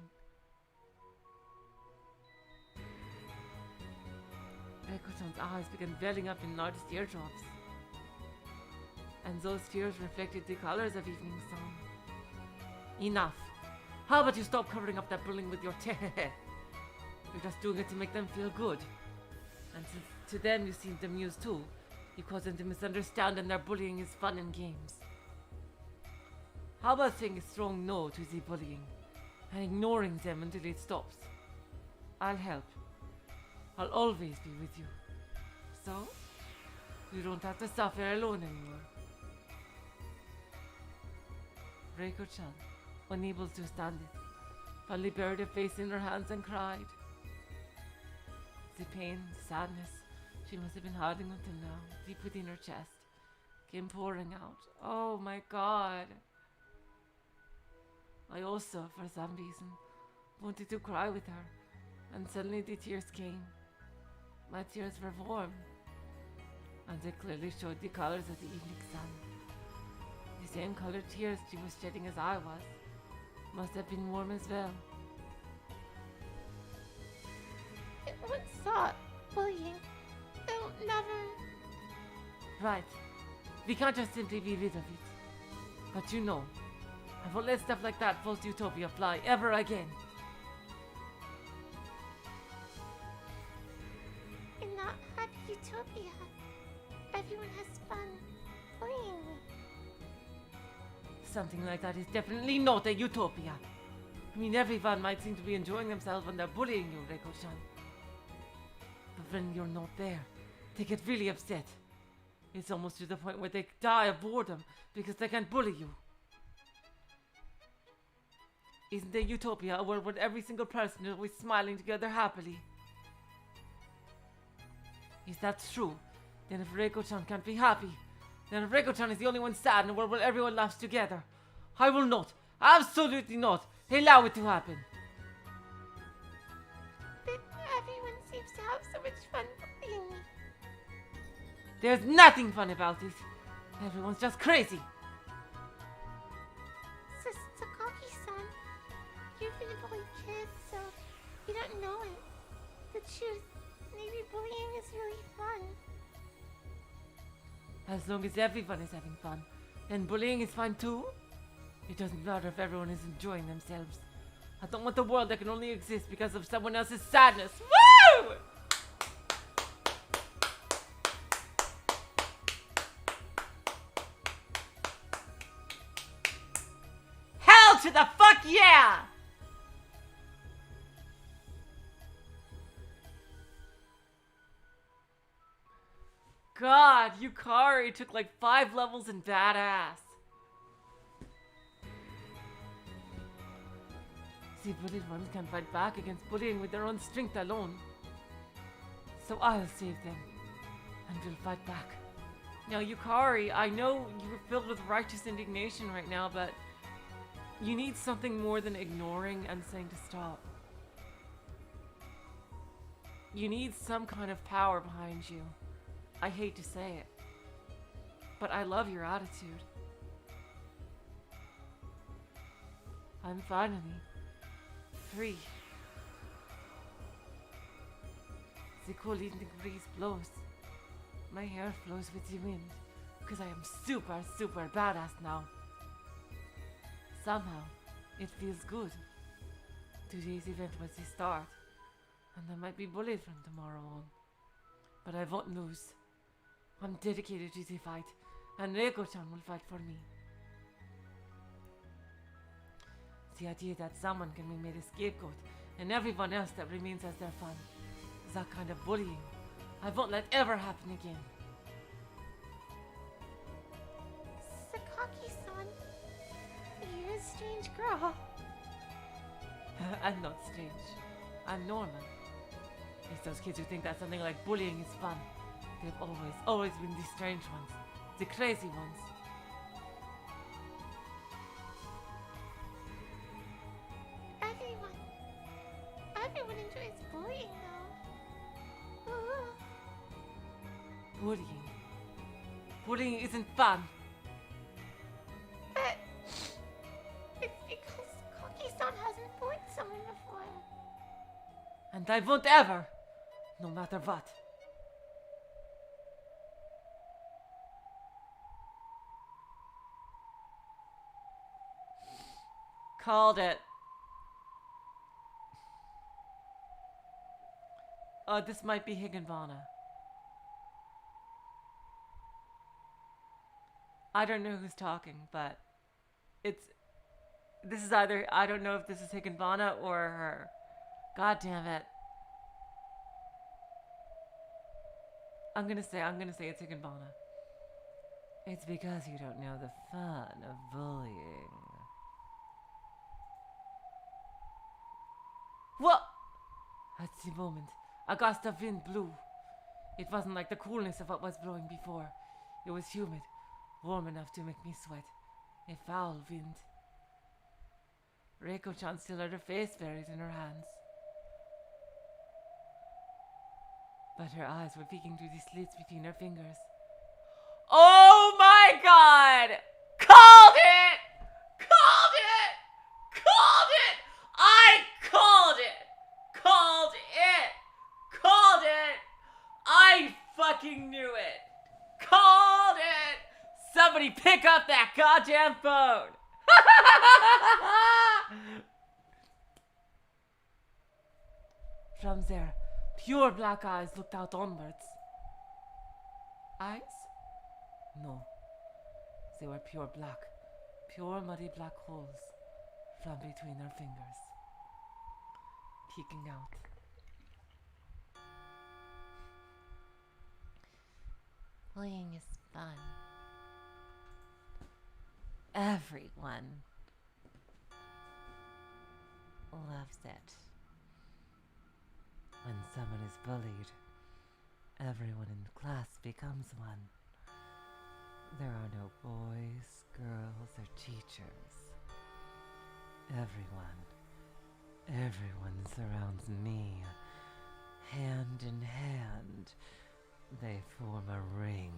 Reiko-chan's eyes began welling up in large teardrops. And those tears reflected the colors of evening sun. Enough! How about you stop covering up that bullying with your tear? You're just doing it to make them feel good. And since to them you seem amused too, you cause them to misunderstand and their bullying is fun and games. How about saying a strong no to the bullying and ignoring them until it stops? I'll help. I'll always be with you. So, you don't have to suffer alone anymore. Reiko-chan, unable to stand it, finally buried her face in her hands and cried. The pain, sadness she must have been hiding until now, deep within her chest, came pouring out. Oh my god. I also, for some reason, wanted to cry with her, and suddenly the tears came. My tears were warm, and they clearly showed the colors of the evening sun. The same colored tears she was shedding as I was must have been warm as well. I once saw bullying. I'll never... Right. We can't just simply be rid of it. But you know, I won't let stuff like that false Utopia fly ever again. In that happy Utopia, everyone has fun bullying me. Something like that is definitely not a utopia. I mean, everyone might seem to be enjoying themselves when they're bullying you, Reiko-chan. But when you're not there, they get really upset. It's almost to the point where they die of boredom because they can't bully you. Isn't a utopia a world where every single person is always smiling together happily? If that's true, then if Reiko-chan can't be happy, then if Reiko-chan is the only one sad in a world where everyone laughs together, I will not, absolutely not, allow it to happen. But everyone seems to have so much fun bullying me. There's nothing fun about it. Everyone's just crazy. Sakaki-san, you've been bullying kids, so you don't know it. The truth, maybe bullying is really fun. As long as everyone is having fun, then bullying is fun too. It doesn't matter if everyone is enjoying themselves. I don't want a world that can only exist because of someone else's sadness. Woo! Hell to the fuck yeah! God, Yukari took like 5 levels in badass. The bullied ones can fight back against bullying with their own strength alone. So I'll save them, and we'll fight back. Now, Yukari, I know you're filled with righteous indignation right now, but you need something more than ignoring and saying to stop. You need some kind of power behind you. I hate to say it, but I love your attitude. I'm finally free. The cool evening breeze blows. My hair flows with the wind, because I am super, super badass now. Somehow, it feels good. Today's event was the start, and I might be bullied from tomorrow on. But I won't lose. I'm dedicated to the fight, and Reiko-chan will fight for me. The idea that someone can be made a scapegoat and everyone else that remains as their fun is that kind of bullying I won't let ever happen again. Sakaki-san, you're a strange girl. I'm not strange. I'm normal. It's those kids who think that something like bullying is fun. They've always been the strange ones. The crazy ones. Everyone enjoys bullying though. Ooh. Bullying. Bullying isn't fun. But it's because Koki-san And I won't ever, no matter what. Called it. This might be Higanbana. I don't know who's talking, but this is either, I don't know if this is Higanbana or her. God damn it. I'm gonna say it's Higanbana. It's because you don't know the fun of bullying. What? At the moment, a gust of wind blew. It wasn't like the coolness of what was blowing before. It was humid, warm enough to make me sweat. A foul wind. Reiko-chan still had her face buried in her hands. But her eyes were peeking through the slits between her fingers. Oh my god! Called it! Called it! Called it! I called it! Called it! Called it! I fucking knew it! Called it! Somebody pick up that goddamn phone! From there, pure black eyes looked out onwards. Eyes? No. They were pure black. Pure muddy black holes from between her fingers. Peeking out. Bullying is fun. Everyone loves it. When someone is bullied, everyone in the class becomes one. There are no boys, girls, or teachers. Everyone surrounds me. Hand in hand, they form a ring.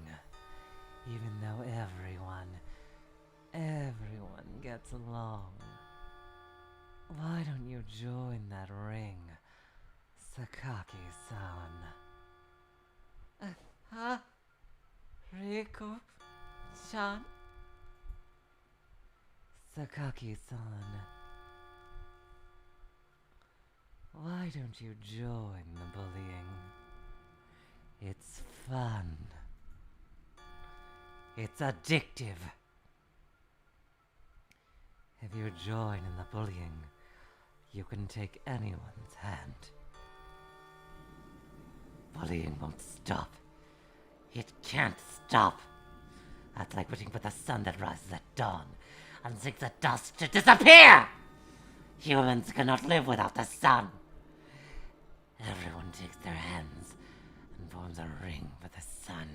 Even though everyone gets along. Why don't you join that ring, Sakaki-san? Huh? Reiko-chan? Sakaki-san. Why don't you join the bullying? It's fun. It's addictive. If you join in the bullying, you can take anyone's hand. Bullying won't stop. It can't stop. That's like waiting for the sun that rises at dawn and seeks the dust to disappear. Humans cannot live without the sun. Everyone takes their hands and forms a ring for the sun.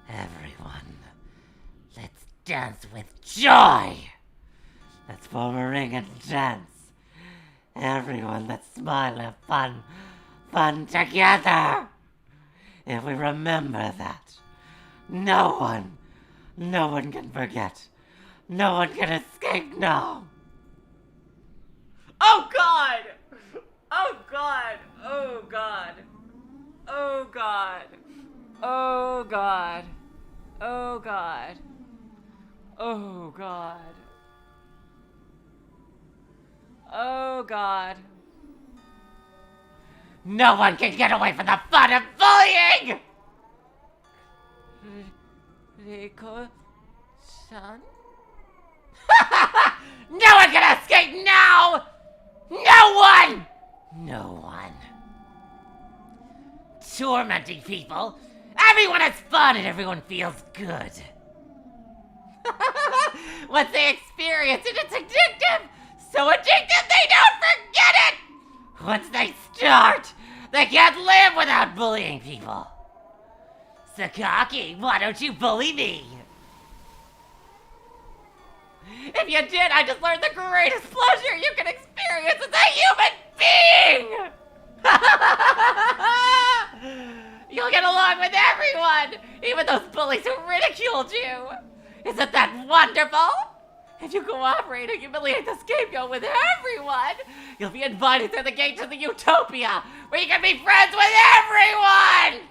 Everyone, let's dance with joy. Let's form a ring and dance. Everyone, let's smile and have fun together. If we remember that, no one can forget. No one can escape now. Oh God! Oh God! Oh God! Oh God! Oh God! Oh God! Oh God! Oh God! No one can get away from the fun of bullying! Reiko-chan? No one can escape now! No one! No one. Tormenting people. Everyone has fun and everyone feels good. Once they experience it, it's addictive. So addictive they don't forget it. Once they start, they can't live without bullying people. Sakaki, why don't you bully me? If you did, I just learned the greatest pleasure you can experience as a human being! You'll get along with everyone, even those bullies who ridiculed you. Isn't that wonderful? If you cooperate and humiliate the scapegoat with everyone, you'll be invited through the gate to the Utopia, where you can be friends with everyone!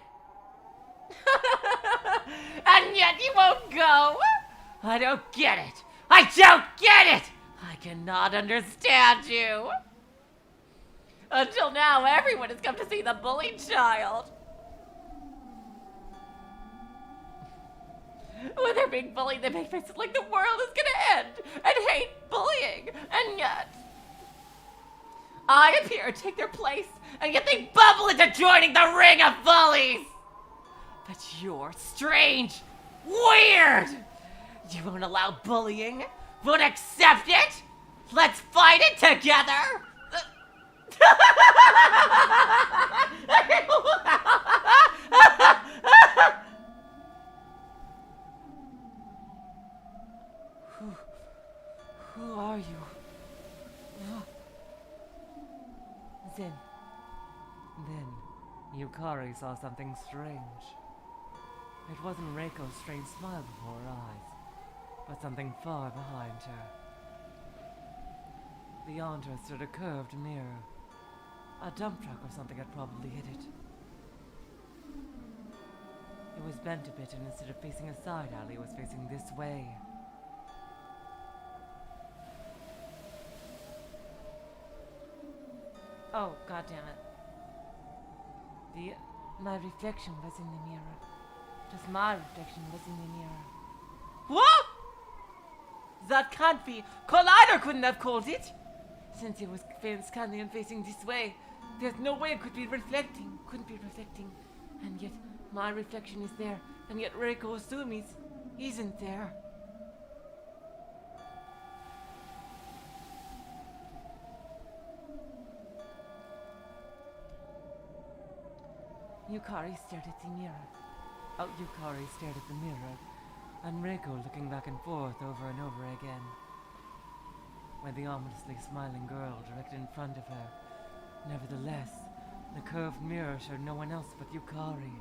And yet you won't go? I don't get it. I don't get it! I cannot understand you. Until now, everyone has come to see the bullied child. When they're being bullied, they make faces like the world is gonna end and hate bullying. And yet, I appear to take their place, and yet they bubble into joining the ring of bullies. But you're strange, weird. You won't allow bullying, won't accept it. Let's fight it together. Who are you? Then Yukari saw something strange. It wasn't Reiko's strange smile before her eyes, but something far behind her. Beyond her stood a curved mirror. A dump truck or something had probably hit it. It was bent a bit, and instead of facing a side alley, it was facing this way. Oh, goddammit. My reflection was in the mirror. Just my reflection was in the mirror. What? That can't be. Collider couldn't have called it. Since it was scanning and facing this way, there's no way it could be reflecting. Couldn't be reflecting. And yet, my reflection is there. And yet Reiko Sumi's isn't there. Yukari stared at the mirror. Oh, Yukari stared at the mirror, and Reiko looking back and forth over and over again. When the ominously smiling girl directly in front of her, nevertheless, the curved mirror showed no one else but Yukari.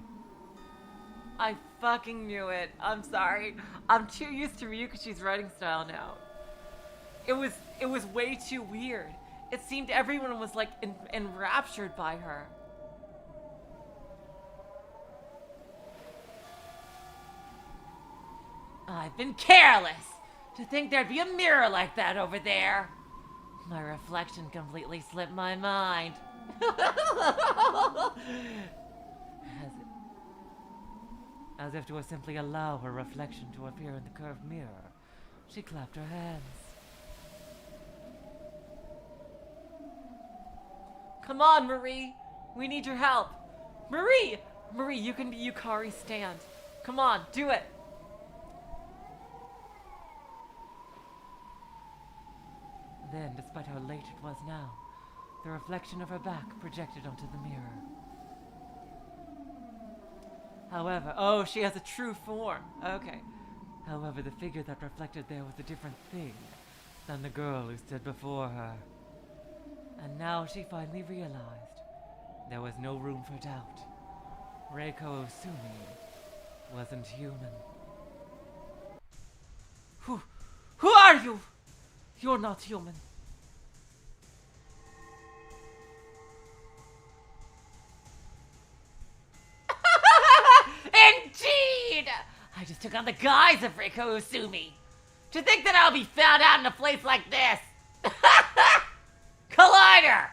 I fucking knew it. I'm sorry. I'm too used to Ryukishi's writing style now. It was way too weird. It seemed everyone was like enraptured by her. I've been careless to think there'd be a mirror like that over there. My reflection completely slipped my mind. As if to simply allow her reflection to appear in the curved mirror, she clapped her hands. Come on, Marie. We need your help. Marie! Marie, you can be Yukari's stand. Come on, do it. Then, despite how late it was now, the reflection of her back projected onto the mirror. However, oh, she has a true form. Okay. However, the figure that reflected there was a different thing than the girl who stood before her. And now she finally realized there was no room for doubt. Reiko Osumi wasn't human. Who are you? You're not human. Indeed! I just took on the guise of Reiko Usumi. To think that I'll be found out in a place like this. Collider!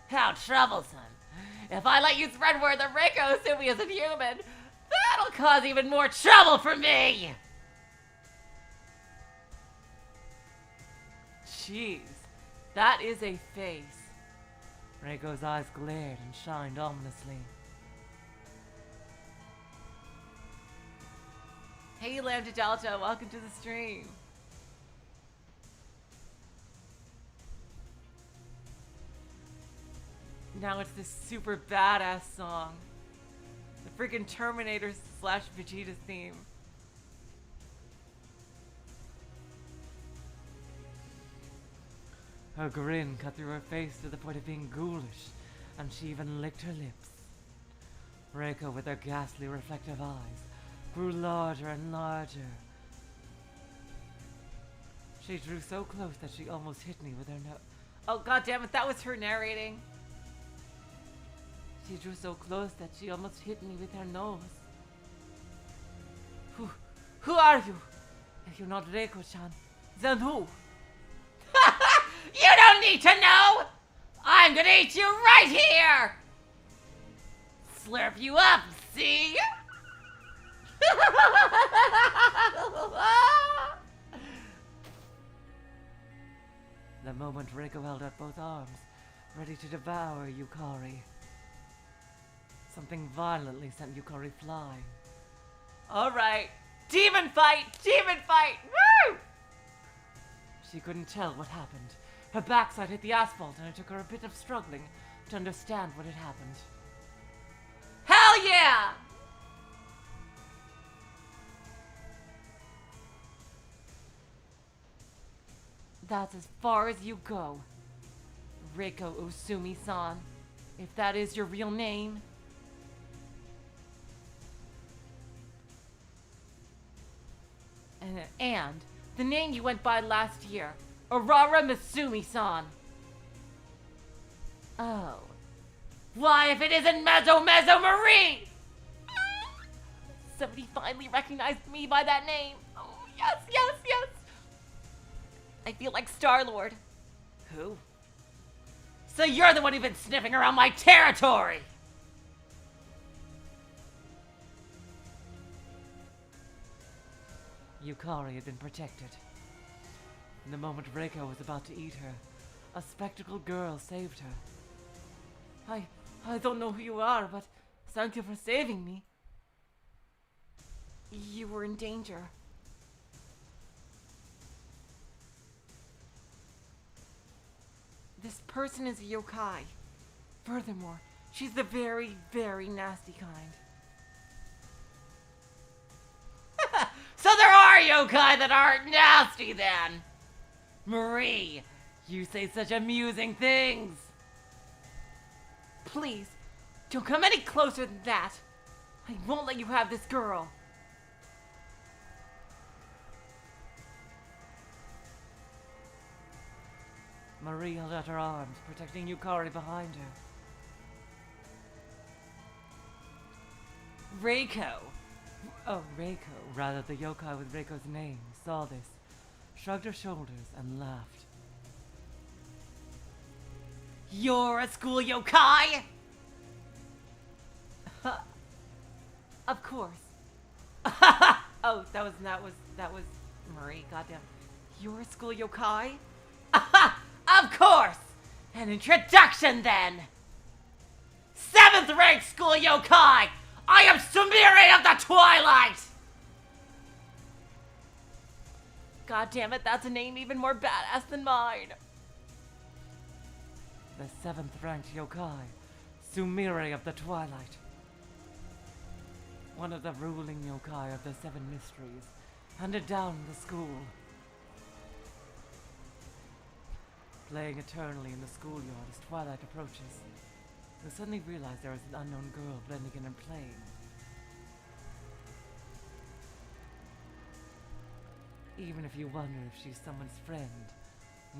How troublesome. If I let you spread word that Reiko Usumi isn't human, that'll cause even more trouble for me! Jeez, that is a face. Reiko's eyes glared and shined ominously. Hey, Lambda Delta, welcome to the stream. Now it's this super badass song. The freaking Terminator / Vegeta theme. Her grin cut through her face to the point of being ghoulish, and she even licked her lips. Reiko, with her ghastly reflective eyes, grew larger and larger. She drew so close that she almost hit me with her nose. Oh, God damn it, that was her narrating. She drew so close that she almost hit me with her nose. Who are you? If you're not Reiko-chan, then who? You don't need to know! I'm gonna eat you right here! Slurp you up, see? The moment Reiko held out both arms, ready to devour Yukari, something violently sent Yukari flying. Alright, demon fight! Demon fight! Woo! She couldn't tell what happened. Her backside hit the asphalt and it took her a bit of struggling to understand what had happened. Hell yeah! That's as far as you go, Reiko Usumi-san, if that is your real name. And the name you went by last year, Urara Misumi-san. Oh. Why, if it isn't Mezzo Marie! Somebody finally recognized me by that name. Oh, yes, yes, yes. I feel like Star-Lord. Who? So you're the one who's been sniffing around my territory! Yukari had been protected. In the moment Reiko was about to eat her, a spectacled girl saved her. I don't know who you are, but thank you for saving me. You were in danger. This person is a yokai. Furthermore, she's the very, very nasty kind. So there are yokai that aren't nasty then! Marie, you say such amusing things! Please, don't come any closer than that! I won't let you have this girl! Marie held out her arms, protecting Yukari behind her. Reiko! Oh, Reiko, rather the yokai with Reiko's name, saw this, shrugged her shoulders, and laughed. You're a school yokai? Of course. Oh, that was Marie, goddamn. You're a school yokai? Of course! An introduction then! 7th rank school yokai! I am Sumire of the Twilight! God damn it, that's a name even more badass than mine. The 7th ranked yokai, Sumire of the Twilight. One of the ruling yokai of the 7 mysteries, handed down in the school. Playing eternally in the schoolyard as twilight approaches, you suddenly realize there is an unknown girl blending in and playing. Even if you wonder if she's someone's friend,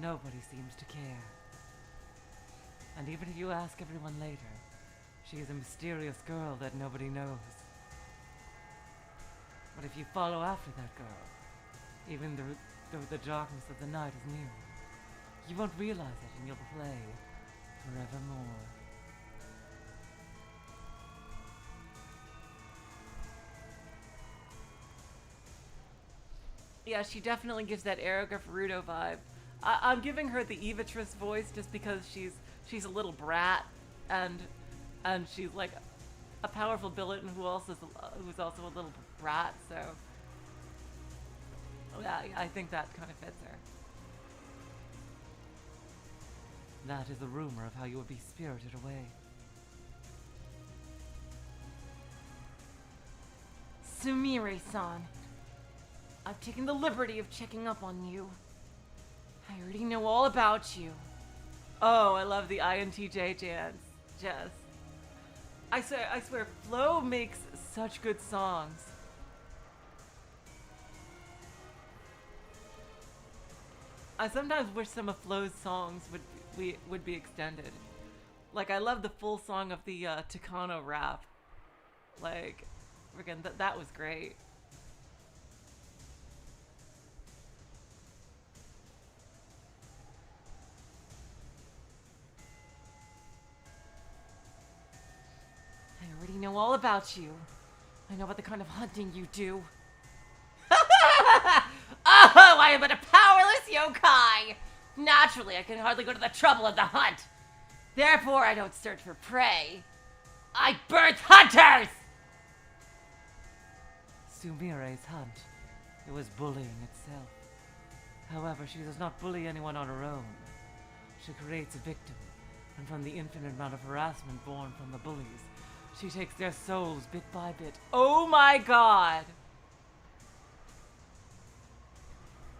nobody seems to care. And even if you ask everyone later, she is a mysterious girl that nobody knows. But if you follow after that girl, even though the darkness of the night is near, you won't realize it and you'll play forevermore. Yeah, she definitely gives that Erica Ferrudo vibe. I'm giving her the Evatress voice just because she's a little brat and she's like a powerful villain who's also a little brat. So yeah, I think that kind of fits her. That is a rumor of how you would be spirited away. Sumire-san, I've taken the liberty of checking up on you. I already know all about you. Oh, I love the INTJ Jess. I swear, Flo makes such good songs. I sometimes wish some of Flo's songs would be extended. Like, I love the full song of the Takano rap. Like, freaking, that was great. I already know all about you. I know about the kind of hunting you do. Oh, I am but a powerless yokai! Naturally, I can hardly go to the trouble of the hunt. Therefore, I don't search for prey. I birth hunters! Sumire's hunt. It was bullying itself. However, she does not bully anyone on her own. She creates a victim, and from the infinite amount of harassment born from the bullies, she takes their souls bit by bit. Oh my god!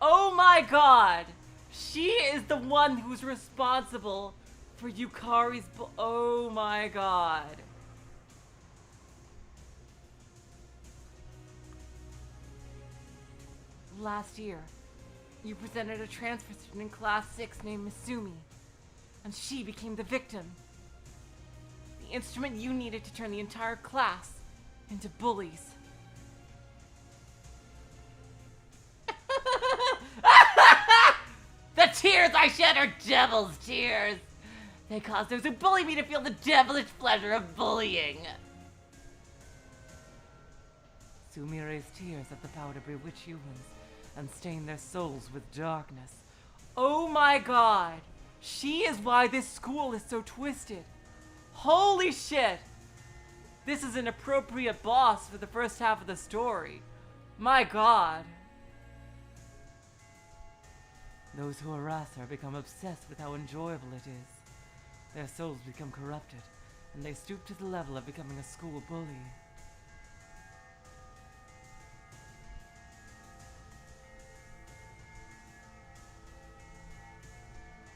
Oh my god! She is the one who's responsible for Yukari's oh my god. Last year, you presented a transfer student in class 6 named Misumi, and she became the victim. The instrument you needed to turn the entire class into bullies. The tears I shed are devil's tears. They cause those who bully me to feel the devilish pleasure of bullying. Sumire's tears have the power to bewitch humans and stain their souls with darkness. Oh my god! She is why this school is so twisted. Holy shit! This is an appropriate boss for the first half of the story. My god. Those who harass her become obsessed with how enjoyable it is. Their souls become corrupted, and they stoop to the level of becoming a school bully.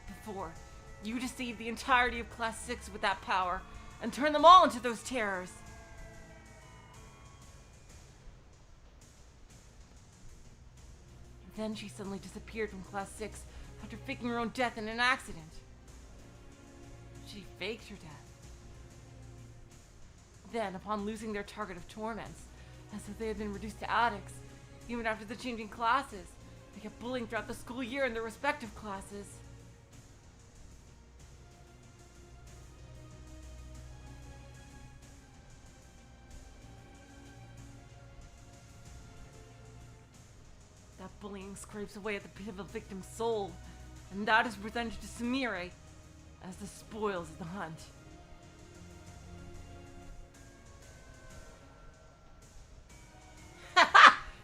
Before, you deceived the entirety of Class 6 with that power, and turned them all into those terrors. Then she suddenly disappeared from Class 6 after faking her own death in an accident. She faked her death. Then, upon losing their target of torments, as if they had been reduced to addicts, even after the changing classes, they kept bullying throughout the school year in their respective classes. That bullying scrapes away at the pit of a victim's soul, and that is presented to Sumire as the spoils of the hunt.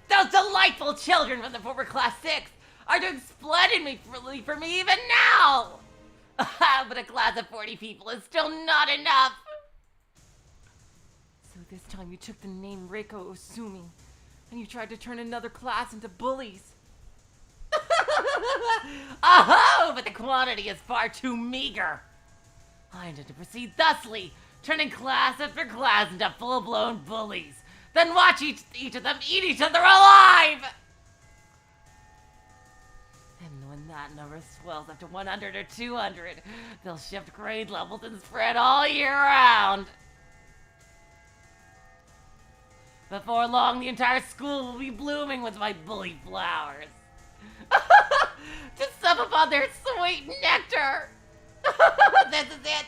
Those delightful children from the former Class 6 are doing splendidly for me even now! But a class of 40 people is still not enough! So this time you took the name Reiko Osumi, and you tried to turn another class into bullies. Oh, but the quantity is far too meager. I intend to proceed thusly, turning class after class into full-blown bullies, then watch each of them eat each other alive! And when that number swells up to 100 or 200, they'll shift grade levels and spread all year round. Before long, the entire school will be blooming with my bully flowers. To sup upon their sweet nectar. This is it.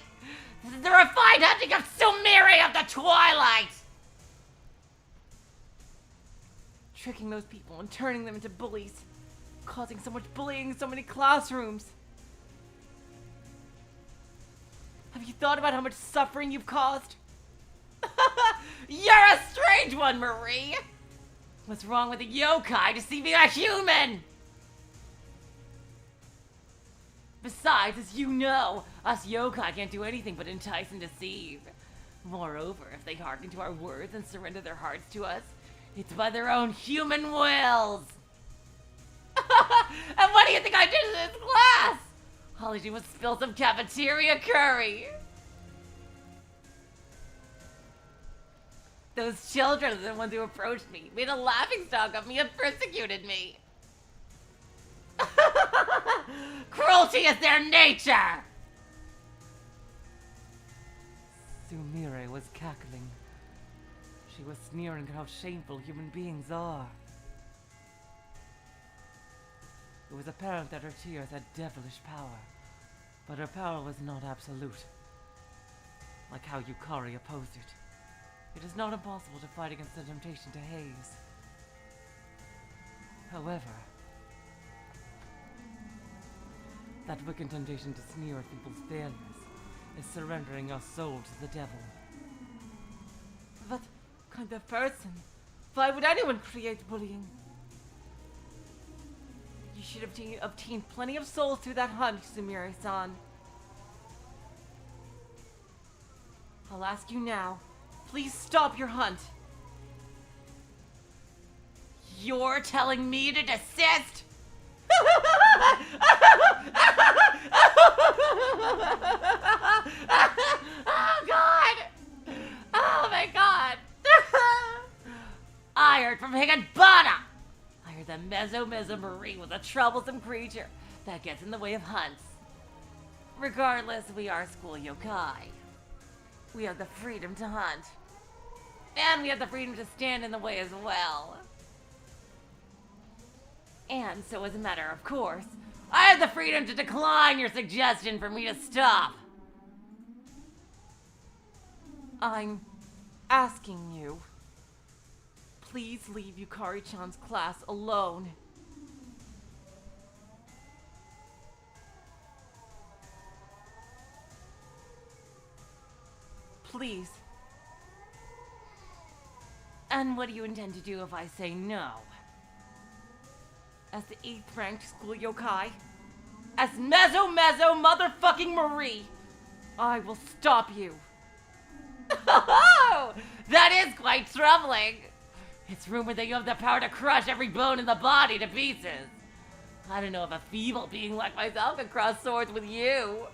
This is the refined hunting of Sumire of the Twilight. Tricking those people and turning them into bullies. Causing so much bullying in so many classrooms. Have you thought about how much suffering you've caused? You're a strange one, Marie! What's wrong with a yokai deceiving a human? Besides, as you know, us yokai can't do anything but entice and deceive. Moreover, if they hearken to our words and surrender their hearts to us, it's by their own human wills! And what do you think I did in this class? All I did was spill some cafeteria curry. Those children are the ones who approached me, made a laughingstock of me, and persecuted me. Cruelty is their nature! Sumire was cackling. She was sneering at how shameful human beings are. It was apparent that her tears had devilish power, but her power was not absolute. Like how Yukari opposed it. It is not impossible to fight against the temptation to haze. However, that wicked temptation to sneer at people's failures is surrendering your soul to the devil. What kind of person? Why would anyone create bullying? You should have obtained plenty of souls through that hunt, Sumire-san. I'll ask you now. Please stop your hunt. You're telling me to desist? Oh, God! Oh, my God! I heard from Higanbana! I heard that Meso Marie was a troublesome creature that gets in the way of hunts. Regardless, we are school yokai. We have the freedom to hunt. And we have the freedom to stand in the way as well. And so, as a matter of course, I have the freedom to decline your suggestion for me to stop. I'm asking you, please leave Yukari-chan's class alone. Please. And what do you intend to do if I say no? As the 8th ranked school yokai, as Meso motherfucking Marie, I will stop you. Oh, that is quite troubling. It's rumored that you have the power to crush every bone in the body to pieces. I don't know if a feeble being like myself can cross swords with you.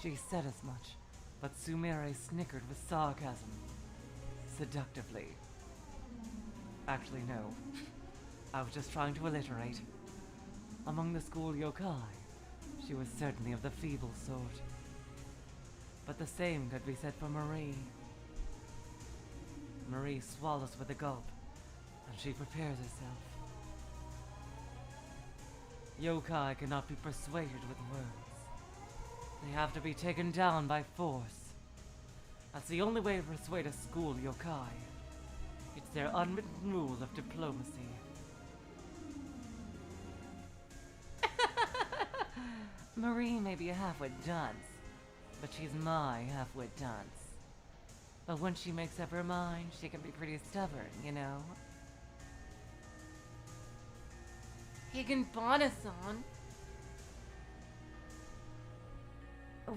She said as much, but Sumire snickered with sarcasm. Seductively. Actually, no. I was just trying to alliterate. Among the school yokai, she was certainly of the feeble sort. But the same could be said for Marie. Marie swallows with a gulp, and she prepares herself. Yokai cannot be persuaded with words. They have to be taken down by force. That's the only way to persuade a school yokai. It's their unwritten rule of diplomacy. Marie may be a half-wit dunce, but she's my half-wit dunce. But when she makes up her mind, she can be pretty stubborn, you know? Higanbana-san.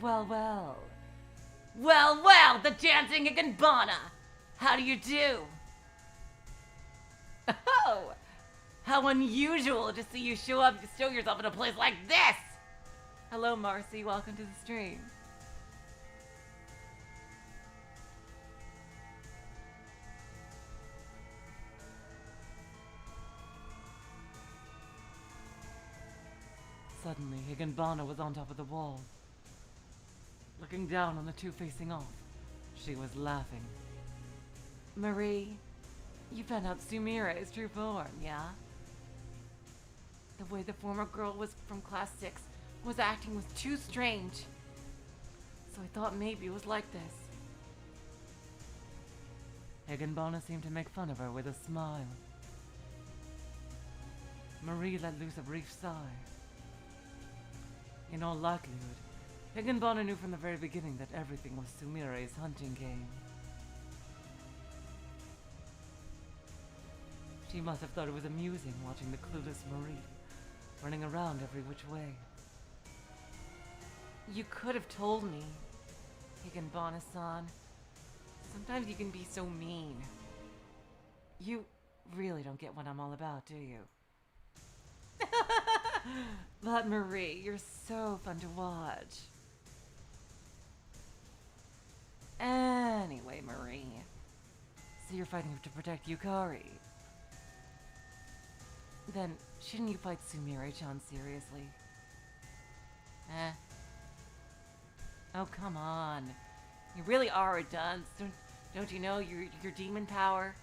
Well, the dancing Higanbana! How do you do? Oh, how unusual to see you show yourself in a place like this! Hello, Marcy, welcome to the stream. Suddenly, Higanbana was on top of the wall. Looking down on the two facing off, she was laughing. Marie, you found out Sumire's true form, yeah? The way the former girl was from class 6 was acting was too strange. So I thought maybe it was like this. Higanbana seemed to make fun of her with a smile. Marie let loose a brief sigh. In all likelihood, Higanbana knew from the very beginning that everything was Sumire's hunting game. She must have thought it was amusing watching the clueless Marie running around every which way. You could have told me, Higanbana-san. Sometimes you can be so mean. You really don't get what I'm all about, do you? But Marie, you're so fun to watch. Anyway, Marie, So you're fighting to protect Yukari. Then, shouldn't you fight Sumire-chan seriously? Eh? Oh, come on. You really are a dunce. Don't you know your demon power?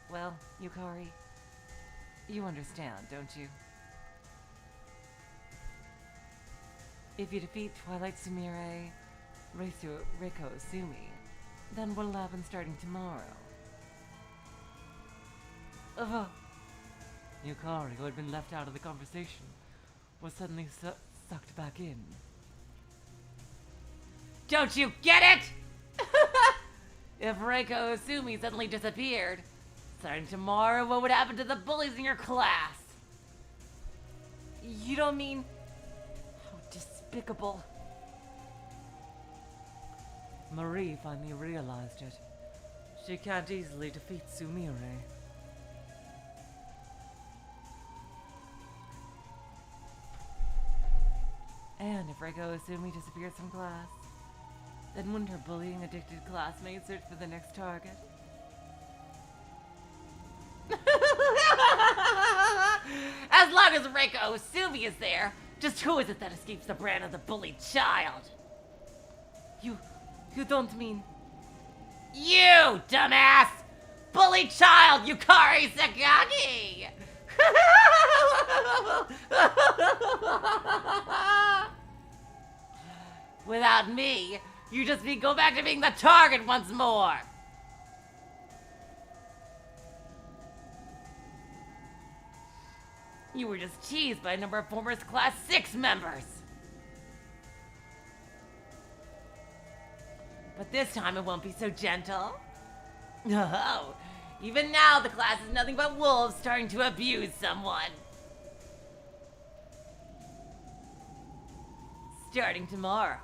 Well, Yukari, you understand, don't you? If you defeat Twilight Sumire, Reiko Sumi, then what'll happen starting tomorrow? Yukari, who had been left out of the conversation, was suddenly sucked back in. Don't you get it? If Reiko Sumi suddenly disappeared, starting tomorrow, what would happen to the bullies in your class? You don't mean... How despicable. Marie finally realized it. She can't easily defeat Sumire. And if Reiko Sumi disappears from class, then wouldn't her bullying addicted classmates search for the next target? As long as Reiko Sumi is there, just who is it that escapes the brand of the bullied child? You don't mean... You, dumbass! Bullied child, Yukari Sakagi! Without me, you just go back to being the target once more! You were just teased by a number of former Class 6 members! But this time it won't be so gentle. Oh, even now the class is nothing but wolves starting to abuse someone. Starting tomorrow,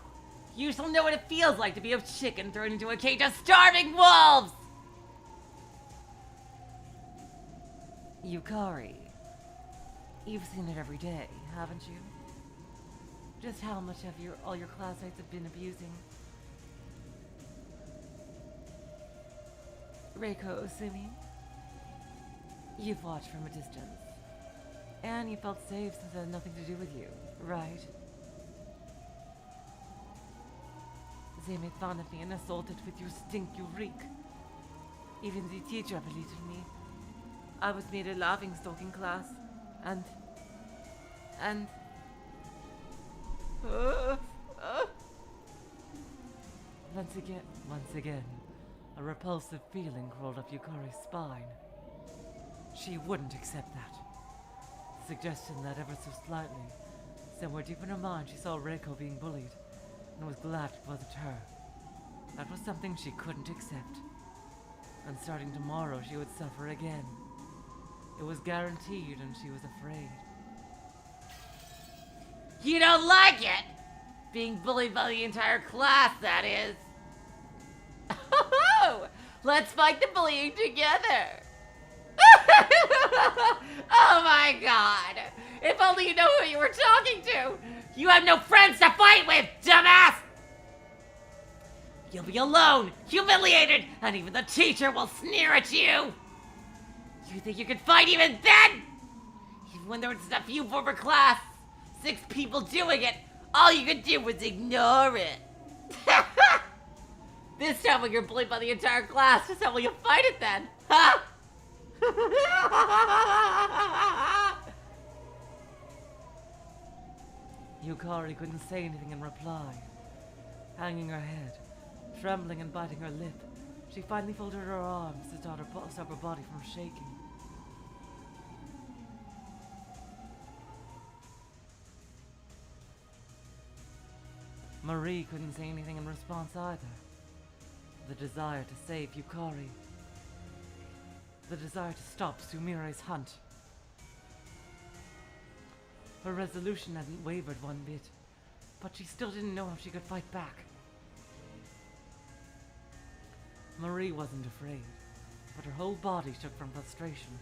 you shall know what it feels like to be a chicken thrown into a cage of starving wolves! Yukari, you've seen it every day, haven't you? Just how much have all your classmates have been abusing Reiko Sumi? You've watched from a distance. And you felt safe since it had nothing to do with you, right? They made fun of me and assaulted with your stink, you reek. Even the teacher belittled me. I was made a laughing stock in class. And... Once again, a repulsive feeling crawled up Yukari's spine. She wouldn't accept that. The suggestion that ever so slightly, somewhere deep in her mind, she saw Reiko being bullied, and was glad it wasn't her. That was something she couldn't accept. And starting tomorrow, she would suffer again. It was guaranteed, and she was afraid. You don't like it? Being bullied by the entire class, that is. Let's fight the bullying together. Oh my god. If only you know who you were talking to. You have no friends to fight with, dumbass. You'll be alone, humiliated, and even the teacher will sneer at you. You think you could fight even then? Even when there was just a few former class, 6 people doing it, all you could do was ignore it. This time when you're bullied by the entire class, just how will you fight it then? Huh? Yukari couldn't say anything in reply. Hanging her head, trembling and biting her lip, she finally folded her arms to stop her body from shaking. Marie couldn't say anything in response either. The desire to save Yukari. The desire to stop Sumire's hunt. Her resolution hadn't wavered one bit, but she still didn't know how she could fight back. Marie wasn't afraid, but her whole body shook from frustration.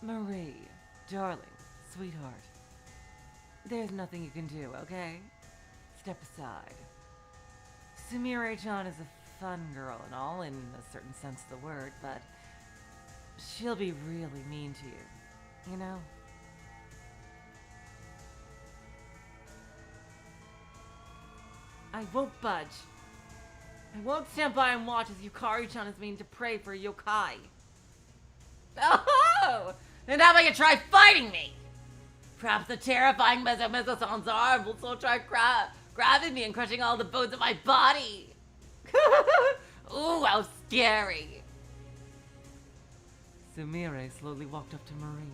Marie, darling, sweetheart, there's nothing you can do, okay? step aside. Sumire-chan is a fun girl and all in a certain sense of the word, but she'll be really mean to you, you know? I won't budge. I won't stand by and watch as Yukari-chan is mean to pray for yokai. Oh! And how about you try fighting me? Perhaps the terrifying Mezo-Mezo-san's arm will so try grabbing me and crushing all the bones of my body. Ooh, how scary. Sumire slowly walked up to Marie.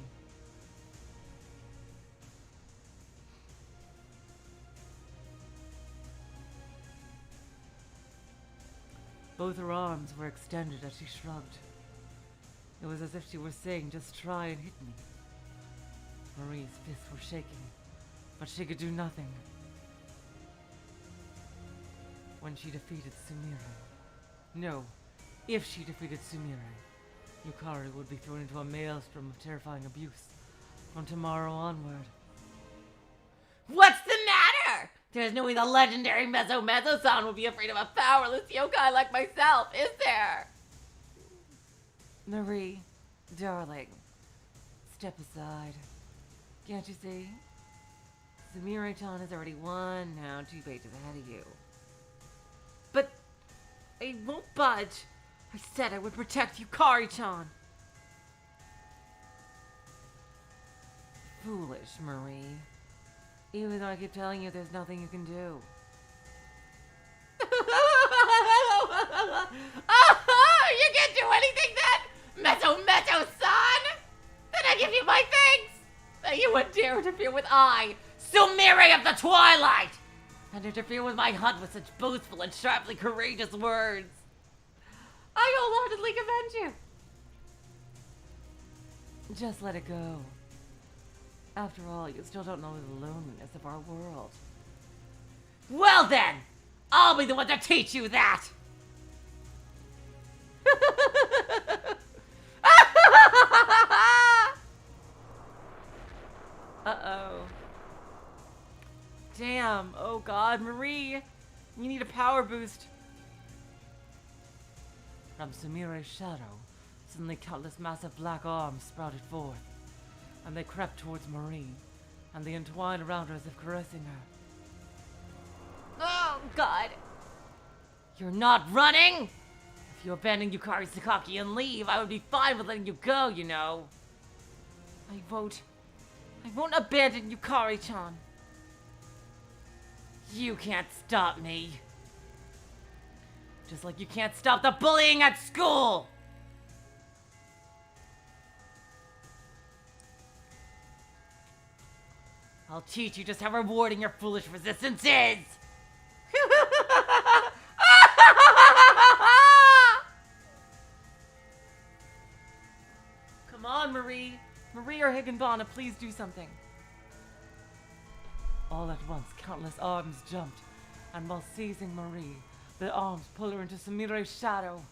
Both her arms were extended as she shrugged. It was as if she were saying, just try and hit me. Marie's fists were shaking, but she could do nothing. When she defeated Sumire. No, if she defeated Sumire, Yukari would be thrown into a maelstrom of terrifying abuse from tomorrow onward. What's the matter? There's no way the legendary Mezo-Mezo-san will be afraid of a powerless yokai like myself, is there? Marie, darling, step aside. Can't you see? Sumire-chan has already won, now 2 pages ahead of you. But I won't budge. I said I would protect Yukari-chan. Foolish, Marie. Even though I keep telling you there's nothing you can do. You can't do anything then? Mezo-Mezo-san? Then I give you my thanks. That you would dare interfere with Sumire of the Twilight, and interfere with my hunt with such boastful and sharply courageous words. I wholeheartedly commend you. Just let it go. After all, you still don't know the loneliness of our world. Well then, I'll be the one to teach you that! Uh-oh. Damn, oh god, Marie! You need a power boost. From Sumire's shadow, suddenly countless massive black arms sprouted forth, and they crept towards Marie, and they entwined around her as if caressing her. Oh, God! You're not running? If you abandon Yukari Sakaki and leave, I would be fine with letting you go, you know. I won't abandon Yukari-chan. You can't stop me. Just like you can't stop the bullying at school! I'll teach you just how rewarding your foolish resistance is! Come on, Marie. Marie or Higanbana, please do something. All at once, countless arms jumped, and while seizing Marie, the arms pulled her into Sumire's shadow.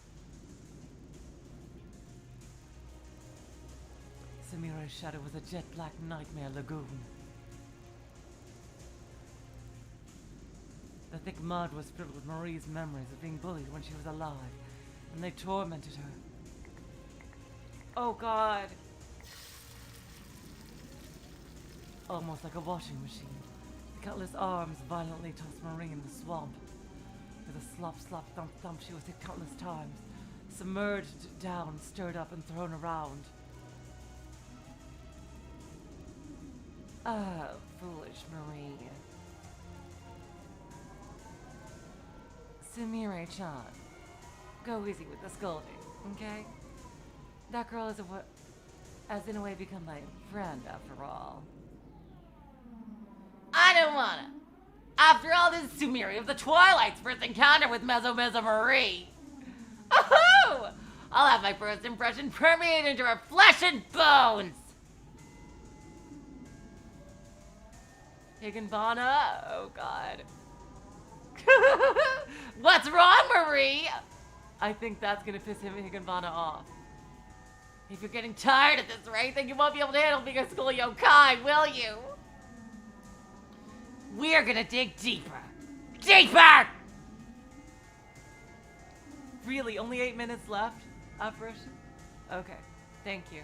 Sumire's shadow was a jet-black nightmare lagoon. The thick mud was filled with Marie's memories of being bullied when she was alive, and they tormented her. Oh God! Almost like a washing machine, the countless arms violently tossed Marie in the swamp. With a slop, slop, thump, thump, she was hit countless times, submerged down, stirred up, and thrown around. Ah, foolish Marie. Sumire-chan, go easy with the scolding, okay? That girl has in a way become my friend after all. I don't wanna. After all, this is Sumire of the Twilight's first encounter with Mezo-Mezo Marie. Oh! I'll have my first impression permeate into her flesh and bones! Higanbana? Oh God. What's wrong, Marie? I think that's gonna piss Higanbana off. If you're getting tired at this rate, then you won't be able to handle being a school yokai, will you? We're gonna dig deeper. deeper! Really, only 8 minutes left? Apparition? Okay, thank you.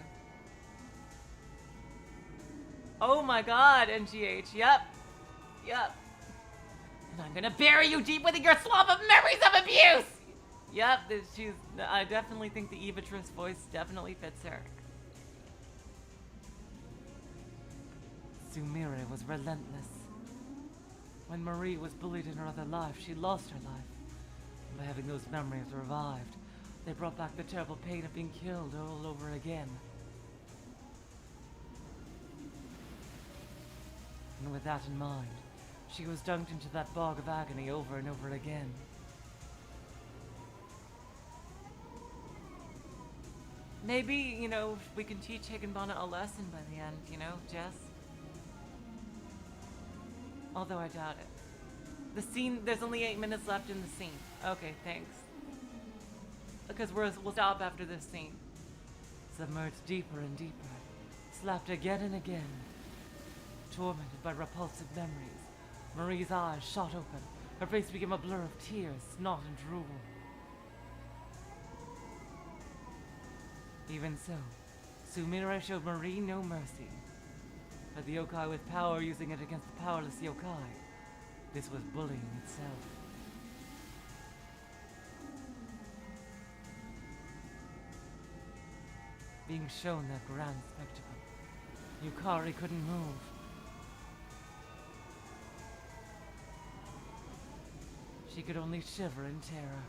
Oh my god, NGH, yep. Yep. And I'm gonna bury you deep within your swamp of memories of abuse! Yep, I definitely think the Evatress voice definitely fits her. Sumire was relentless. When Marie was bullied in her other life, she lost her life. And by having those memories revived, they brought back the terrible pain of being killed all over again. And with that in mind, she was dunked into that bog of agony over and over again. Maybe, you know, we can teach Higanbana a lesson by the end, you know, Jess? Although I doubt it. The scene, there's only 8 minutes left in the scene. Okay, thanks. Because we'll stop after this scene. Submerged deeper and deeper. Slapped again and again. Tormented by repulsive memories. Marie's eyes shot open. Her face became a blur of tears, snot, and drool. Even so, Sumire showed Marie no mercy. But the yokai with power using it against the powerless yokai. This was bullying itself. Being shown that grand spectacle, Yukari couldn't move. She could only shiver in terror.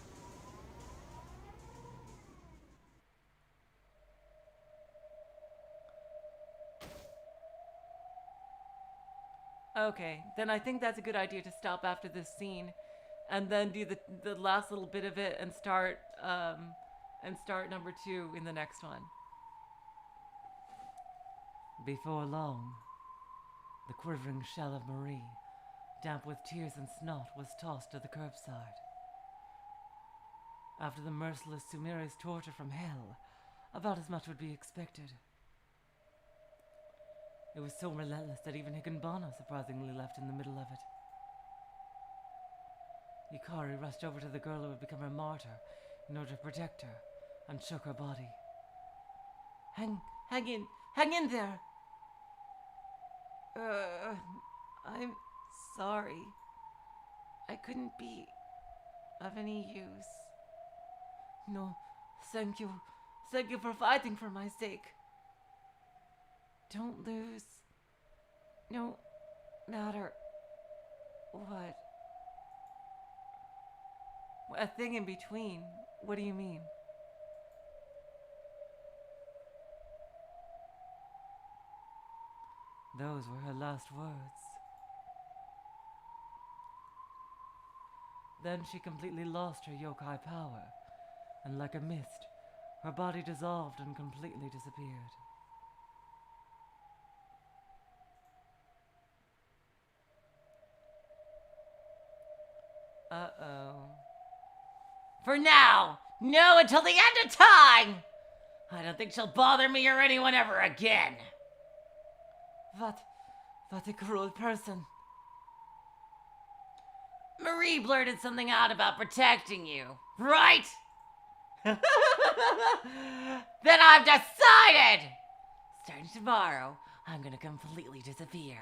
Okay, then I think that's a good idea to stop after this scene, and then do the last little bit of it and start number 2 in the next one. Before long, the quivering shell of Marie, damp with tears and snot, was tossed to the curbside. After the merciless Sumire's torture from hell, about as much would be expected. It was so relentless that even Higanbana surprisingly left in the middle of it. Yukari rushed over to the girl who had become her martyr in order to protect her, and shook her body. Hang in there! I'm sorry. I couldn't be of any use. No, thank you. Thank you for fighting for my sake. Don't lose. No matter what. A thing in between. What do you mean? Those were her last words. Then she completely lost her yokai power, and like a mist, her body dissolved and completely disappeared. Uh-oh. For now! No, until the end of time! I don't think she'll bother me or anyone ever again. What a cruel person. Marie blurted something out about protecting you, right? Then I've decided! Starting tomorrow, I'm gonna completely disappear.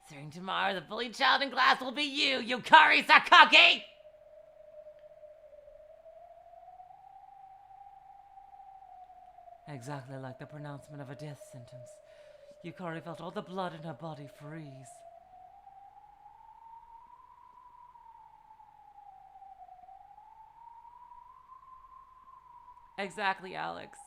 Starting tomorrow, the bullied child in class will be you, Yukari Sakaki! Exactly like the pronouncement of a death sentence, Yukari felt all the blood in her body freeze. Exactly, Alex.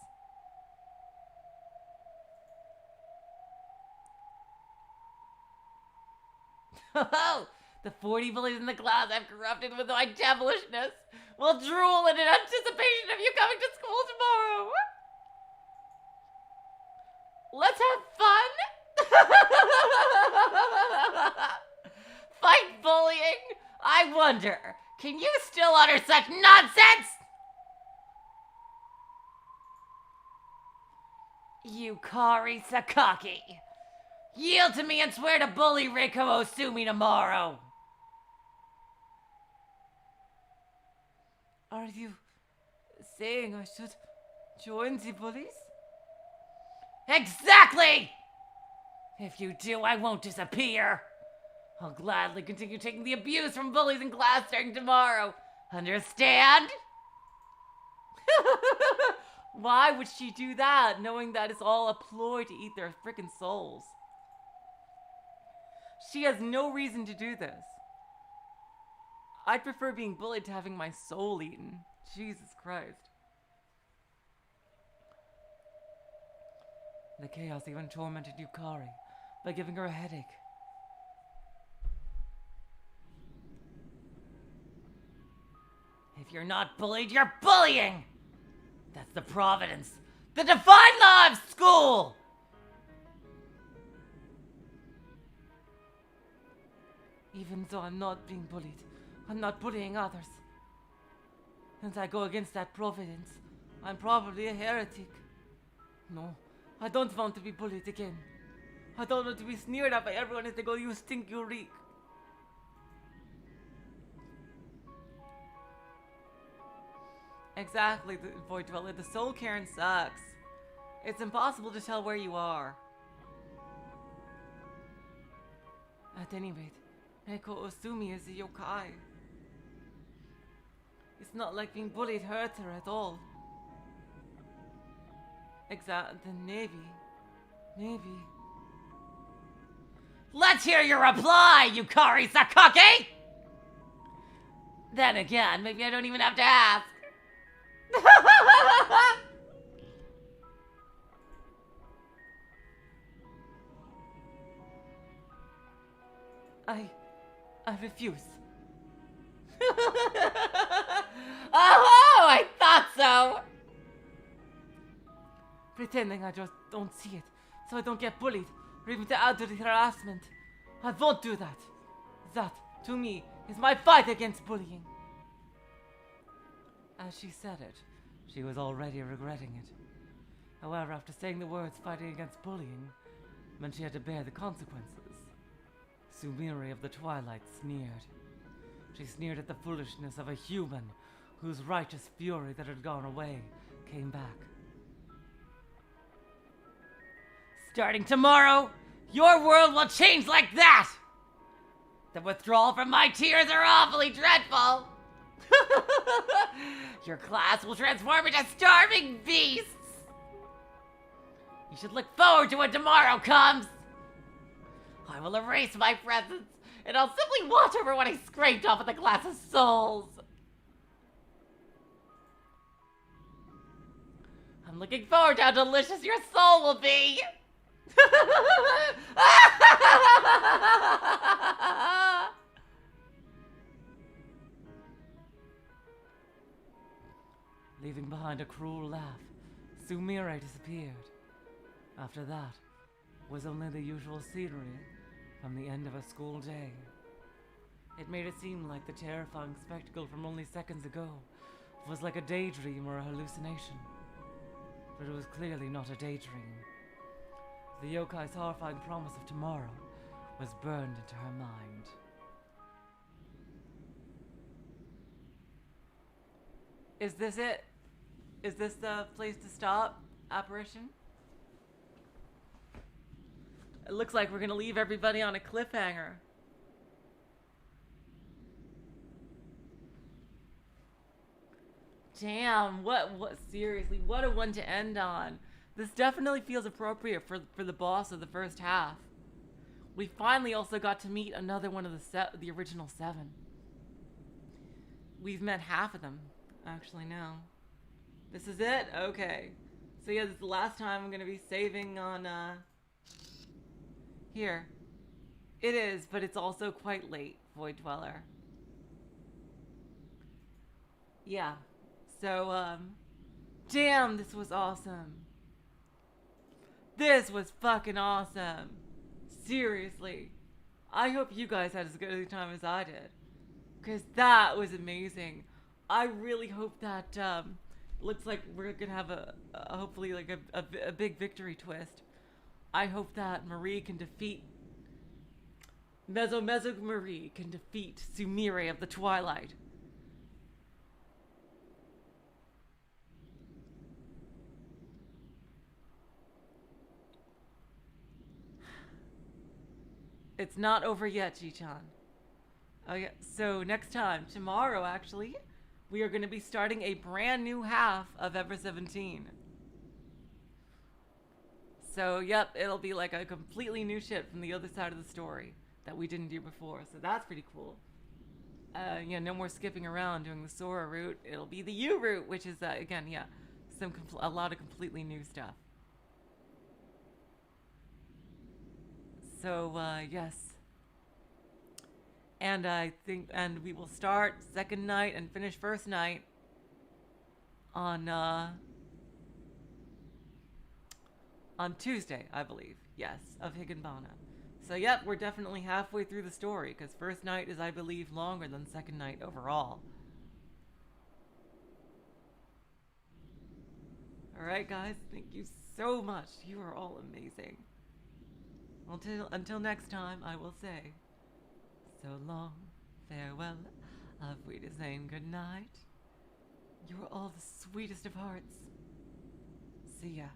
The 40 bullies in the class I've corrupted with my devilishness will drool in anticipation of you coming to school tomorrow. Let's have fun. Fight bullying. I wonder, can you still utter such nonsense? Yukari Sakaki, yield to me and swear to bully Reiko Osumi tomorrow. Are you saying I should join the bullies? Exactly! If you do, I won't disappear. I'll gladly continue taking the abuse from bullies in class starting tomorrow. Understand? Why would she do that, knowing that it's all a ploy to eat their frickin' souls? She has no reason to do this. I'd prefer being bullied to having my soul eaten. Jesus Christ. The chaos even tormented Yukari by giving her a headache. If you're not bullied, you're bullying! That's the providence, the divine law of school! Even though I'm not being bullied, I'm not bullying others. Since I go against that providence, I'm probably a heretic. No, I don't want to be bullied again. I don't want to be sneered at by everyone as they go, you stink, you reek. Exactly, the Void Dweller. The Soul Cairn sucks. It's impossible to tell where you are. At any rate, Eiko Osumi is a yokai. It's not like being bullied hurt her at all. The Navy. Let's hear your reply, Yukari Sakaki! Then again, maybe I don't even have to ask. I refuse. Oh, I thought so! Pretending I just don't see it, so I don't get bullied, or even to add to the harassment. I won't do that. That, to me, is my fight against bullying. As she said it, she was already regretting it. However, after saying the words fighting against bullying, meant she had to bear the consequences. Sumire of the Twilight sneered. She sneered at the foolishness of a human whose righteous fury that had gone away came back. Starting tomorrow, your world will change like that! The withdrawal from my tears are awfully dreadful! Your class will transform into starving beasts! You should look forward to when tomorrow comes! I will erase my presence, and I'll simply watch over what I scraped off of the glass of souls! I'm looking forward to how delicious your soul will be! Leaving behind a cruel laugh, Sumire disappeared. After that was only the usual scenery from the end of a school day. It made it seem like the terrifying spectacle from only seconds ago was like a daydream or a hallucination. But it was clearly not a daydream. The yokai's horrifying promise of tomorrow was burned into her mind. Is this it? Is this the place to stop, Apparition? It looks like we're gonna leave everybody on a cliffhanger. Damn, what, seriously, what a one to end on. This definitely feels appropriate for the boss of the first half. We finally also got to meet another one of the original 7. We've met half of them, actually, now. This is it? Okay. So yeah, this is the last time I'm gonna be saving on, here. It is, but it's also quite late, Void Dweller. Yeah. So, damn, this was awesome. This was fucking awesome. Seriously. I hope you guys had as good a time as I did. Because that was amazing. I really hope that, looks like we're gonna have hopefully like a big victory twist. I hope that Marie can defeat Marie can defeat Sumire of the Twilight. It's not over yet, Ji-chan. Oh yeah. So next time, tomorrow actually, we are going to be starting a brand new half of Ever 17. So yep, it'll be like a completely new shit from the other side of the story that we didn't do before. So that's pretty cool. No more skipping around doing the Sora route. It'll be the U route, which is again, yeah, a lot of completely new stuff. So yes, and I think, and we will start second night and finish first night on Tuesday, I believe. Yes, of Higanbana. So yep, we're definitely halfway through the story, because first night is, I believe, longer than second night overall. Alright guys, thank you so much. You are all amazing. Until next time, I will say, so long, farewell, auf Wiedersehen, good night. You are all the sweetest of hearts. See ya.